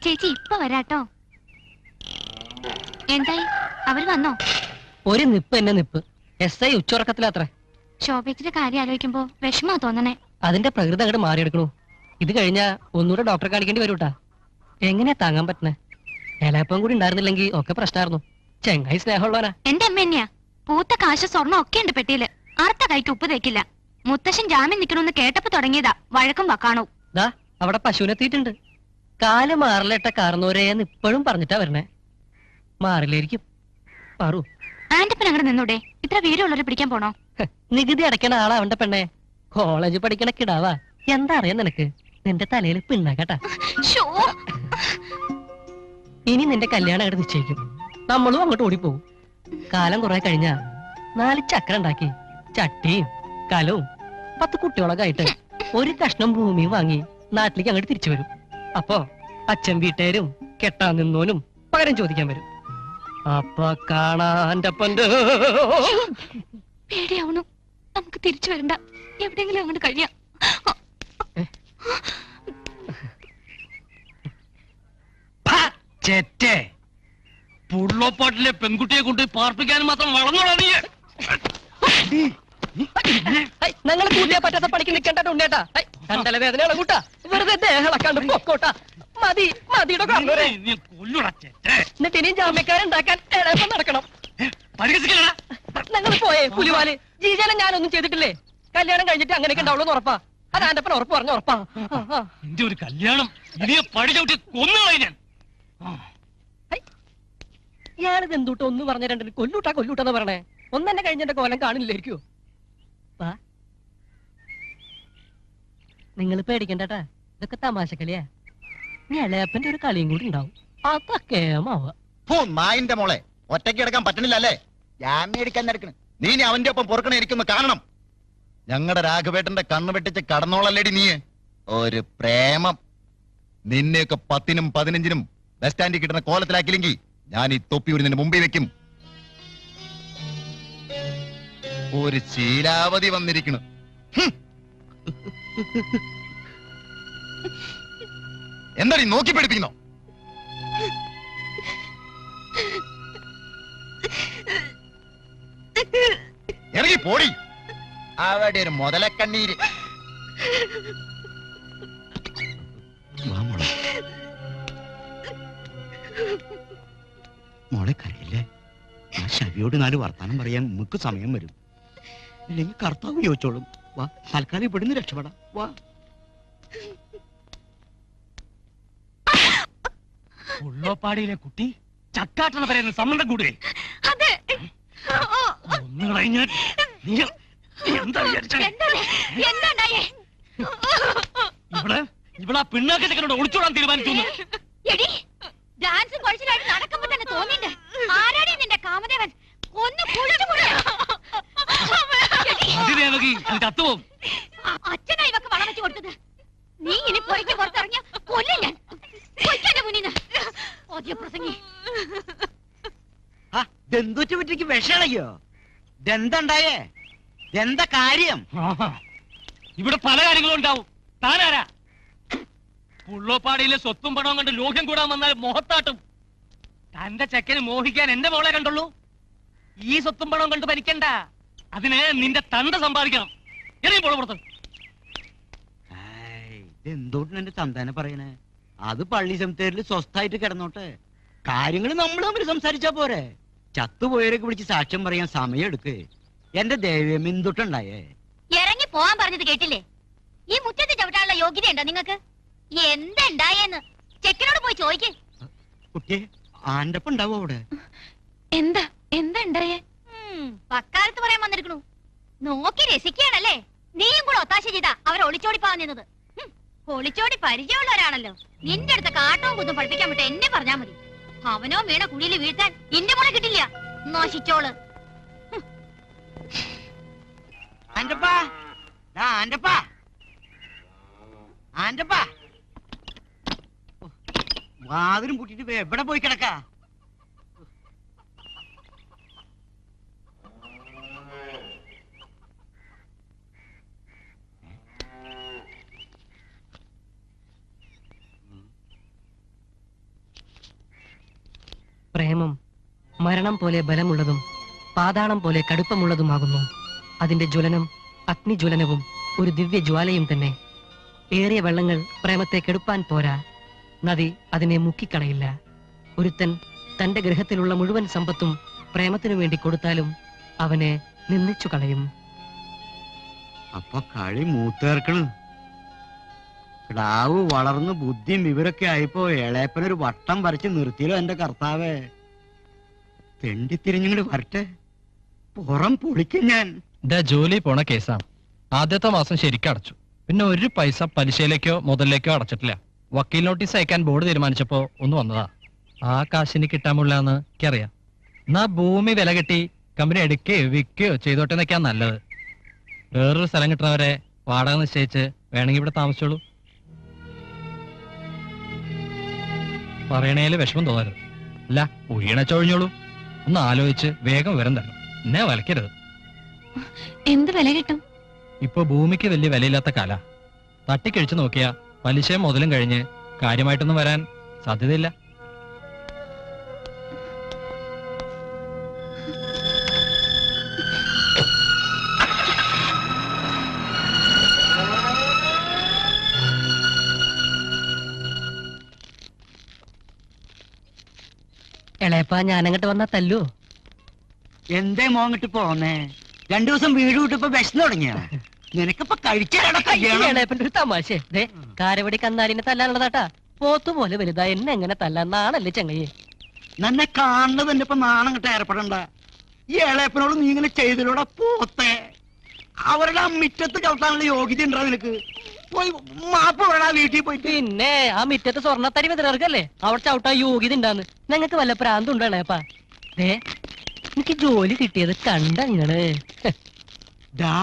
ചേച്ചി ഇപ്പൊ വരാട്ടോ. എന്തായി, അവര് വന്നോ? ഒരു നിപ്പ് എന്നെ നിപ്പ്. SI ഉച്ചുറക്കത്തിലാത്രേ. ശോഭേച്ചിന്റെ കാര്യം ആലോചിക്കുമ്പോ വിഷമാ തോന്നണേ. അതിന്റെ പ്രകൃതി അങ്ങോട്ട് മാറിയെടുക്കണു. ഇത് കഴിഞ്ഞാ ഒന്നുകൂടെ ഡോക്ടറെ കാണിക്കേണ്ടി വരൂട്ടാ. എങ്ങനെയാ താങ്ങാൻ പറ്റണേ? ഏലാപ്പം കൂടി ഉണ്ടായിരുന്നില്ലെങ്കിൽ ഒക്കെ പ്രശ്നമായിരുന്നു. ചെങ്ങായി സ്നേഹമുള്ളവനാ. എന്റെ അമ്മ തന്നെയാ. പൂത്ത കാശ് സ്വർണ്ണം ഒക്കെ ഉണ്ട് പെട്ടിയില്. അറുത്ത കൈക്ക് ഉപ്പ് തേക്കില്ല. മുത്തശ്ശൻ ജാമ്യം നിക്കണമെന്ന് കേട്ടപ്പോ തുടങ്ങിയതാ വഴക്കും വക്കാണോ. ദാ അവിടെ പശുവിനെത്തിയിട്ടുണ്ട്. കാല് മാറിലിട്ട കാർന്നോരേന്ന് ഇപ്പോഴും പറഞ്ഞിട്ടാ വരണേ. മാറില്ലായിരിക്കും. പാറു, ആന്റിപ്പൻ അങ്ങോട്ട് നിന്നൂടെ? ഇത്ര വീരമുള്ളവരെ പിടിക്കാൻ പോണോ? നികുതി അടയ്ക്കണ ആളാ അവന്റെ പെണ്ണെ. കോളേജ് പഠിക്കണ കിടാവാ. എന്താ അറിയാൻ നിനക്ക്? നിന്റെ തലയിൽ പിണ്ണാക്കട്ടാ. ഇനി നിന്റെ കല്യാണം അങ്ങോട്ട് നിശ്ചയിക്കും. നമ്മളും അങ്ങോട്ട് ഓടിപ്പോവും. കാലം കുറെ കഴിഞ്ഞാ 4 ചക്രം ഉണ്ടാക്കി ചട്ടിയും കലവും 10 കുട്ടികളൊക്കെ ആയിട്ട് ഒരു കഷ്ണം ഭൂമിയും വാങ്ങി നാട്ടിലേക്ക് അങ്ങോട്ട് തിരിച്ചു വരും. അപ്പോ അച്ഛൻ വീട്ടുകാരും കെട്ടാൻ നിന്നോനും പകരം ചോദിക്കാൻ വരും. അപ്പൊ കാണാന്റെ പേടിയാവണു. നമുക്ക് തിരിച്ചു വരണ്ട, എവിടെയെങ്കിലും അങ്ങോട്ട് കഴിയാം. ചേറ്റേ, പുള്ളോപ്പാട്ടിലെ പെൺകുട്ടിയെ കൊണ്ട് പാർപ്പിക്കാൻ മാത്രം വളർന്നോളാ നീ. ഞങ്ങൾ കൂട്ടിയാ പറ്റാത്ത പണിക്ക് നിൽക്കേണ്ട ഉണ്ണേട്ടാ. കണ്ടല വേദനയുള്ള കൂട്ടാ, വെറുതെ ദേഹളക്കാണ്ട് പൊക്കോട്ടാ. മതി മതിയുടെ കണ്ണൂരെ. എന്നിട്ട് ഇനിയും ജാമ്യക്കാരുണ്ടാക്കാൻ ഇളയപ്പം നടക്കണം. ഞങ്ങൾ പോയേ പുലിവാല്. ജീജാനം ഞാനൊന്നും ചെയ്തിട്ടില്ലേ? കല്യാണം കഴിഞ്ഞിട്ട് അങ്ങനെയൊക്കെ ഉണ്ടാവുള്ളൂ ഉറപ്പാ. അത് ആന്റപ്പൻ ഉറപ്പ് പറഞ്ഞ ഉറപ്പാ. എന്റെ ഒരു കല്യാണം ഇനിയെ പടി ചവിട്ടി കൊന്നുകളായി ഞാൻ. ഞാനിത് എന്തുട്ടോ ഒന്ന് പറഞ്ഞ രണ്ടിന് കൊല്ലൂട്ടാന്ന് പറയണേ. ഒന്നെന്നെ കഴിഞ്ഞെന്റെ കോലം കാണില്ലായിരിക്കോ? നിങ്ങൾ പേടിക്കണ്ടട്ടാ, ഇതൊക്കെ തമാശക്കളിയാ. നീ ഇളയപ്പന്റെ ഒരു കളിയും കൂടി ഉണ്ടാവും. അതൊക്കെ നായിന്റെ മോളെ ഒറ്റയ്ക്ക് എടുക്കാൻ പറ്റണില്ല അല്ലേ? ജാമ്യം എടുക്കാൻ നടക്കണ്. നീ അവന്റെ ഒപ്പം പൊറുക്കണ ഇരിക്കുന്ന കാണണം. ഞങ്ങളുടെ രാഘവേട്ടന്റെ കണ്ണു വെട്ടിച്ച് കടന്നോളല്ലേടി നീ. ഒരു പ്രേമം നിന്നെയൊക്കെ 10നും 15നും ബസ് സ്റ്റാൻഡിൽ കിട്ടുന്ന കോലത്തിലാക്കിയില്ലെങ്കിൽ ഞാൻ ഈ തൊപ്പി ഒരു നിന്റെ മുമ്പിൽ വെക്കും. ഒരു ശീലാവധി വന്നിരിക്കണു. എന്താടി നോക്കി പഠിപ്പിക്കുന്നോ? ഇറങ്ങി പോടി. അവിടെ ഒരു മുതലക്കണ്ണീര്. മോളെ കരയില്ലേ? ആ ശവിയോട് 4 വർത്താനം പറയാൻ നമുക്ക് സമയം വരും. ഇല്ലെങ്കിൽ കർത്താവ് ചോദിച്ചോളും. വാ, തൽക്കാലം ഇവിടുന്ന് രക്ഷപ്പെടാം. വാ. ഉള്ളോപ്പാടിയിലെ കുട്ടി ചക്കാട്ടണ പറയുന്ന സമ്മതം കൂടുവേ. ഒന്ന് കഴിഞ്ഞാൽ എന്താ ഇവിടെ ആ പിണ്ണാക്കി ചെക്കനോട് ഒളിച്ചോടാൻ തീരുമാനിച്ചു. ഡാൻസും കുഴച്ചിലായിട്ട് നടക്കുമ്പോ തന്നെ തോന്നിണ്ട് ആരാടി നിന്റെ കാമദേവൻ ഒന്ന് ചത്തുപോകും. അച്ഛനാ ഇവക്ക് വളം വെച്ച് കൊടുത്തത്. നീ ഇനി പൊയ്ക്ക് പുറത്തിറങ്ങിയ കൊല്ലും ഞാൻ. കൊയ്ക്കാന്റെ മുന്നിന്ന് ഓദ്യ പ്രസംഗി. ദന്തൂറ്റുപറ്റിക്ക് വിഷളയോ? ദന്തണ്ടായേ? എന്താ കാര്യം? ഇവിടെ പല കാര്യങ്ങളും ഉണ്ടാവും. താനാരാ? പുള്ളോപ്പാടിയിലെ സ്വത്തും പണവും കണ്ട് ലോഹ്യം കൂടാൻ വന്നാൽ മോഹത്താട്ടും. തന്റെ ചെക്കന് മോഹിക്കാൻ എന്റെ മോളെ കണ്ടുള്ളൂ. ഈ സ്വത്തും പണവും കണ്ട് ഭരിക്കണ്ട. അതിന് നിന്റെ തന്ത സമ്പാദിക്കണം. പുറത്ത് എന്തോട്ടാണ് എന്റെ തന്തേനെ പറയണേ? അത് പള്ളി സെമിത്തേരിൽ സ്വസ്ഥായിട്ട് കിടന്നോട്ടെ. കാര്യങ്ങൾ നമ്മൾ തമ്മിൽ സംസാരിച്ചാ പോരെ. ചത്തുപോയവരൊക്കെ വിളിച്ച് സാക്ഷ്യം പറയാൻ സമയം എടുക്കേ. എന്റെ ദേവ്യം എന്തുട്ടുണ്ടായേ? ഇറങ്ങി പോവാൻ പറഞ്ഞത് കേട്ടില്ലേ? ഈ മുറ്റത്ത് ചവിട്ടാനുള്ള യോഗ്യത ഉണ്ടോ നിങ്ങൾക്ക്? എന്തുണ്ടായെന്ന് ചെക്കനോട് പോയി ചോദിക്കേ. കുട്ടിയെ ആന്റപ്പ ഉണ്ടാവോ അവിടെ? എന്താ ഉണ്ടായേ? പക്കാലത്ത് പറയാൻ വന്നിരിക്കണു. നോക്കി രസിക്കുകയാണല്ലേ? നീയും കൂടെ ഒത്താശ ചെയ്താ അവർ ഒളിച്ചോടി പാകുന്നത്. ഒളിച്ചോടി പരിചയമുള്ളവരാണല്ലോ. നിന്റെ അടുത്ത കാട്ടവും കുത്തും പഠിപ്പിക്കാൻ വിട്ട എന്നെ പറഞ്ഞാ മതി. അവനോ വീണ കുഴിയിൽ വീഴ്ത്താൻ എന്റെ മോളെ കിട്ടില്ല. നശിച്ചോള്. ആന്റപ്പാ, ആന്റപ്പാ, ആന്റപ്പാ, വാതിലും പൂട്ടിട്ട് എവിടെ പോയി കിടക്കാ? പ്രേമം മരണം പോലെ ബലമുള്ളതും പാതാളം പോലെ കടുപ്പമുള്ളതുമാകുന്നു. അതിന്റെ ജ്വലനം അഗ്നിജ്വലനവും ഒരു ദിവ്യ ജ്വാലയും തന്നെ. ഏറിയ വെള്ളങ്ങൾ പ്രേമത്തെ കെടുപ്പാൻ പോരാ. നദി അതിനെ മുക്കിക്കളയില്ല. ഒരുത്തൻ തന്റെ ഗൃഹത്തിലുള്ള മുഴുവൻ സമ്പത്തും പ്രേമത്തിനു വേണ്ടി കൊടുത്താലും അവനെ നിന്ദിച്ചു കളയും. അപ്പൊ കളി മൂത്തേർക്കണ്. കിടാവ് വളർന്ന് ബുദ്ധിയും വിവരൊക്കെ ആയിപ്പോ ഇളയപ്പനൊരു വട്ടം വരച്ച് നിർത്തിയല്ലോ എന്റെ കർത്താവേ. തെണ്ടിത്തിരിഞ്ഞിങ്ങോട്ട് വരട്ടെ, പുറം പൊളിക്കും ഞാൻ. ഇതാ ജോലി പോണ കേസാണ്. ആദ്യത്തെ മാസം ശരിക്കും അടച്ചു. പിന്നെ ഒരു പൈസ പലിശയിലേക്കോ മുതലിലേക്കോ അടച്ചിട്ടില്ല. വക്കീൽ നോട്ടീസ് അയക്കാൻ ബോർഡ് തീരുമാനിച്ചപ്പോ ഒന്ന് വന്നതാ. ആ കാശിന് കിട്ടാമുള്ളാന്ന് എനിക്കറിയാം. എന്നാ ഭൂമി വില കെട്ടി കമ്പനി എടുക്കുകയോ വിൽക്കുകയോ ചെയ്തോട്ടെ എന്നൊക്കെയാ നല്ലത്. വേറൊരു സ്ഥലം കിട്ടുന്നവരെ വാടക നിശ്ചയിച്ച് വേണമെങ്കിൽ ഇവിടെ താമസിച്ചോളൂ. പറയണേല് വിഷമം തോന്നരുത്. അല്ല ഒഴിയണ ചൊഴിഞ്ഞോളൂ. ഒന്ന് ആലോചിച്ച് വേഗം വിവരം തരണം. എന്നെ വലക്കരുത്. എന്ത് വില കിട്ടും? ഇപ്പൊ ഭൂമിക്ക് വലിയ വിലയില്ലാത്ത കാല. തട്ടിക്കഴിച്ചു നോക്കിയാ പലിശയും മുതലും കഴിഞ്ഞ് കാര്യമായിട്ടൊന്നും വരാൻ സാധ്യതയില്ല. എളയപ്പാ ഞാനങ്ങട്ട് വന്നാ തല്ലു. എന്തേ മോങ്ങിട്ട് പോന്നേ? 2 ദിവസം വീട് വിട്ടപ്പോ വിശന്ന് തുടങ്ങിയ നിനക്കിപ്പോ എളയപ്പന്റെ ഒരു തമാശ. ദേ കാരവടി കന്നാലിനെ തല്ലാനുള്ളതാട്ടാ. പോത്തുപോലെ വലുതാ എന്നെ എങ്ങനെ തല്ലാൻ നാണല്ലേ ചങ്ങയെ? നിന്നെ കാണുന്നത് എന്നെ ഇപ്പൊ നാണം കിട്ട ഏർപ്പെടണ്ട. ഈ എളയപ്പനോട് നീ ഇങ്ങനെ ചെയ്തതിലൂടെ പോത്തെ അവരുടെ ആ മിറ്റത്ത് ചവിട്ടാനുള്ള യോഗ്യത ഉണ്ടോ നിനക്ക്? പോയി മാപ്പ് വേണ വീട്ടിൽ പോയിട്ട്. പിന്നെ ആ മിറ്റത്ത് സ്വർണ്ണത്തരി വിതറക്കല്ലേ അവിടെ ചവിട്ടാൻ യോഗ്യത ഉണ്ടാന്ന്. ഞങ്ങൾക്ക് വല്ല പ്രാന്തുണ്ടോ എളയപ്പാ? ദേ എനിക്ക് ജോലി കിട്ടിയത് കണ്ടങ്ങള്. ഡാ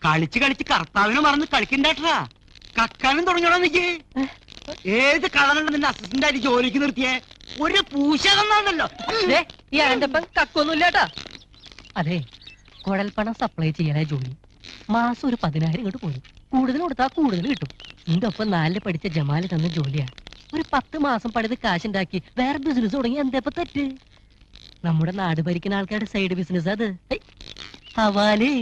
കളിച്ച് കളിച്ച് കർത്താവിനെ മറന്ന് കളിക്കണ്ടാട്ടാ. കക്കാനും തുടങ്ങിയോടാ നിക്ക്. ഏത് കളറുണ്ട് നിന്റെ അസിസ്റ്റന്റ് ആയിട്ട് ജോലിക്ക് നിർത്തിയേ? ഒരു പൂശ തന്നാണല്ലോ. ഈ ആന്റപ്പൻ കക്കൊന്നുമില്ലാട്ടാ. അതെ കുഴൽപ്പണം സപ്ലൈ ചെയ്യാനായി ജോലി. മാസം ഒരു 10,000 ഇങ്ങോട്ട് പോരും. കൂടുതൽ കൊടുത്താൽ കൂടുതൽ കിട്ടും. എന്റെ ഒപ്പം 4 പഠിച്ച ജമാല് തന്ന ജോലിയാ. ഒരു 10 മാസം പണിത് കാശുണ്ടാക്കി വേറെ ബിസിനസ് തുടങ്ങി എന്തേപ്പ തെറ്റ്? നമ്മുടെ നാട് ഭരിക്കുന്ന ആൾക്കാരുടെ സൈഡ് ബിസിനസ് അത്. ഹവാലേ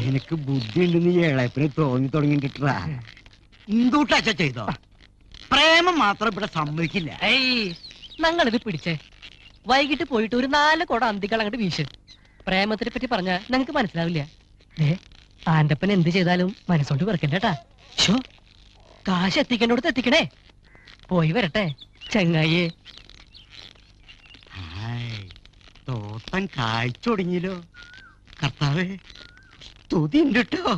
നിനക്ക് ബുദ്ധി ഉണ്ടെന്ന് ഈ ഇളയപ്പിന് തോന്നി തുടങ്ങിട്ടാ. എന്തൂട്ടാച്ച ചെയ്തോ? പ്രേമം മാത്രം ഇവിടെ സമ്മതിക്കില്ല. ഞങ്ങളിത് പിടിച്ചേ. വൈകിട്ട് പോയിട്ട് ഒരു 4 കുടം അന്തികൾ അങ്ങോട്ട് വീശ്. പ്രേമത്തിനെ പറ്റി പറഞ്ഞാൽ ഞങ്ങക്ക് മനസ്സിലാവില്ല. ആന്റപ്പൻ എന്ത് ചെയ്താലും മനസ്സോണ്ട് വെറുക്കണ്ടേട്ടാ. ഷോ കാശ് എത്തിക്കേണ്ടടുത്ത് എത്തിക്കണേ. പോയി വരട്ടെ ചങ്ങായിയെ. തോട്ടം കാഴ്ച തുടങ്ങിയല്ലോ. കർത്താവേ സ്തുതി ഉണ്ട് കേട്ടോ.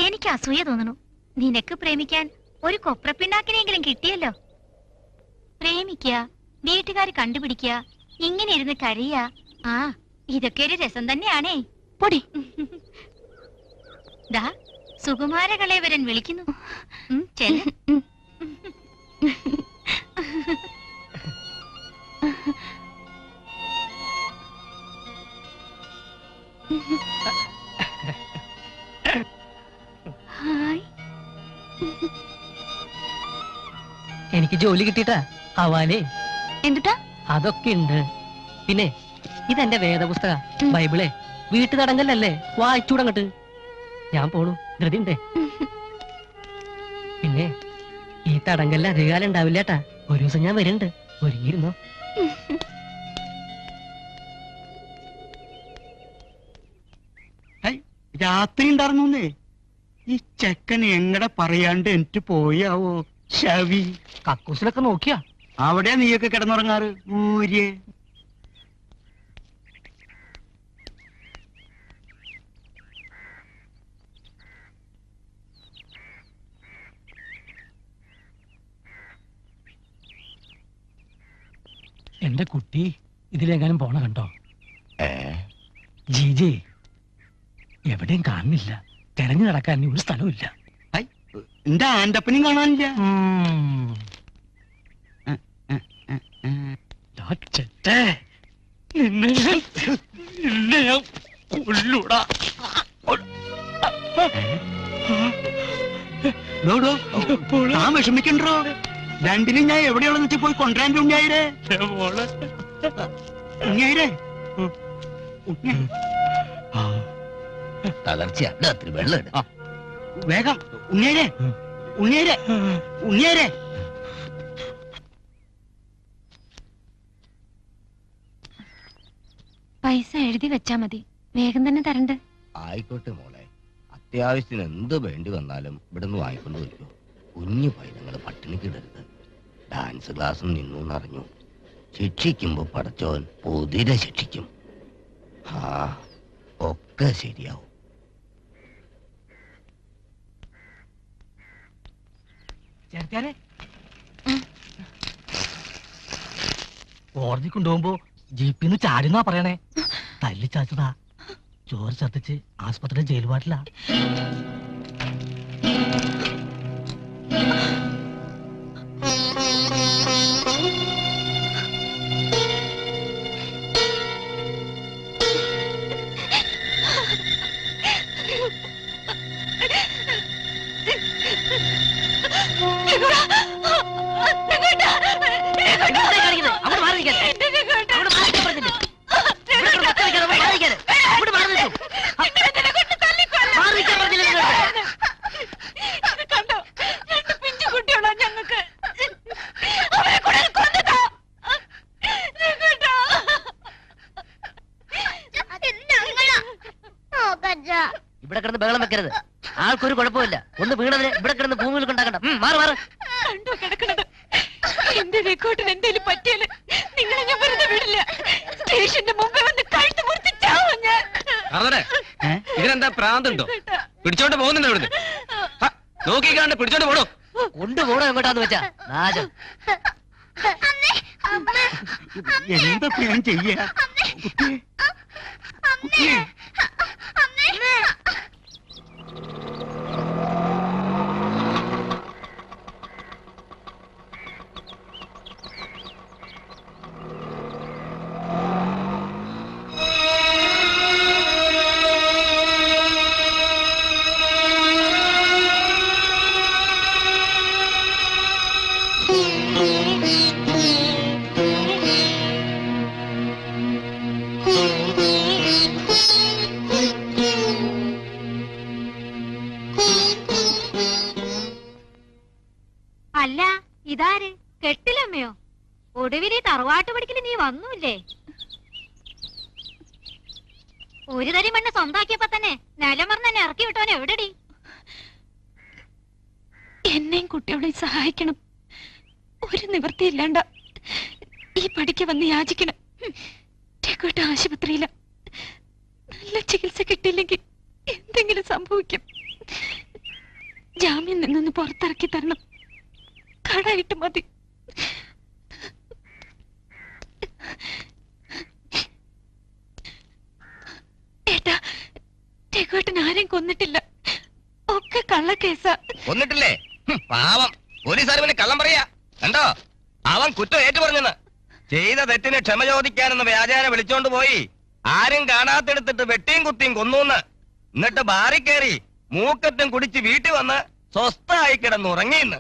എനിക്ക് അസൂയ തോന്നുന്നു. നിനക്ക് പ്രേമിക്കാൻ ഒരു കൊപ്രപ്പിണ്ണാക്കിനെങ്കിലും കിട്ടിയല്ലോ. പ്രേമിക്കുക, വീട്ടുകാർ കണ്ടുപിടിക്കുക, ഇങ്ങനെ ഇരുന്ന് കരയുക. ആ ഇതൊക്കെ ഒരു രസം തന്നെയാണേ. പൊടി ദാ സുകുമാരകളേവരൻ വിളിക്കുന്നു. ചെല്ല്. എനിക്ക് ജോലി കിട്ടിട്ടാ ഹവാലേ. എന്തുട്ടാ? അതൊക്കെ ഉണ്ട്. പിന്നെ ഇതെന്റെ വേദപുസ്തക ബൈബിളെ. വീട്ടു തടങ്കല്ലേ, വായിച്ചൂടങ്ങട്ട്. ഞാൻ പോണു, ധൃതി ഉണ്ടേ. പിന്നെ ഈ തടങ്കല്ല അധികകാലം ഉണ്ടാവില്ലേട്ടാ. ഒരു ദിവസം ഞാൻ വരുന്നുണ്ട്. ഒരുങ്ങിയിരുന്നോ? രാത്രി ഉണ്ടായിരുന്നേ. ഈ ചെക്കൻ എങ്ങടെ പറയാണ്ട് എനിക്ക് പോയാവോ? ശവി കക്കൂസിലൊക്കെ നോക്കിയാ? അവിടെ നീയൊക്കെ കിടന്നുറങ്ങാറ് ഊര്. എന്റെ കുട്ടി ഇതിലെങ്ങാനും പോണ കണ്ടോ? ജീജി എവിടെയും കാണുന്നില്ല. തെരഞ്ഞു നടക്കാൻ ഒരു സ്ഥലമില്ല. എന്റെ ആന്റപ്പനും കാണാനില്ല. താൻ വിഷമിക്കണ്ടോ? രണ്ടിനും ഞാൻ എവിടെയാണെന്ന് വെച്ചാൽ പോയി കൊണ്ടുവരാൻ. ഉണ്ണിയായിരേ ഉണ്ണിയായിരേ തളർച്ചയാ. വെള്ളം വേഗം ഉണ്ണിയായിരേ ഉണ്ണിയായിരേ ഉണ്ണിയായിരേ. പൈസ എഴുതി വെച്ചാ മതി, വേഗം തന്നെ തരണ്ട്. ആയിക്കോട്ടെ മോളെ. അത്യാവശ്യത്തിന് എന്ത് വേണ്ടി വന്നാലും ഇവിടുന്ന് വാങ്ങിക്കൊണ്ട് വയ്ക്കോ. കുഞ്ഞു പൈതങ്ങൾ പട്ടിണിക്കിടരുത്. ഡാൻസ് ക്ലാസ്സും നിന്നു എന്നറിഞ്ഞു. ശിക്ഷിക്കുമ്പോ പടച്ചോൻ പൊതിരെ ശിക്ഷിക്കും. ഒക്കെ ശരിയാവും. കോടതി കൊണ്ടുപോകുമ്പോ ജീപ്പിന്ന് ചാടിന്നാ പറയണേ. തല്ലിച്ചാച്ചതാ. ചോറ് ചത്തിച്ച് ആസ്പത്രിയിൽ ജയിൽ വാട്ടിലാ. ഇവിടെ കിടന്ന് ബഹളം വെക്കരുത്. ആൾക്കൊരു കുഴപ്പമില്ല. ഒന്ന് വീണതിന് ഇവിടെ കിടന്ന് ഭൂമിയിൽ കൊണ്ടാക്കണ്ട. മാറി മാറി. കണ്ടു കിടക്കണത്. എന്റെ രേഖോട്ടിന് എന്തേലും പറ്റിയാല് നിങ്ങളെ ഞാൻ വെറുതെ വിടില്ല. സ്റ്റേഷന്റെ മുമ്പേ വന്ന് കഴുത്ത് മുറിച്ച് ചാവും ഞാൻ. ഇതിനെന്താ പ്രാന്തുണ്ടോ? പിടിച്ചോണ്ട് പോകുന്നുണ്ടോ ഇവിടുന്ന്? നോക്കിക്കാണ്ട് പിടിച്ചോണ്ട് പോടോ. കൊണ്ടുപോടോ എങ്ങോട്ടാന്ന് വെച്ചാ നാശം. എന്താ ഞാൻ ചെയ്യാ? അല്ല ഇതാര്? കെട്ടിലമ്മയോ? ഒടുവില് തറവാട്ട് പഠിക്കല് നീ വന്നൂല്ലേ? ഒരു തരി മണ്ണ് സ്വന്താക്കിയപ്പോ തന്നെ നിലമറന്ന് തന്നെ ഇറക്കി വിട്ടവനെ എവിടെടി? എന്നെയും കുട്ടികളെയും സഹായിക്കണം. ഒരു നിവൃത്തിയില്ലാണ്ട ഈ പടിക്ക് വന്ന് യാചിക്കണം. രഘുവേട്ട ആശുപത്രിയില. നല്ല ചികിത്സ കിട്ടിയില്ലെങ്കിൽ എന്തെങ്കിലും സംഭവിക്കും. ജാമ്യം നിന്നൊന്ന് പുറത്തിറക്കി തരണം. കടായിട്ട് മതി. ഏട്ടാ, രഘുവേട്ടൻ ആരെയും കൊന്നിട്ടില്ല. ഒക്കെ കള്ളക്കേസാ. കൊന്നിട്ടില്ലേ? പാവം പോലീസുകാർ പിന്നെ കള്ളം പറയാ കണ്ടോ? അവൻ കുറ്റം ഏറ്റു പറഞ്ഞെന്ന്. ചെയ്ത തെറ്റിന് ക്ഷമ ചോദിക്കാനെന്ന് വ്യാജാന വിളിച്ചോണ്ട് പോയി ആരും കാണാത്തെടുത്തിട്ട് വെട്ടിയും കുത്തിയും കൊന്നൂന്ന്. എന്നിട്ട് ബാറി കയറി മൂക്കറ്റും കുടിച്ച് വീട്ടിൽ വന്ന് സ്വസ്ഥായി കിടന്നുറങ്ങിന്ന്.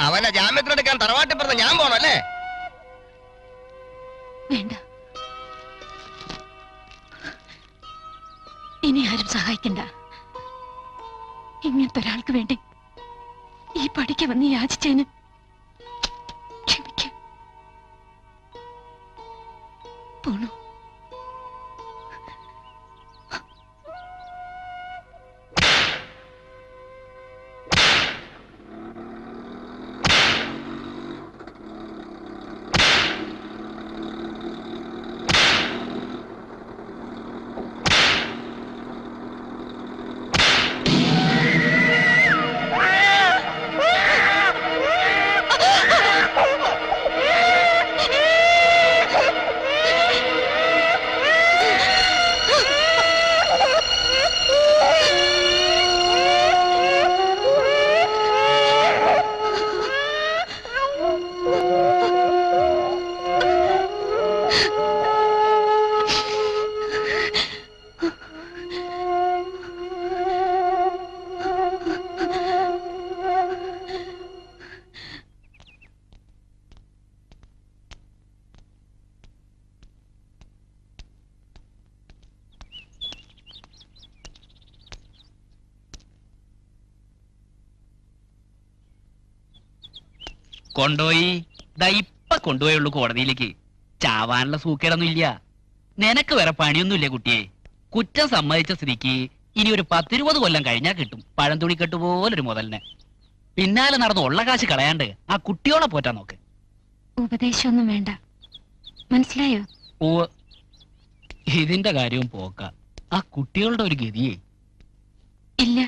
അവനെ ജാമ്യത്തിലെടുക്കാൻ തറവാട്ടി പറഞ്ഞ ഞാൻ പോണല്ലേ? വേണ്ട, ഇനി ആരും സഹായിക്കണ്ട. ഇങ്ങനത്തെ ഒരാൾക്ക് വേണ്ടി ഈ പടിക്ക് വന്ന് യാചിച്ചതിന് ക്ഷമിക്ക. പോണു. കൊണ്ടുപോയി ഇപ്പൊ കൊണ്ടുപോയുള്ളൂ കോടതിയിലേക്ക്. ചാവാനുള്ള സൂക്കേടൊന്നും ഇല്ല. നിനക്ക് വേറെ പണിയൊന്നുമില്ല കുട്ടിയെ. കുറ്റം സമ്മതിച്ച സ്ഥിതിക്ക് ഇനി ഒരു 10-20 കൊല്ലം കഴിഞ്ഞാൽ കിട്ടും പഴം തുണിക്കെട്ട് പോലൊരു മുതലിനെ. പിന്നാലെ നടന്ന് ഉള്ള കാശ് കളയാണ്ട് ആ കുട്ടിയോളെ പോറ്റാൻ നോക്ക്. ഉപദേശമൊന്നും വേണ്ട, മനസ്സിലായോ? ഓ, ഇതിന്റെ കാര്യവും പോക്ക. ആ കുട്ടികളുടെ ഒരു ഗതിയേ. ഇല്ല,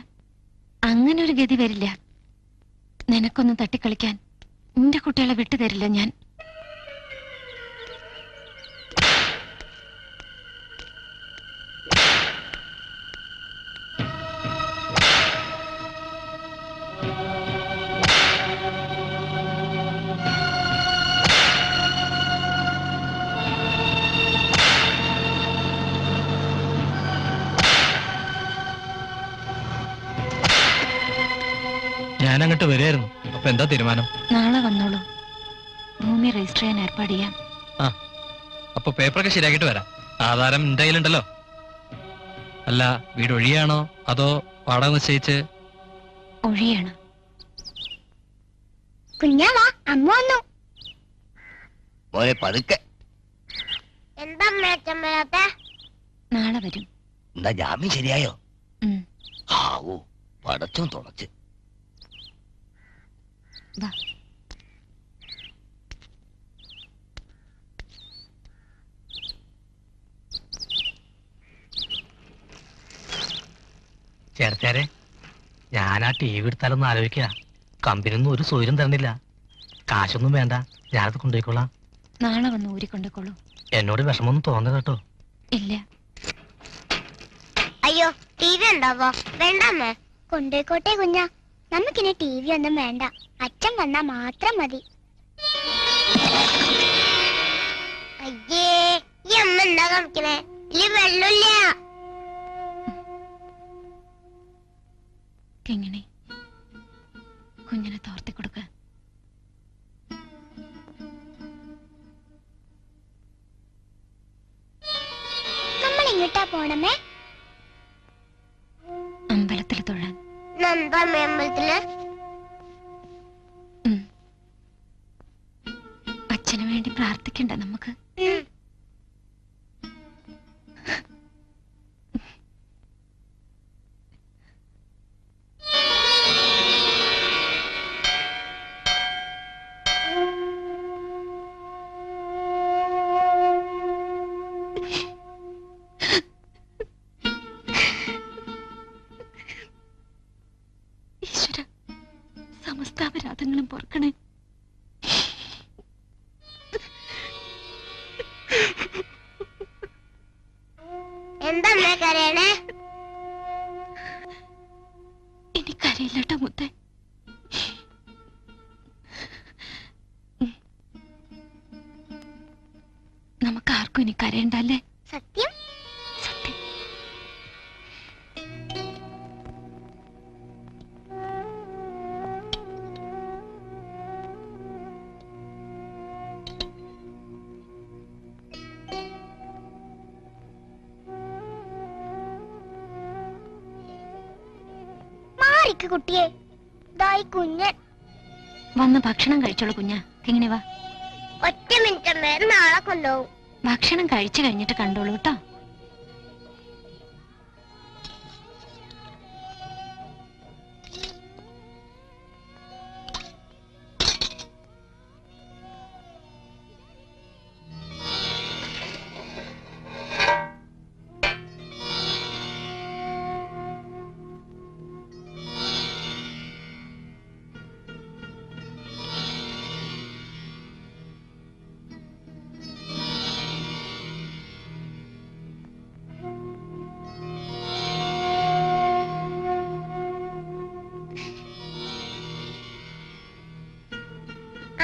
അങ്ങനെ ഒരു ഗതി വരില്ല. നിനക്കൊന്നും തട്ടിക്കളിക്കാൻ നിന്റെ കുട്ടികളെ വിട്ടുതരില്ല ഞാൻ. ഞാൻ അങ്ങോട്ട് വരികയായിരുന്നു. അപ്പൊ എന്താ തീരുമാനം? നാളെ വന്നോളൂ, ഭൂമി രജിസ്റ്റർ ചെയ്യാൻ ഏർപ്പാട് ചെയ്യാം. അപ്പൊ പേപ്പറൊക്കെ ശരിയാക്കിട്ട് വരാം. ആധാരം എന്റെ കയ്യിലുണ്ടല്ലോ. അല്ല, വീട് ഒഴിയാണോ അതോ വാടക നിശ്ചയിച്ച്? ഒഴിയാണ്. കുഞ്ഞാവാ, അമ്മ വന്നു. മോനെ പതുക്കെ. എന്താ അച്ഛൻ വരാത്ത? നാളെ വരും. എന്താ ജാമ്യം ശരിയായോ? ഉം. ആവോ, പടച്ചോൻ തുളച്ച്. വാ. ചേർച്ചാരെ, ഞാൻ ആ TV എടുത്താലൊന്നും ആലോചിക്കുക. കമ്പനിയൊന്നും ഒരു സൗകര്യം തരണില്ല. കാശൊന്നും വേണ്ട, ഞാനത് കൊണ്ടുപോയിക്കോളാം. നാളെ വന്ന് ഊരിക്കൊണ്ടുകൊള്ളൂ. എന്നോട് വിഷമൊന്നും തോന്നരുത് കേട്ടോ. ഇല്ല. അയ്യോ, TV ഉണ്ടാവോ? വേണ്ട അമ്മേ. കൊണ്ടേക്കോട്ടെ കുഞ്ഞാ, നമുക്കിനി TV ഒന്നും വേണ്ട. അച്ഛൻ വന്നാ മാത്രം മതി. അയ്യേ, ഈ അമ്മ എന്താ കാണിക്കണേ? ഇതില് വെള്ളമില്ല. കിങ്ങിണി, കുഞ്ഞിനെ തോർത്തി കൊടുക്ക. നമ്മൾ എങ്ങോട്ടാ പോണമേ? അമ്പലത്തിൽ തൊഴാൻ. എന്താ അമ്പലത്തില്? അച്ഛന് വേണ്ടി പ്രാർത്ഥിക്കണ്ട നമുക്ക്? ഈശ്വര, സമസ്താപരാധങ്ങളും പൊറുക്കണേ. എന്താ കരയണേ? എനിക്കറിയില്ലട്ടോ മുത്തേ. നമുക്ക് ആർക്കും ഇനി കരയണ്ടല്ലേ? സത്യം. സത്യം. മാറിക്ക് കുട്ടിയെ, ദായി കുഞ്ഞൻ. വന്ന് ഭക്ഷണം കഴിച്ചോളൂ കുഞ്ഞാ. കിങ്ങിണി വാ. ഒറ്റ മിനിറ്റ് അമ്മേ, നാളെ കൊണ്ടുപോകും. ഭക്ഷണം കഴിച്ചു കഴിഞ്ഞിട്ട് കണ്ടോളൂ കേട്ടോ.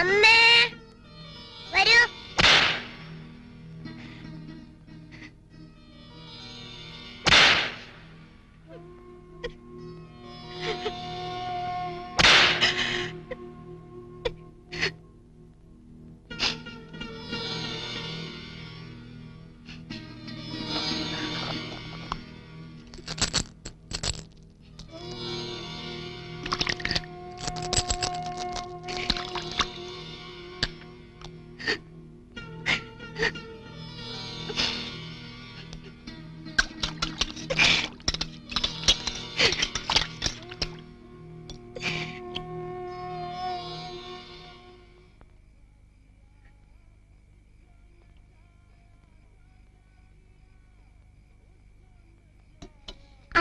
അമ്മേ വരൂ.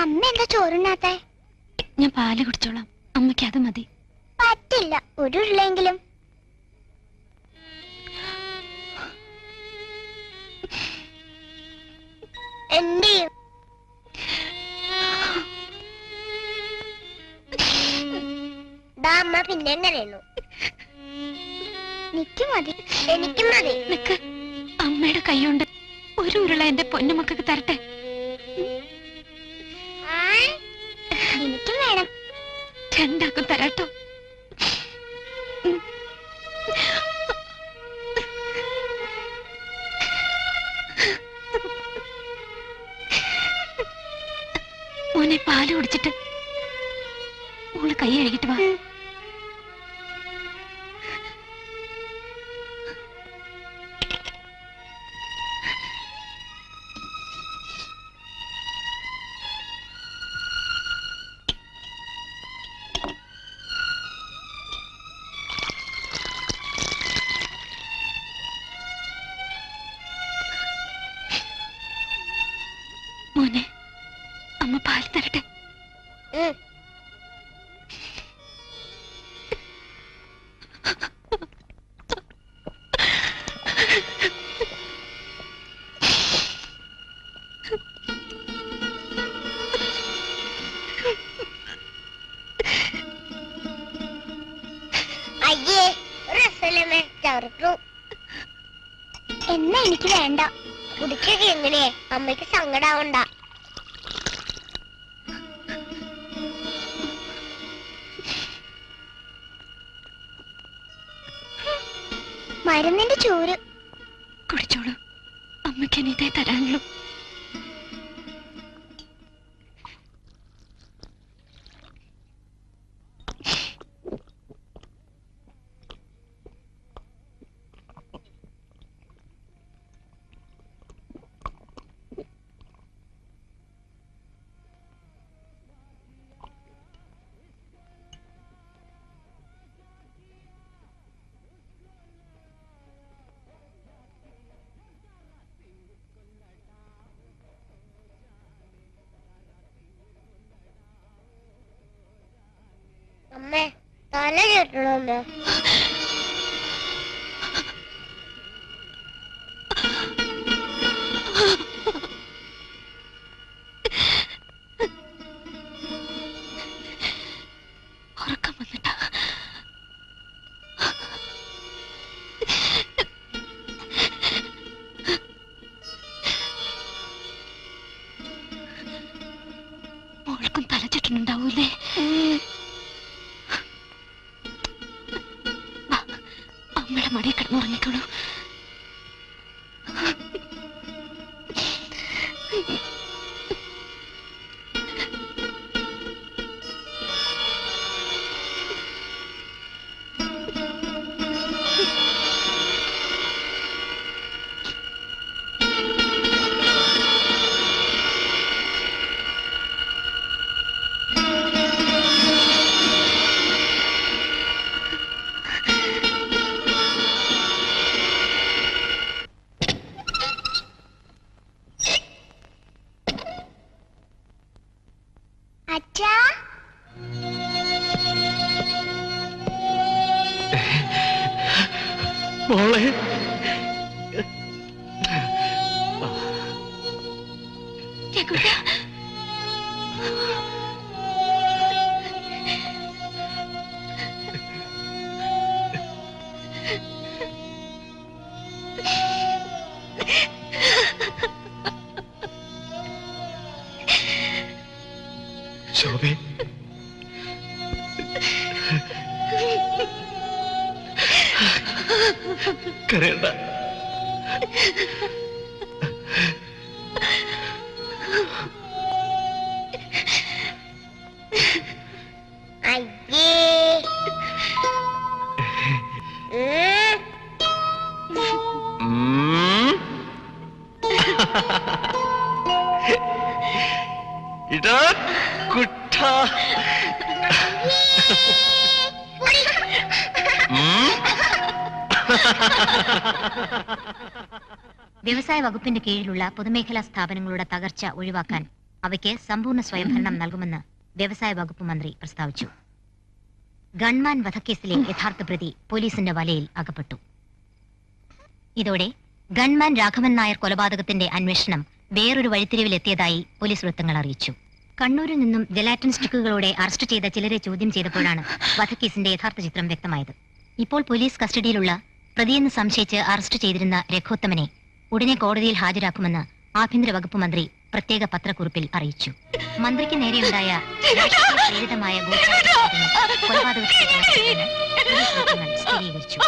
അമ്മ എന്താ ചോറുണ്ടാത്തെ? ഞാൻ പാല് കുടിച്ചോളാം. അമ്മയ്ക്ക് അത് മതി. പറ്റില്ല, ഒരു ഉരുളെങ്കിലും. എന്ത് ചെയ്യും? അമ്മ പിന്നെ എങ്ങനെയുള്ളൂ? നിക്ക് മതി, എനിക്കും മതി. നിക്ക്, അമ്മയുടെ കൈകൊണ്ട് ഒരു ഉരുള എന്റെ പൊന്നുമക്കൾക്ക് തരട്ടെ. എനിക്കും വേണം. രണ്ടാക്കും തരാട്ടോ. പാല് കുടിച്ചിട്ട് മോള് കൈ കഴുകിട്ട് വാ. മോനെ, അമ്മ പാൽ തരട്ടെ? അയ്യേ, രസമേ ചവർത്തു. എന്നാ എനിക്ക് വേണ്ട. കുടിച്ചത് എങ്ങനെയേ അമ്മയ്ക്ക് സങ്കടാവണ്ട. മരുന്നിന്റെ ചൂര് കുടിച്ചോളൂ, അമ്മയ്ക്ക് ഇതേ തരാനുള്ളൂ. അമ്മേ, തല കെട്ടണോ അമ്മ? ഉറക്കം വന്നിട്ടാ? മോൾക്കും തല ചുറ്റുന്നുണ്ടാവൂലേ? അമ്മയുടെ മടി കിടന്നുറങ്ങിക്കോളൂ. അച്ഛാ, മോളെ, ശോഭേ, കരയണ്ട. അയ്യേ. ഇതാ കുട്ട. വ്യവസായ വകുപ്പിന്റെ കീഴിലുള്ള പൊതുമേഖലാ സ്ഥാപനങ്ങളുടെ തകർച്ച ഒഴിവാക്കാൻ അവയ്ക്ക് സമ്പൂർണ്ണ സ്വയംഭരണം നൽകുമെന്ന് വ്യവസായ വകുപ്പ് മന്ത്രി പ്രസ്താവിച്ചു. ഗൺമാൻ വധക്കേസിലെ യഥാർത്ഥ പ്രതി പോലീസിന്റെ വലയിൽ അകപ്പെട്ടു. ഇതോടെ ഗൺമാൻ രാഘവൻ നായർ കൊലപാതകത്തിന്റെ അന്വേഷണം വേറൊരു വഴിത്തിരിവിലെത്തിയതായി പോലീസ് വൃത്തങ്ങൾ അറിയിച്ചു. കണ്ണൂരിൽ നിന്നും ജലാറ്റിൻ സ്റ്റിക്കുകളോടെ അറസ്റ്റ് ചെയ്ത ചിലരെ ചോദ്യം ചെയ്തപ്പോഴാണ് വധക്കേസിന്റെ യഥാർത്ഥ ചിത്രം വ്യക്തമായത്. ഇപ്പോൾ പോലീസ് കസ്റ്റഡിയിലുള്ള പ്രതിയെന്ന് സംശയിച്ച് അറസ്റ്റ് ചെയ്തിരുന്ന രഘോത്തമനെ ഉടനെ കോടതിയിൽ ഹാജരാക്കുമെന്ന് ആഭ്യന്തര വകുപ്പ് മന്ത്രി പ്രത്യേക പത്രക്കുറിപ്പിൽ അറിയിച്ചു. മന്ത്രിക്ക് നേരെയുണ്ടായ പ്രേരിതമായ കൊലപാതകത്തെ സ്ഥിരീകരിച്ചു.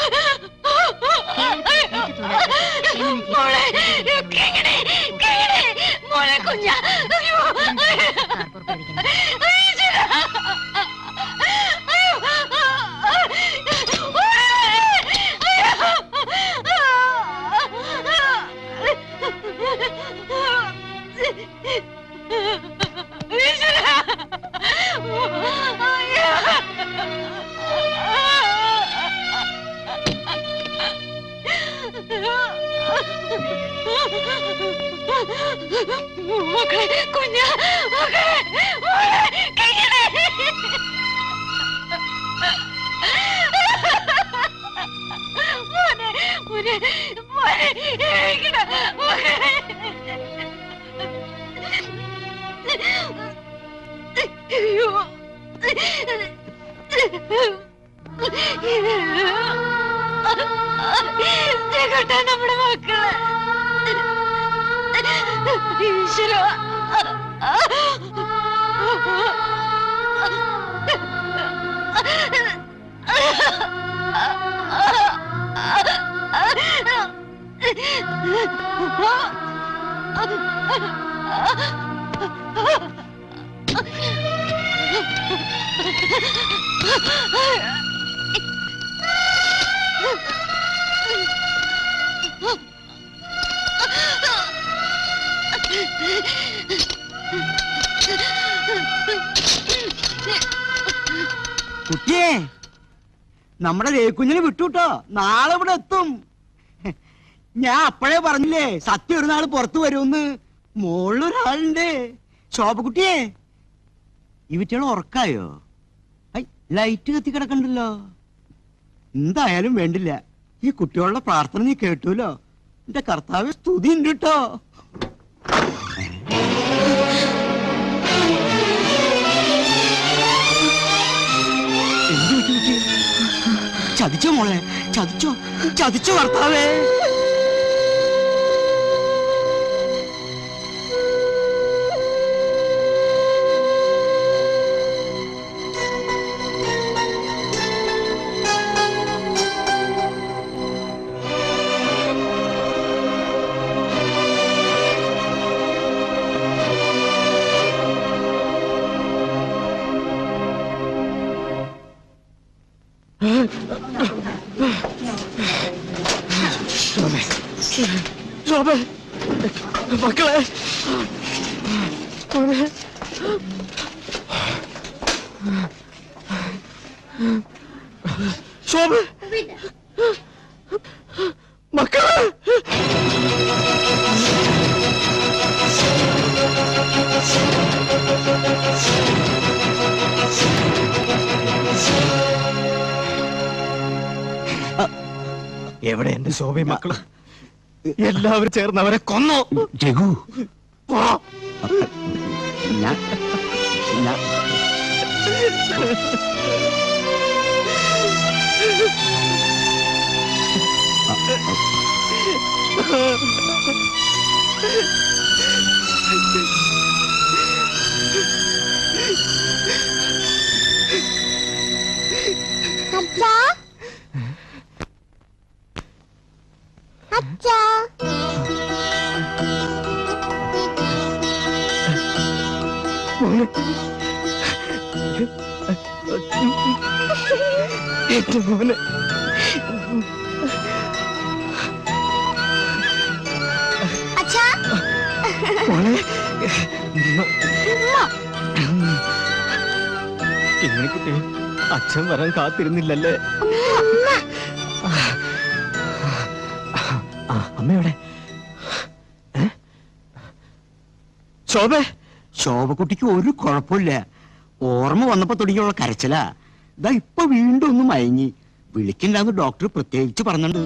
മക്കളെ കുഞ്ഞ നമ്മുടെ മക്കള് ഈശ്വര കുട്ടിയെ നമ്മുടെ ദേക്കുഞ്ഞിനെ വിട്ടുട്ടോ, നാളെ ഇവിടെ എത്തും. ഞാൻ അപ്പോഴേ പറഞ്ഞില്ലേ സത്യം ഒരു നാള് പുറത്തു വരുമെന്ന്. മോളിലൊരാളുണ്ട്. ശോഭക്കുട്ടിയെ ഈ വിറ്റകൾ ഉറക്കായോ? ലൈറ്റ് കത്തി കിടക്കണ്ടല്ലോ. എന്തായാലും വേണ്ടില്ല, ഈ കുട്ടികളുടെ പ്രാർത്ഥന നീ കേട്ടൂലോ. എന്റെ കർത്താവ് സ്തുതി ഉണ്ട് കേട്ടോ. ചതിച്ചോ മോളെ, ചതിച്ചോ, ചതിച്ചോ കർത്താവേ. ശോഭ, മക്കളെ, ശോഭ, മക്കളെ. എവിടെ എന്റെ ശോഭയും മക്കളും? എല്ലാവരും ചേർന്ന് അവരെ കൊന്നു. രഘു, ഞാൻ അച്ഛാ, അച്ഛാ, എന്റെ മോനെ, അച്ഛാ, മോനെ, കിങ്ങിണിക്കുട്ടി, അച്ഛൻ വരാൻ കാത്തിരുന്നില്ലല്ലേ? അമ്മയുടെ ശോഭ, ശോഭക്കുട്ടിക്ക് ഒരു കുഴപ്പമില്ല. ഓർമ്മ വന്നപ്പോ തുടങ്ങിയുള്ള കരച്ചിലാ. ഇതാ ഇപ്പൊ വീണ്ടും ഒന്ന് മയങ്ങി. വിളിക്കണ്ടെന്ന് ഡോക്ടർ പ്രത്യേകിച്ച് പറഞ്ഞിട്ടുണ്ട്.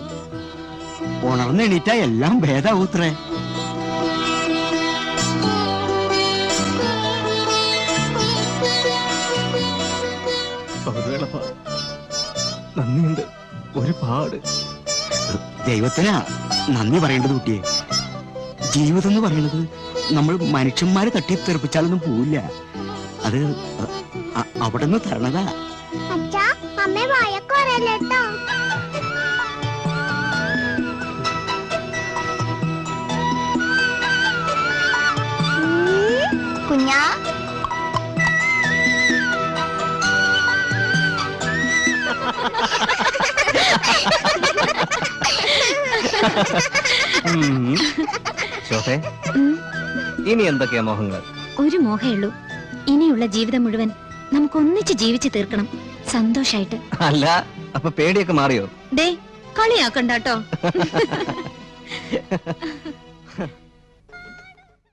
ഉണർന്ന് എണീറ്റാ എല്ലാം ഭേദാവൂത്രേ. നന്ദിയുണ്ട് ഒരുപാട്. ദൈവത്തിനാ നന്ദി പറയേണ്ടത് കുട്ടിയെ. ജീവിതം എന്ന് പറയുന്നത് നമ്മൾ മനുഷ്യന്മാരെ തട്ടിത്തെറിപ്പിച്ചാലൊന്നും പോവില്ല. അത് അവിടെ നിന്ന് തരണതാ. അച്ഛാ, അമ്മ വഴക്ക് പറയല്ലേട്ടോ. കുഞ്ഞാ, ശോഭേ, ഇനി എന്തൊക്കെയാ മോഹങ്ങൾ? ഒരു മോഹേ ഉള്ളൂ. ഇനിയുള്ള ജീവിതം മുഴുവൻ നമുക്ക് ഒന്നിച്ച് ജീവിച്ചു തീർക്കണം, സന്തോഷായിട്ട്. അല്ല, അപ്പൊ പേടിയൊക്കെ മാറിയോ? ദേ, കളിയാക്കണ്ടാട്ടോ.